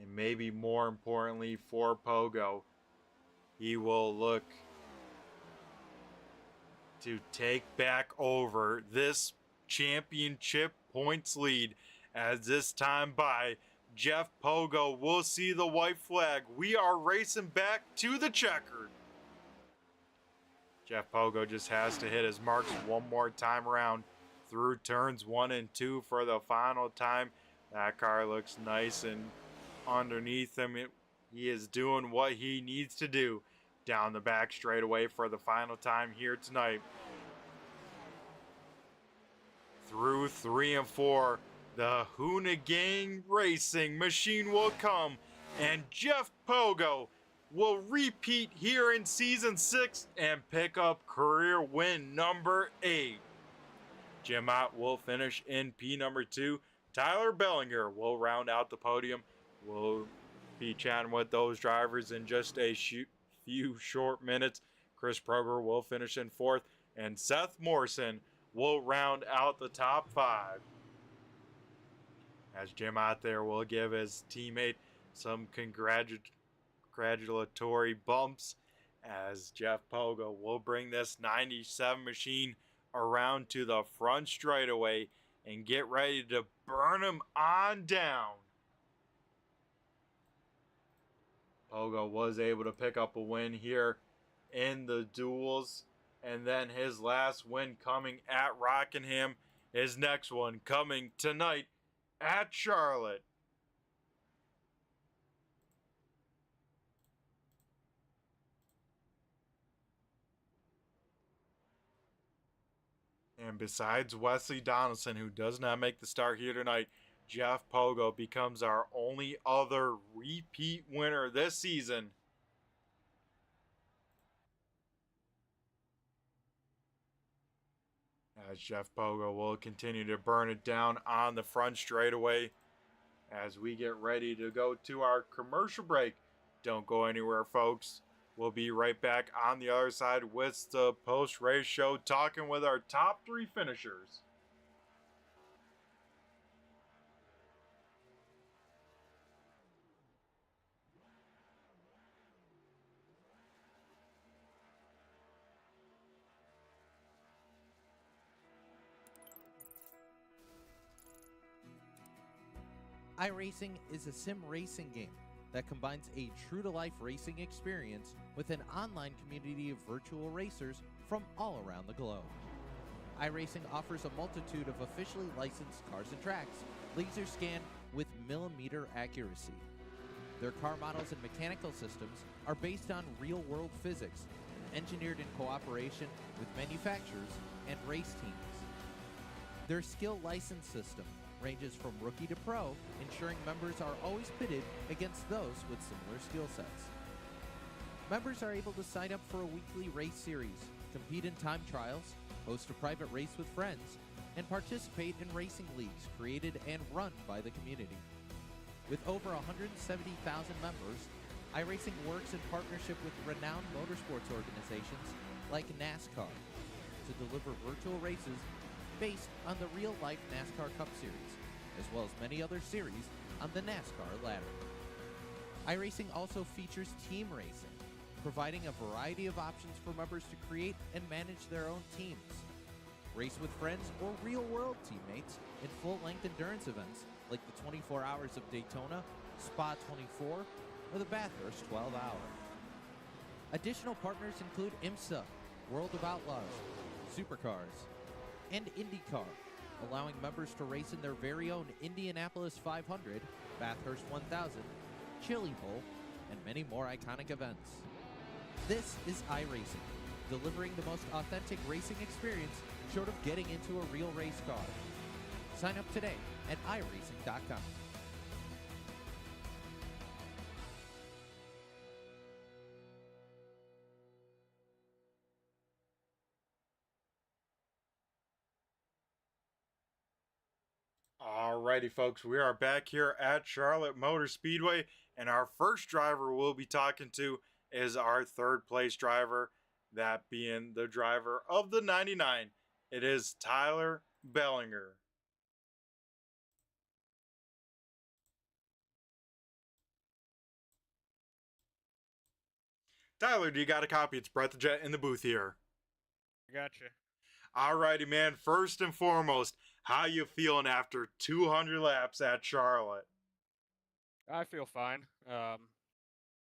And maybe more importantly for Pogo, he will look to take back over this championship points lead, as this time by Jeff Pogo will see the white flag. We are racing back to the checkered. Jeff Pogo just has to hit his marks one more time around through turns 1 and 2 for the final time. That car looks nice, and underneath him, he is doing what he needs to do down the back straightaway for the final time here tonight. Through 3 and 4, the Hoonigan Racing machine will come, and Jeff Pogo will repeat here in season 6 and pick up career win number 8. Jim Ott will finish in P number 2. Tyler Bellinger will round out the podium. We'll be chatting with those drivers in just a few short minutes. Chris Proger will finish in 4th, and Seth Morrison will round out the top 5. As Jim out there will give his teammate some congratulatory bumps, as Jeff Pogo will bring this 97 machine around to the front straightaway and get ready to burn him on down. Pogo was able to pick up a win here in the duels, and then his last win coming at Rockingham, his next one coming tonight at Charlotte. And besides Wesley Donaldson, who does not make the start here tonight, Jeff Pogo becomes our only other repeat winner this season. As Jeff Pogo will continue to burn it down on the front straightaway as we get ready to go to our commercial break. Don't go anywhere, folks. We'll be right back on the other side with the post-race show, talking with our top 3 finishers. iRacing is a sim racing game that combines a true-to-life racing experience with an online community of virtual racers from all around the globe. iRacing offers a multitude of officially licensed cars and tracks, laser scanned with millimeter accuracy. Their car models and mechanical systems are based on real-world physics, engineered in cooperation with manufacturers and race teams. Their skill license system ranges from rookie to pro, ensuring members are always pitted against those with similar skill sets. Members are able to sign up for a weekly race series, compete in time trials, host a private race with friends, and participate in racing leagues created and run by the community. With over 170,000 members, iRacing works in partnership with renowned motorsports organizations like NASCAR to deliver virtual races based on the real-life NASCAR Cup Series, as well as many other series on the NASCAR ladder. iRacing also features team racing, providing a variety of options for members to create and manage their own teams. Race with friends or real-world teammates in full-length endurance events like the 24 Hours of Daytona, Spa 24, or the Bathurst 12 Hour. Additional partners include IMSA, World of Outlaws, Supercars, and IndyCar, allowing members to race in their very own Indianapolis 500, Bathurst 1000, Chili Bowl, and many more iconic events. This is iRacing, delivering the most authentic racing experience short of getting into a real race car. Sign up today at iRacing.com. Alrighty, folks, we are back here at Charlotte Motor Speedway, and our first driver we'll be talking to is our third place driver, that being the driver of the 99. It is Tyler Bellinger. Tyler, do you got a copy? It's Brett the Jet in the booth here. I gotcha. Alrighty, man. First and foremost, how you feeling after 200 laps at Charlotte? I feel fine.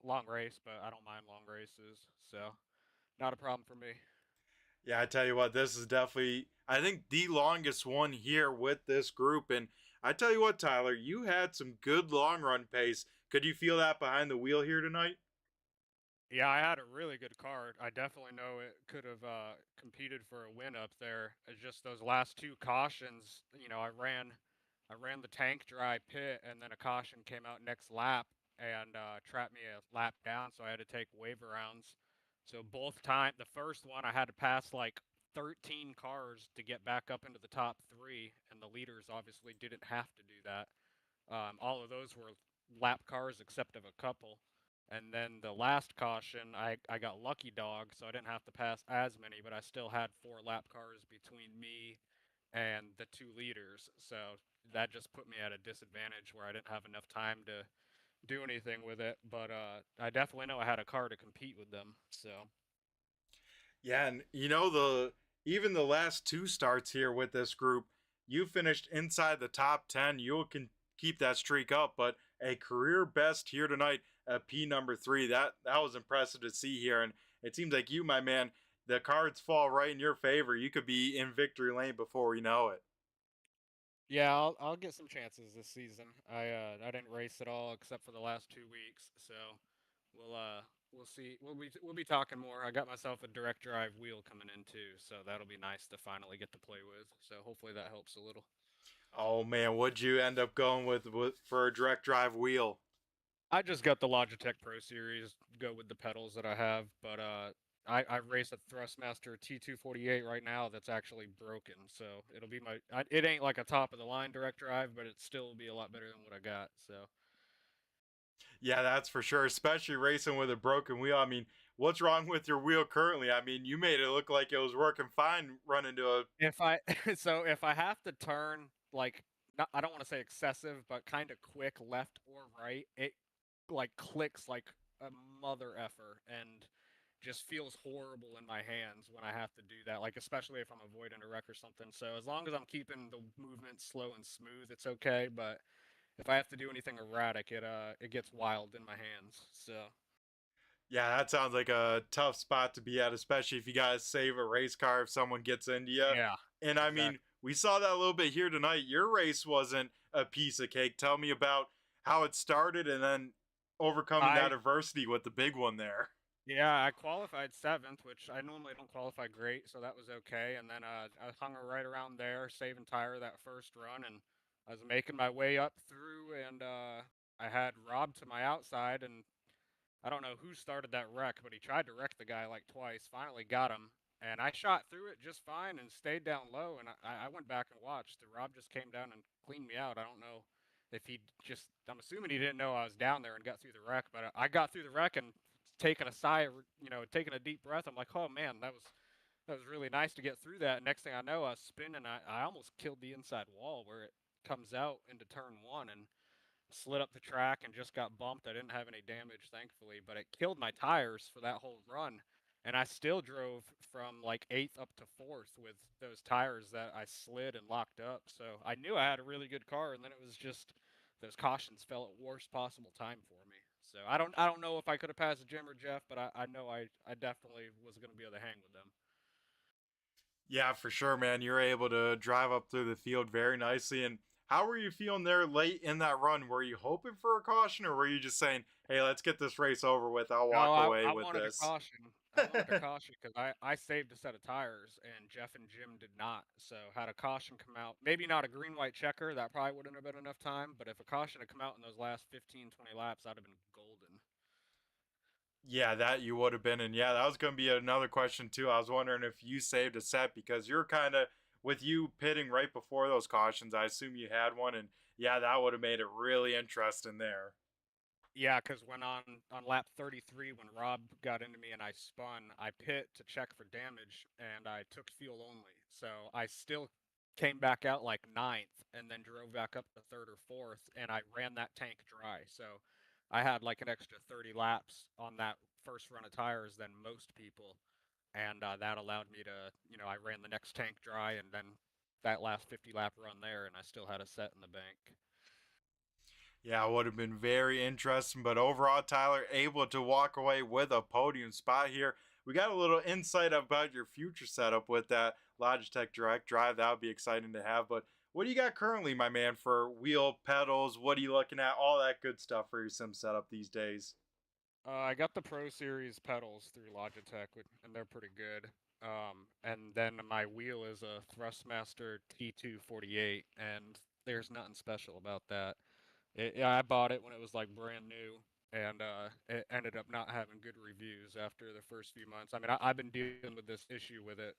Long race, but I don't mind long races, so not a problem for me. Yeah, I tell you what, this is definitely, I think, the longest one here with this group. And I tell you what, Tyler, you had some good long run pace. Could you feel that behind the wheel here tonight? Yeah, I had a really good car. I definitely know it could have competed for a win up there. It's just those last two cautions, I ran the tank dry pit, and then a caution came out next lap and trapped me a lap down, so I had to take waiver rounds. So both time, the first one I had to pass like 13 cars to get back up into the top three, and the leaders obviously didn't have to do that. All of those were lap cars except of a couple. And then the last caution, I got lucky dog, so I didn't have to pass as many, but I still had 4 lap cars between me and the 2 leaders. So that just put me at a disadvantage where I didn't have enough time to do anything with it. But I definitely know I had a car to compete with them. So Yeah, and even the last two starts here with this group, you finished inside the top 10. You can keep that streak up, but a career best here tonight at P number 3. That was impressive to see here, and it seems like you, my man, the cards fall right in your favor. You could be in victory lane before we know it. yeah, I'll get some chances this season. I didn't race at all except for the last 2 weeks, so we'll see. We'll be talking more. I got myself a direct drive wheel coming in too, so that'll be nice to finally get to play with. So hopefully that helps a little. Oh man, what'd you end up going with for a direct drive wheel? I just got the Logitech Pro Series, go with the pedals that I have, but I race a Thrustmaster T248 right now that's actually broken, so it'll be it ain't like a top of the line direct drive, but it still will be a lot better than what I got. So Yeah, that's for sure, especially racing with a broken wheel. I mean, what's wrong with your wheel currently? I mean, you made it look like it was working fine running to a. if I if I have to turn like not, I don't want to say excessive, but kind of quick left or right, it like clicks like a mother effer and just feels horrible in my hands when I have to do that, like especially if I'm avoiding a wreck or something. So as long as I'm keeping the movement slow and smooth, it's okay. But if I have to do anything erratic, it gets wild in my hands. So Yeah, that sounds like a tough spot to be at, especially if you guys save a race car if someone gets into you. yeah, And I exactly. mean, we saw that a little bit here tonight. Your race wasn't a piece of cake. Tell me about how it started and then overcoming that I adversity with the big one there. Yeah, I qualified 7th, which I normally don't qualify great, so that was okay. And then I hung right around there, saving tire that first run, and I was making my way up through, and I had Rob to my outside, and I don't know who started that wreck, but he tried to wreck the guy like twice. Finally got him, and I shot through it just fine and stayed down low. And I went back and watched. And Rob just came down and cleaned me out. I don't know if he just. I'm assuming he didn't know I was down there and got through the wreck. But I got through the wreck and taking a sigh, taking a deep breath. I'm like, oh man, that was really nice to get through that. Next thing I know, I was spinning. I almost killed the inside wall where it comes out into turn one and slid up the track and just got bumped. I didn't have any damage, thankfully, but it killed my tires for that whole run. And I still drove from like 8th up to 4th with those tires that I slid and locked up. So I knew I had a really good car, and then it was just those cautions fell at worst possible time for me. So I don't know if I could have passed Jim or Jeff, but I know I definitely was going to be able to hang with them. Yeah, for sure, man. You're able to drive up through the field very nicely. And how were you feeling there late in that run? Were you hoping for a caution, or were you just saying, "Hey, let's get this race over with. I'll No, walk away I with wanted a this"? caution. I wanted a caution because I saved a set of tires and Jeff and Jim did not. So had a caution come out, maybe not a green white checker, that probably wouldn't have been enough time. But if a caution had come out in those last 15, 20 laps, I'd have been golden. Yeah, that you would have been. And yeah, that was going to be another question too. I was wondering if you saved a set because you're kind of with you pitting right before those cautions. I assume you had one, and yeah, that would have made it really interesting there. Yeah, because when on lap 33, when Rob got into me and I spun, I pit to check for damage and I took fuel only. So I still came back out like ninth and then drove back up to third or fourth and I ran that tank dry. So I had like an extra 30 laps on that first run of tires than most people. And that allowed me to, I ran the next tank dry and then that last 50 lap run there and I still had a set in the bank. Yeah, it would have been very interesting. But overall, Tyler, able to walk away with a podium spot here. We got a little insight about your future setup with that Logitech Direct Drive. That would be exciting to have. But what do you got currently, my man, for wheel pedals? What are you looking at? All that good stuff for your sim setup these days. I got the Pro Series pedals through Logitech, and they're pretty good. And then my wheel is a Thrustmaster T248, and there's nothing special about that. Yeah, I bought it when it was like brand new, and it ended up not having good reviews after the first few months. I mean, I've been dealing with this issue with it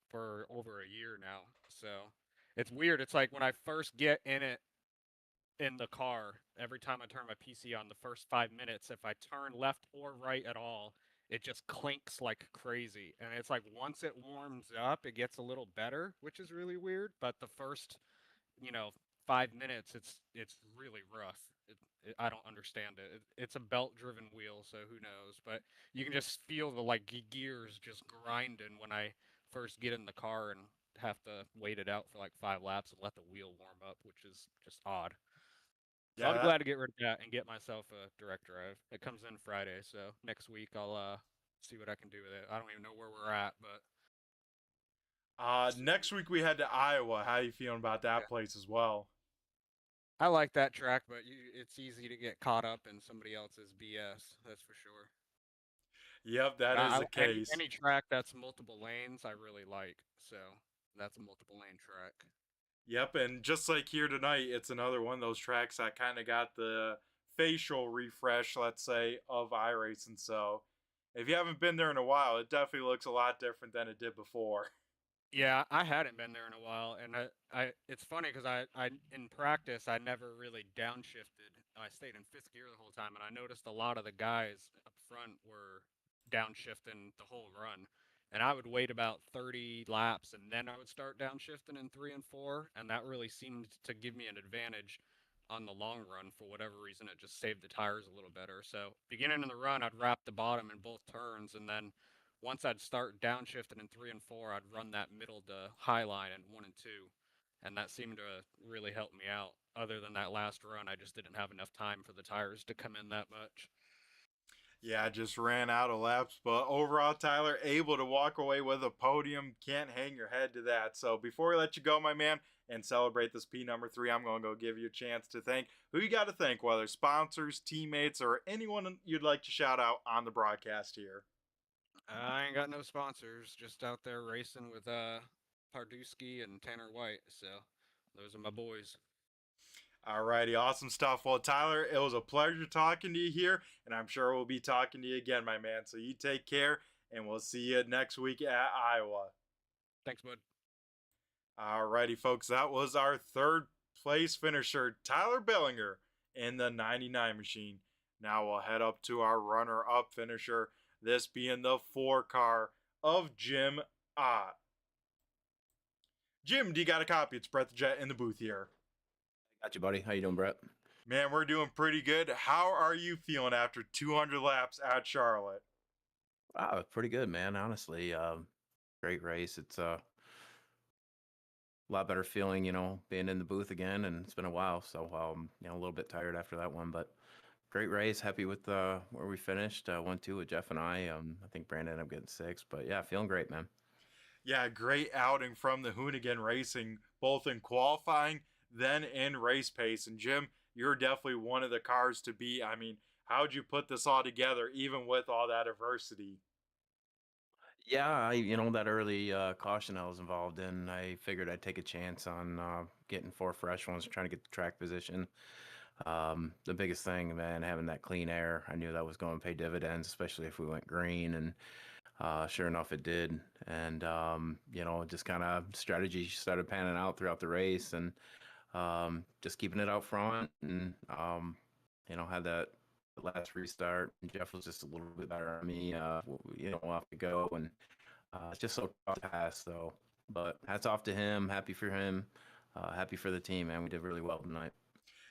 for over a year now, so it's weird. It's like when I first get in it in the car, every time I turn my PC on, the first 5 minutes, if I turn left or right at all, it just clinks like crazy. And it's like once it warms up, it gets a little better, which is really weird. But the first, you know, 5 minutes, it's really rough. I don't understand it. It's a belt-driven wheel, so who knows? But you can just feel the like gears just grinding when I first get in the car and have to wait it out for like 5 laps and let the wheel warm up, which is just odd. So I'll Yeah, be that, glad to get rid of that and get myself a direct drive. It comes in Friday, so next week I'll see what I can do with it. I don't even know where we're at, but next week we head to Iowa. How you feeling about that yeah. place as well? I like that track, but it's easy to get caught up in somebody else's BS. That's for sure. Yep, But that is the case. any track that's multiple lanes, I really like. So that's a multiple lane track. Yep, and just like here tonight, it's another one of those tracks that kind of got the facial refresh, let's say, of iRacing. So if you haven't been there in a while, it definitely looks a lot different than it did before. Yeah, I hadn't been there in a while, and it's funny because I in practice I never really downshifted. I stayed in fifth gear the whole time, and I noticed a lot of the guys up front were downshifting the whole run, and I would wait about 30 laps, and then I would start downshifting in three and four, and that really seemed to give me an advantage on the long run for whatever reason. It just saved the tires a little better. So beginning in the run, I'd wrap the bottom in both turns, and then once I'd start downshifting in three and four, I'd run that middle to high line in one and two. And that seemed to really help me out. Other than that last run, I just didn't have enough time for the tires to come in that much. Yeah, I just ran out of laps, but overall, Tyler, able to walk away with a podium. Can't hang your head to that. So before we let you go, my man, and celebrate this P number 3, I'm going to go give you a chance to thank who you got to thank, whether sponsors, teammates, or anyone you'd like to shout out on the broadcast here. I ain't got no sponsors, just out there racing with Pardusky and Tanner White. So those are my boys. Alrighty, awesome stuff. Well, Tyler, it was a pleasure talking to you here, and I'm sure we'll be talking to you again, my man. So you take care, and we'll see you next week at Iowa. Thanks, bud. Alrighty, folks, that was our third place finisher, Tyler Bellinger, in the 99 machine. Now we'll head up to our runner-up finisher, this being the 4 car of Jim Ott. Jim, do you got a copy? It's Brett the Jet in the booth here. Got you, buddy. How you doing, Brett? Man, we're doing pretty good. How are you feeling after 200 laps at Charlotte? Wow, pretty good, man. Honestly, great race. It's a lot better feeling, being in the booth again, and it's been a while, so a little bit tired after that one, but great race. Happy with where we finished. 1-2 with Jeff and I. I think Brandon ended up getting 6, but yeah, feeling great, man. Yeah, great outing from the Hoonigan Racing, both in qualifying, then in race pace. And Jim, you're definitely one of the cars to beat. I mean, how'd you put this all together, even with all that adversity? Yeah, that early caution I was involved in, I figured I'd take a chance on getting four fresh ones, trying to get the track position. The biggest thing, man, having that clean air, I knew that was going to pay dividends, especially if we went green. And sure enough, it did. And, just kind of strategy started panning out throughout the race and just keeping it out front and, had that last restart. Jeff was just a little bit better on me, off to go. And it's just so tough to pass, though. But hats off to him. Happy for him. Happy for the team, man. We did really well tonight.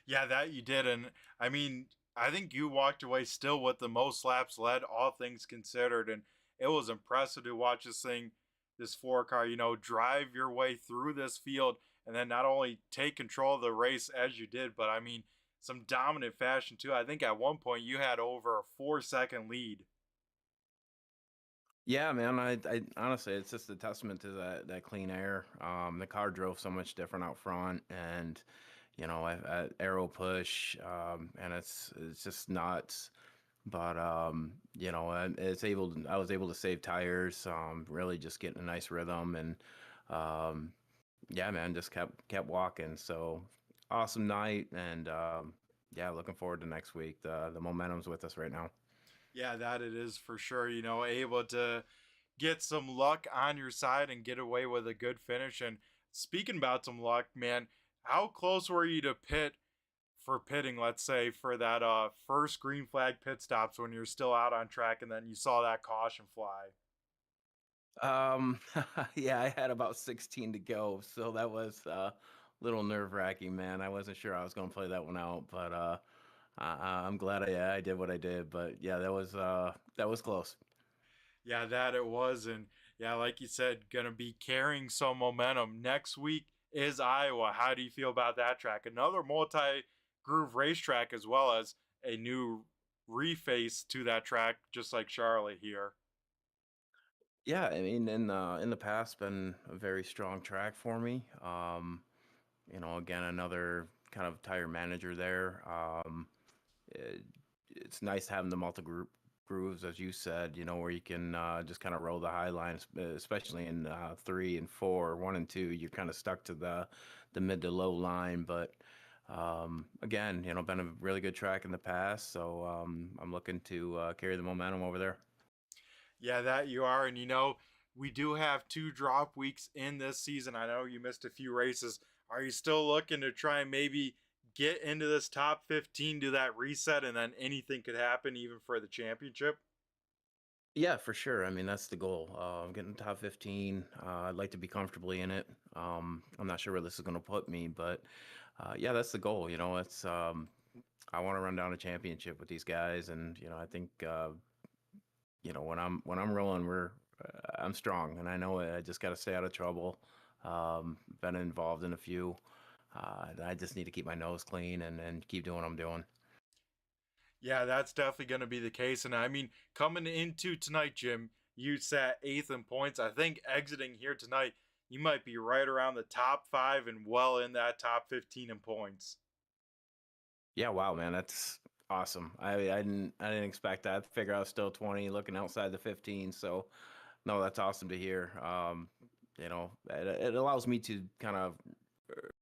Yeah, that you did. And I mean, I think you walked away still with the most laps led, all things considered. And it was impressive to watch this four car, drive your way through this field and then not only take control of the race as you did, but I mean, some dominant fashion too. I think at one point you had over a 4 second lead. Yeah, man. I honestly, it's just a testament to that clean air. The car drove so much different out front, and I arrow push, and it's just nuts. But I was able to save tires. Really just getting a nice rhythm, and yeah, man, just kept walking. So awesome night, and yeah, looking forward to next week. The momentum's with us right now. Yeah, that it is for sure. Able to get some luck on your side and get away with a good finish. And speaking about some luck, man, how close were you to pitting, let's say, for that first green flag pit stops when you're still out on track and then you saw that caution fly? Um, yeah, I had about 16 to go, so that was a little nerve-wracking, man. I wasn't sure I was going to play that one out, but I'm glad I did what I did. But yeah, that was close. Yeah, that it was. And yeah, like you said, gonna be carrying some momentum. Next week is Iowa. How do you feel about that track? Another multi-groove racetrack, as well as a new reface to that track, just like Charlotte here. Yeah, I mean, in the past, been a very strong track for me. Again, another kind of tire manager there. It, it's nice having the multi group grooves, as you said, where you can just kind of roll the high lines, especially in 3 and 4, 1 and 2. You're kind of stuck to the mid to low line, but again, been a really good track in the past, so I'm looking to carry the momentum over there. Yeah, that you are. And we do have 2 drop weeks in this season. I know you missed a few races. Are you still looking to try and maybe get into this top 15, do that reset, and then anything could happen even for the championship? Yeah, for sure. I mean, that's the goal. Getting top 15. I'd like to be comfortably in it. I'm not sure where this is going to put me, but yeah, that's the goal. It's I want to run down a championship with these guys, and I think when I'm rolling, I'm strong, and I know I just got to stay out of trouble. Been involved in a few. I just need to keep my nose clean and keep doing what I'm doing. Yeah, that's definitely going to be the case. And I mean, coming into tonight, Jim, you sat eighth in points. I think exiting here tonight, you might be right around the top five and well in that top 15 in points. Yeah, wow, man, that's awesome. I didn't expect that. I figure I was still 20, looking outside the 15. So, no, that's awesome to hear. It allows me to kind of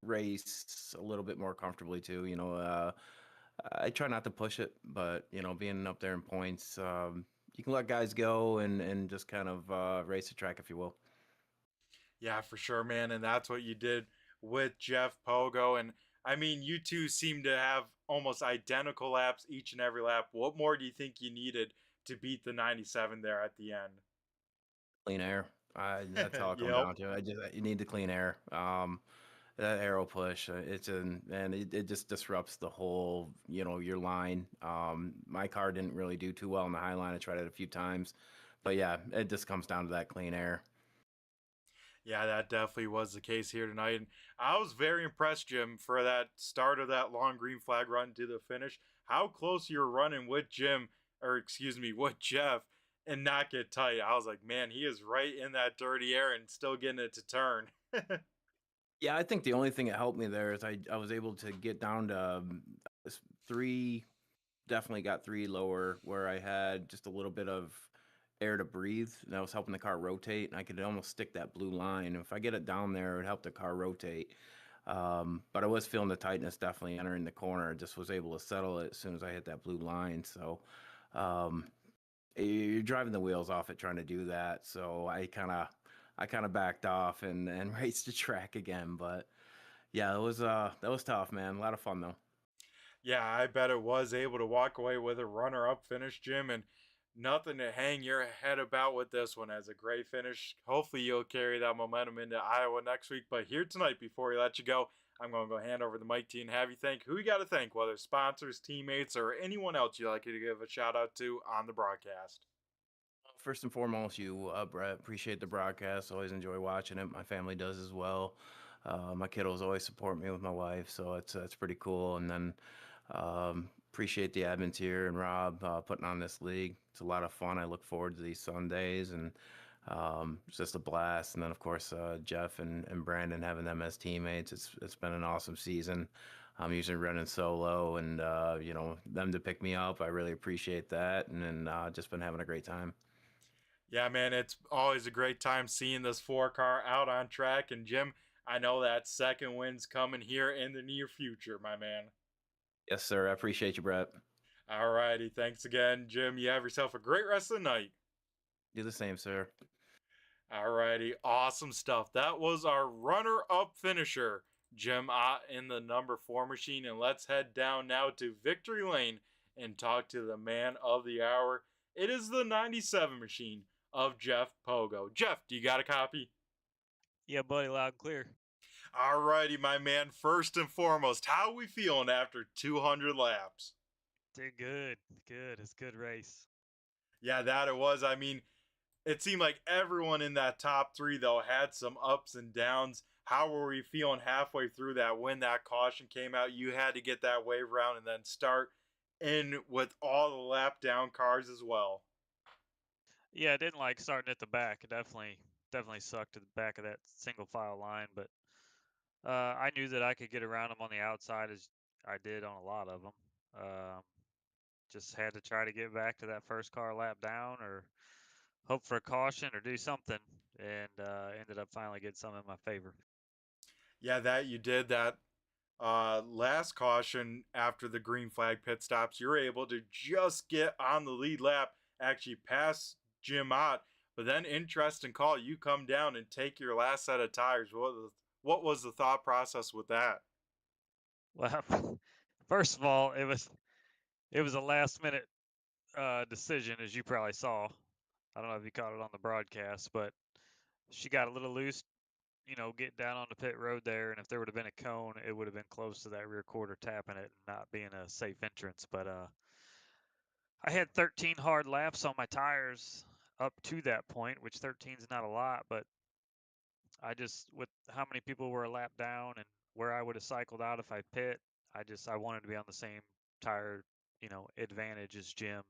race a little bit more comfortably too. I try not to push it, but being up there in points, you can let guys go and just kind of race the track, if you will. Yeah, for sure, man. And that's what you did with Jeff Pogo. And I mean, you two seem to have almost identical laps each and every lap. What more do you think you needed to beat the 97 there at the end? Clean air. That's all it comes Yep. down to. You need the clean air. That arrow push, it just disrupts the whole, your line. My car didn't really do too well on the high line. I tried it a few times, but yeah, it just comes down to that clean air. Yeah, that definitely was the case here tonight. And I was very impressed, Jim, for that start of that long green flag run to the finish. How close you were running with Jim, or excuse me, with Jeff, and not get tight. I was like, man, he is right in that dirty air and still getting it to turn. Yeah, I think the only thing that helped me there is I was able to get down to 3, definitely got 3 lower, where I had just a little bit of air to breathe, and that was helping the car rotate, and I could almost stick that blue line. If I get it down there, it would help the car rotate. But I was feeling the tightness definitely entering the corner. Just was able to settle it as soon as I hit that blue line. So um, you're driving the wheels off it trying to do that. So I kind of backed off and raced the track again. But yeah, that was tough, man. A lot of fun though. Yeah, I bet it was able to walk away with a runner-up finish, Jim, and nothing to hang your head about with this one as a great finish. Hopefully you'll carry that momentum into Iowa next week. But here tonight, before we let you go, I'm going to go hand over the mic to you and have you thank who you got to thank, whether sponsors, teammates, or anyone else you'd like to give a shout out to on the broadcast. First and foremost, you, Brett. Appreciate the broadcast. Always enjoy watching it. My family does as well. My kiddos always support me with my wife, so it's pretty cool. And then appreciate the admins here and Rob putting on this league. It's a lot of fun. I look forward to these Sundays, and it's just a blast. And then of course Jeff and Brandon, having them as teammates. It's been an awesome season. I'm usually running solo, and them to pick me up, I really appreciate that. And then just been having a great time. Yeah, man, it's always a great time seeing this 4-car out on track. And Jim, I know that second win's coming here in the near future, my man. Yes, sir. I appreciate you, Brett. All righty. Thanks again, Jim. You have yourself a great rest of the night. Do the same, sir. All righty. Awesome stuff. That was our runner-up finisher, Jim Ott, in the number 4 machine. And let's head down now to Victory Lane and talk to the man of the hour. It is the 97 machine of Jeff Pogo. Jeff, do you got a copy? Yeah, buddy, loud and clear. All righty, my man. First and foremost, how are we feeling after 200 laps? Dude, good. Good. It's a good race. Yeah, that it was. I mean, it seemed like everyone in that top 3, though, had some ups and downs. How were we feeling halfway through that when that caution came out? You had to get that wave round and then start in with all the lap down cars as well. Yeah, I didn't like starting at the back. It definitely sucked at the back of that single file line, but I knew that I could get around them on the outside, as I did on a lot of them. Just had to try to get back to that first car lap down, or hope for a caution, or do something, and ended up finally getting some in my favor. Yeah, that you did. That last caution after the green flag pit stops, you're able to just get on the lead lap, actually pass Jim Ott. But then, interesting call, you come down and take your last set of tires. What was the thought process with that? Well, first of all, it was a last minute decision, as you probably saw. I don't know if you caught it on the broadcast, but she got a little loose, getting down on the pit road there. And if there would have been a cone, it would have been close to that rear quarter tapping it and not being a safe entrance. But I had 13 hard laps on my tires up to that point, which 13 is not a lot, but I just, with how many people were a lap down and where I would have cycled out if I pit, I wanted to be on the same tire, advantage as Jim.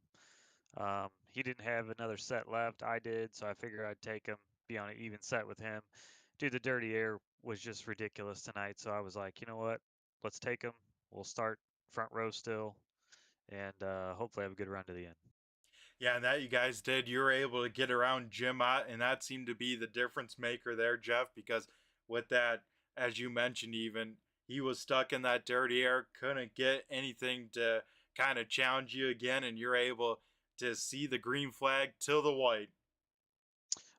He didn't have another set left. I did, so I figured I'd take him, be on an even set with him. Dude, the dirty air was just ridiculous tonight, so I was like, you know what? Let's take him. We'll start front row still, and hopefully have a good run to the end. Yeah, and that you guys did. You were able to get around Jim Ott, and that seemed to be the difference maker there, Jeff, because with that, as you mentioned, even, he was stuck in that dirty air, couldn't get anything to kind of challenge you again, and you're able to see the green flag till the white.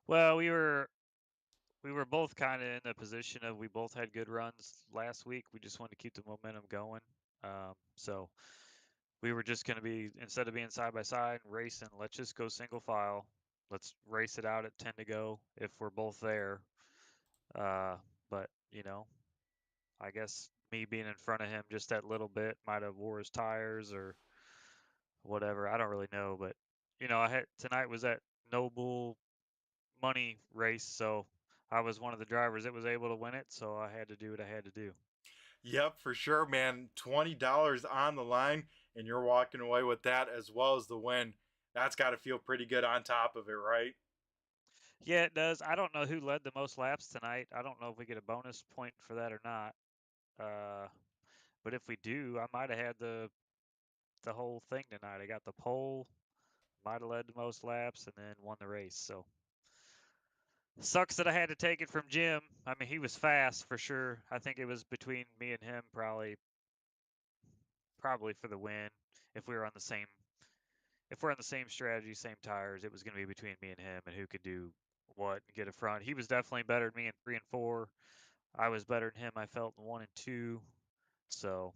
Well, we were both kind of in the position of, we both had good runs last week. We just wanted to keep the momentum going. So we were just going to be, instead of being side by side and racing, let's just go single file. Let's race it out at 10 to go if we're both there. But, I guess me being in front of him just that little bit might have wore his tires or whatever. I don't really know. But, tonight was that Noble money race. So I was one of the drivers that was able to win it. So I had to do what I had to do. Yep, for sure, man. $20 on the line, and you're walking away with that as well as the win. that's got to feel pretty good on top of it, right? Yeah, it does. I don't know who led the most laps tonight. I don't know if we get a bonus point for that or not. But if we do, I might have had the whole thing tonight. I got the pole, might have led the most laps, and then won the race. So sucks that I had to take it from Jim. I mean, he was fast for sure. I think it was between me and him probably for the win. If we were on the same if we're on the same strategy, same tires, it was going to be between me and him and who could do what and get a front. He was definitely better than me in 3 and 4. I was better than him, I felt, in 1 and 2. So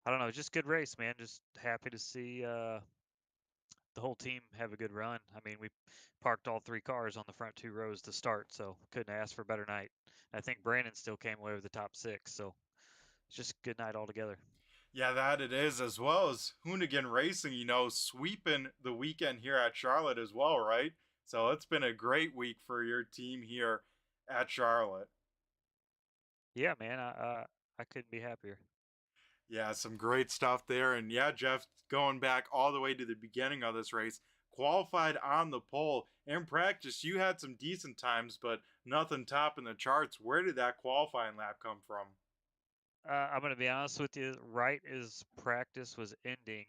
I don't know, just good race, man. Just happy to see the whole team have a good run. I mean, we parked all 3 cars on the front 2 rows to start, so couldn't ask for a better night. I think Brandon still came away with the top 6, so it's just a good night altogether. Yeah, that it is, as well as Hoonigan Racing, sweeping the weekend here at Charlotte as well, right? So it's been a great week for your team here at Charlotte. Yeah, man, I couldn't be happier. Yeah, some great stuff there. And yeah, Jeff, going back all the way to the beginning of this race, qualified on the pole. In practice, you had some decent times, but nothing topping the charts. Where did that qualifying lap come from? I'm going to be honest with you. Right as practice was ending,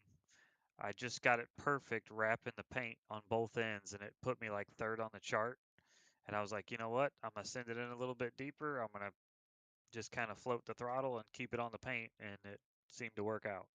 I just got it perfect wrapping the paint on both ends, and it put me like 3rd on the chart. And I was like, you know what? I'm going to send it in a little bit deeper. I'm going to just kind of float the throttle and keep it on the paint, and it seemed to work out.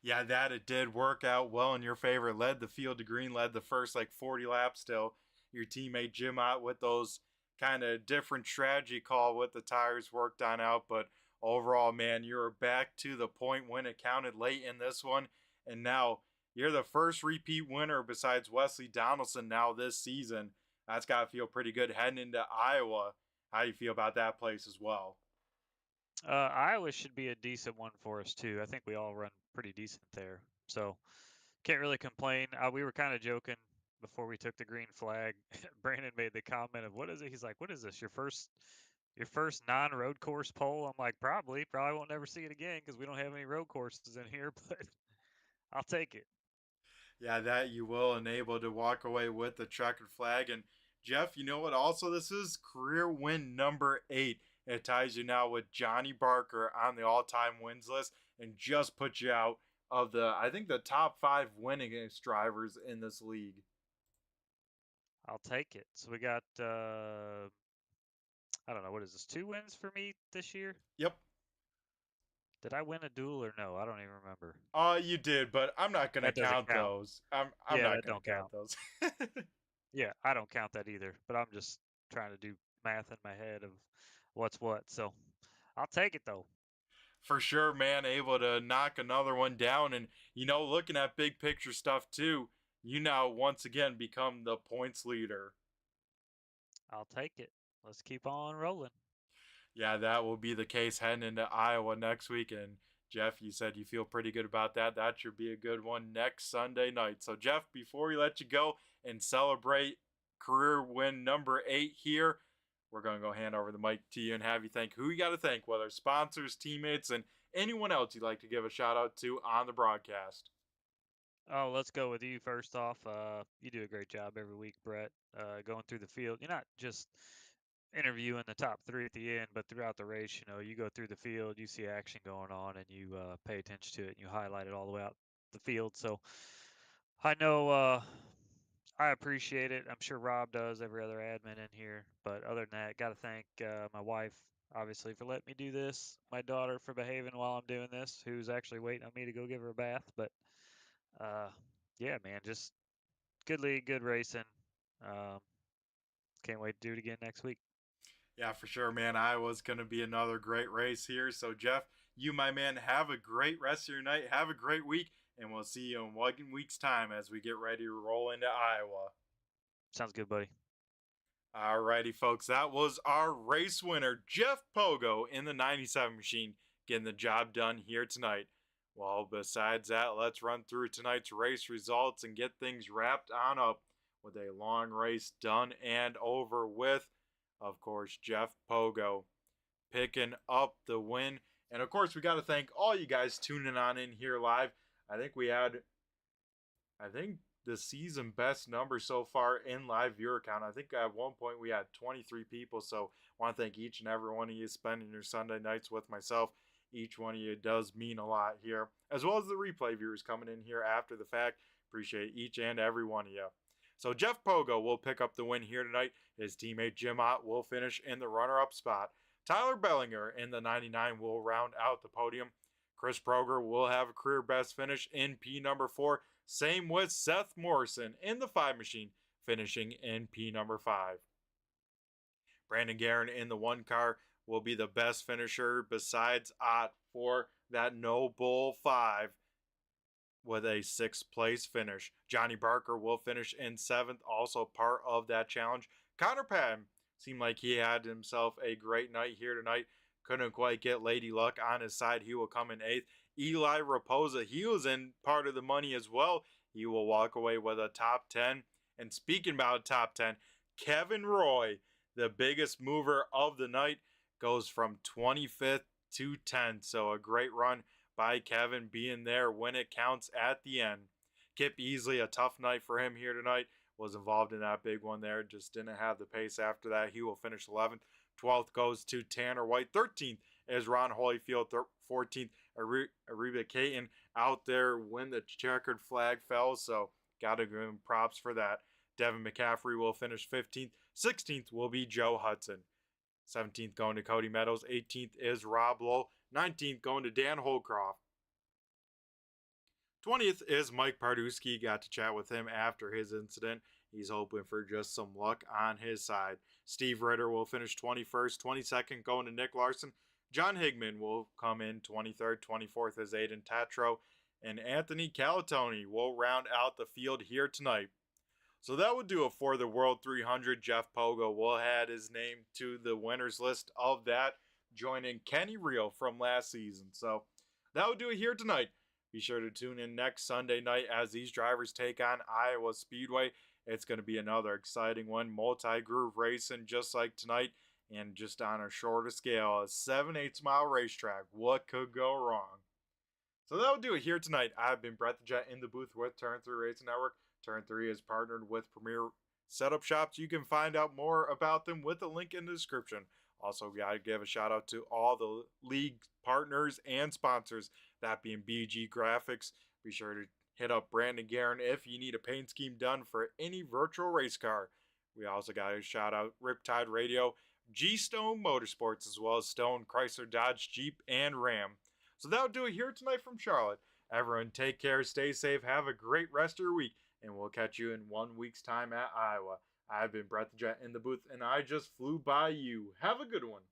Yeah, that it did work out well in your favor. Led the field to green, led the first like 40 laps still. Your teammate Jim out with those kind of different strategy call with the tires worked on out. But overall, man, you were back to the point when it counted late in this one. And now you're the first repeat winner besides Wesley Donaldson now this season. That's got to feel pretty good heading into Iowa. How do you feel about that place as well? Iowa should be a decent one for us too. I think we all run pretty decent there, so can't really complain. We were kind of joking before we took the green flag. Brandon made the comment of, "What is it?" He's like, "What is this? Your first non-road course pole?" I'm like, Probably won't never see it again because we don't have any road courses in here, but I'll take it." Yeah, that you will, and able to walk away with the checkered flag. And Jeff, you know what? Also, this is career win number 8. It ties you now with Johnny Barker on the all-time wins list, and just puts you out of I think the top 5 winningest drivers in this league. I'll take it. So we got I don't know, what is this? 2 wins for me this year? Yep. Did I win a duel or no? I don't even remember. You did, but I'm not gonna count those. I'm Yeah, not that gonna don't count count. those. Yeah, I don't count that either, but I'm just trying to do math in my head of what's what. So I'll take it though. For sure, man, able to knock another one down. And, looking at big picture stuff too, you now once again become the points leader. I'll take it. Let's keep on rolling. Yeah, that will be the case heading into Iowa next week. And Jeff, you said you feel pretty good about that. That should be a good one next Sunday night. So, Jeff, before we let you go and celebrate career win number 8 here, we're going to go hand over the mic to you and have you thank who you got to thank, whether sponsors, teammates, and anyone else you'd like to give a shout out to on the broadcast. Oh, let's go with you first off. You do a great job every week, Brett, going through the field. You're not just interviewing the top 3 at the end, but throughout the race, you go through the field, you see action going on, and you pay attention to it, and you highlight it all the way out the field. So I know I appreciate it. I'm sure Rob does, every other admin in here. But other than that, got to thank my wife, obviously, for letting me do this. My daughter for behaving while I'm doing this, who's actually waiting on me to go give her a bath. But yeah, man, just good league, good racing. Can't wait to do it again next week. Yeah, for sure, man. Iowa's going to be another great race here. So, Jeff, you, my man, have a great rest of your night. Have a great week. And we'll see you in 1 week's time as we get ready to roll into Iowa. Sounds good, buddy. Alrighty, folks. That was our race winner, Jeff Pogo, in the 97 machine, getting the job done here tonight. Well, besides that, let's run through tonight's race results and get things wrapped on up with a long race done and over with. Of course, Jeff Pogo picking up the win. And of course, we got to thank all you guys tuning on in here live. I think the season best number so far in live viewer count. I think at one point we had 23 people, so I want to thank each and every one of you spending your Sunday nights with myself. Each one of you does mean a lot here, as well as the replay viewers coming in here after the fact. Appreciate each and every one of you. So Jeff Pogo will pick up the win here tonight. His teammate Jim Ott will finish in the runner-up spot. Tyler Bellinger in the 99 will round out the podium. Chris Proger will have a career best finish in P number 4. Same with Seth Morrison in the 5 machine, finishing in P number 5. Brandon Guerin in the 1 car will be the best finisher besides Ott for that No Bull 5 with a 6th place finish. Johnny Barker will finish in 7th, also part of that challenge. Connor Patton seemed like he had himself a great night here tonight. Couldn't quite get Lady Luck on his side. He will come in 8th. Eli Raposa, he was in part of the money as well. He will walk away with a top 10. And speaking about top 10, Kevin Roy, the biggest mover of the night, goes from 25th to 10th. So a great run by Kevin, being there when it counts at the end. Kip Easley, a tough night for him here tonight, was involved in that big one there. Just didn't have the pace after that. He will finish 11th. 12th goes to Tanner White. 13th is Ron Holyfield. 14th, Ariba Caton out there when the checkered flag fell. So got to give him props for that. Devin McCaffrey will finish 15th. 16th will be Joe Hudson. 17th going to Cody Meadows. 18th is Rob Lowe. 19th going to Dan Holcroft. 20th is Mike Pardusky. Got to chat with him after his incident. He's hoping for just some luck on his side. Steve Ritter will finish 21st. 22nd going to Nick Larson. John Higman will come in 23rd. 24th is Aiden Tatro. And Anthony Calatoni will round out the field here tonight. So that would do it for the World 300. Jeff Pogo will add his name to the winners list of that, joining Kenny Rio from last season. So that would do it here tonight. Be sure to tune in next Sunday night as these drivers take on Iowa Speedway. It's going to be another exciting one. Multi-groove racing just like tonight, and just on a shorter scale. A 7/8 mile racetrack. What could go wrong? So that will do it here tonight. I've been Brett the Jet in the booth with Turn 3 Racing Network. Turn 3 is partnered with Premier Setup Shops. You can find out more about them with a link in the description. Also, we got to give a shout out to all the league partners and sponsors, that being BG Graphix. Be sure to hit up Brandon Guerin if you need a paint scheme done for any virtual race car. We also got to shout out Riptide Radio, GStone Motorsports, as well as Stone, Chrysler, Dodge, Jeep, and Ram. So that'll do it here tonight from Charlotte. Everyone take care, stay safe, have a great rest of your week, and we'll catch you in 1 week's time at Iowa. I've been Brett the Jet in the booth, and I just flew by you. Have a good one.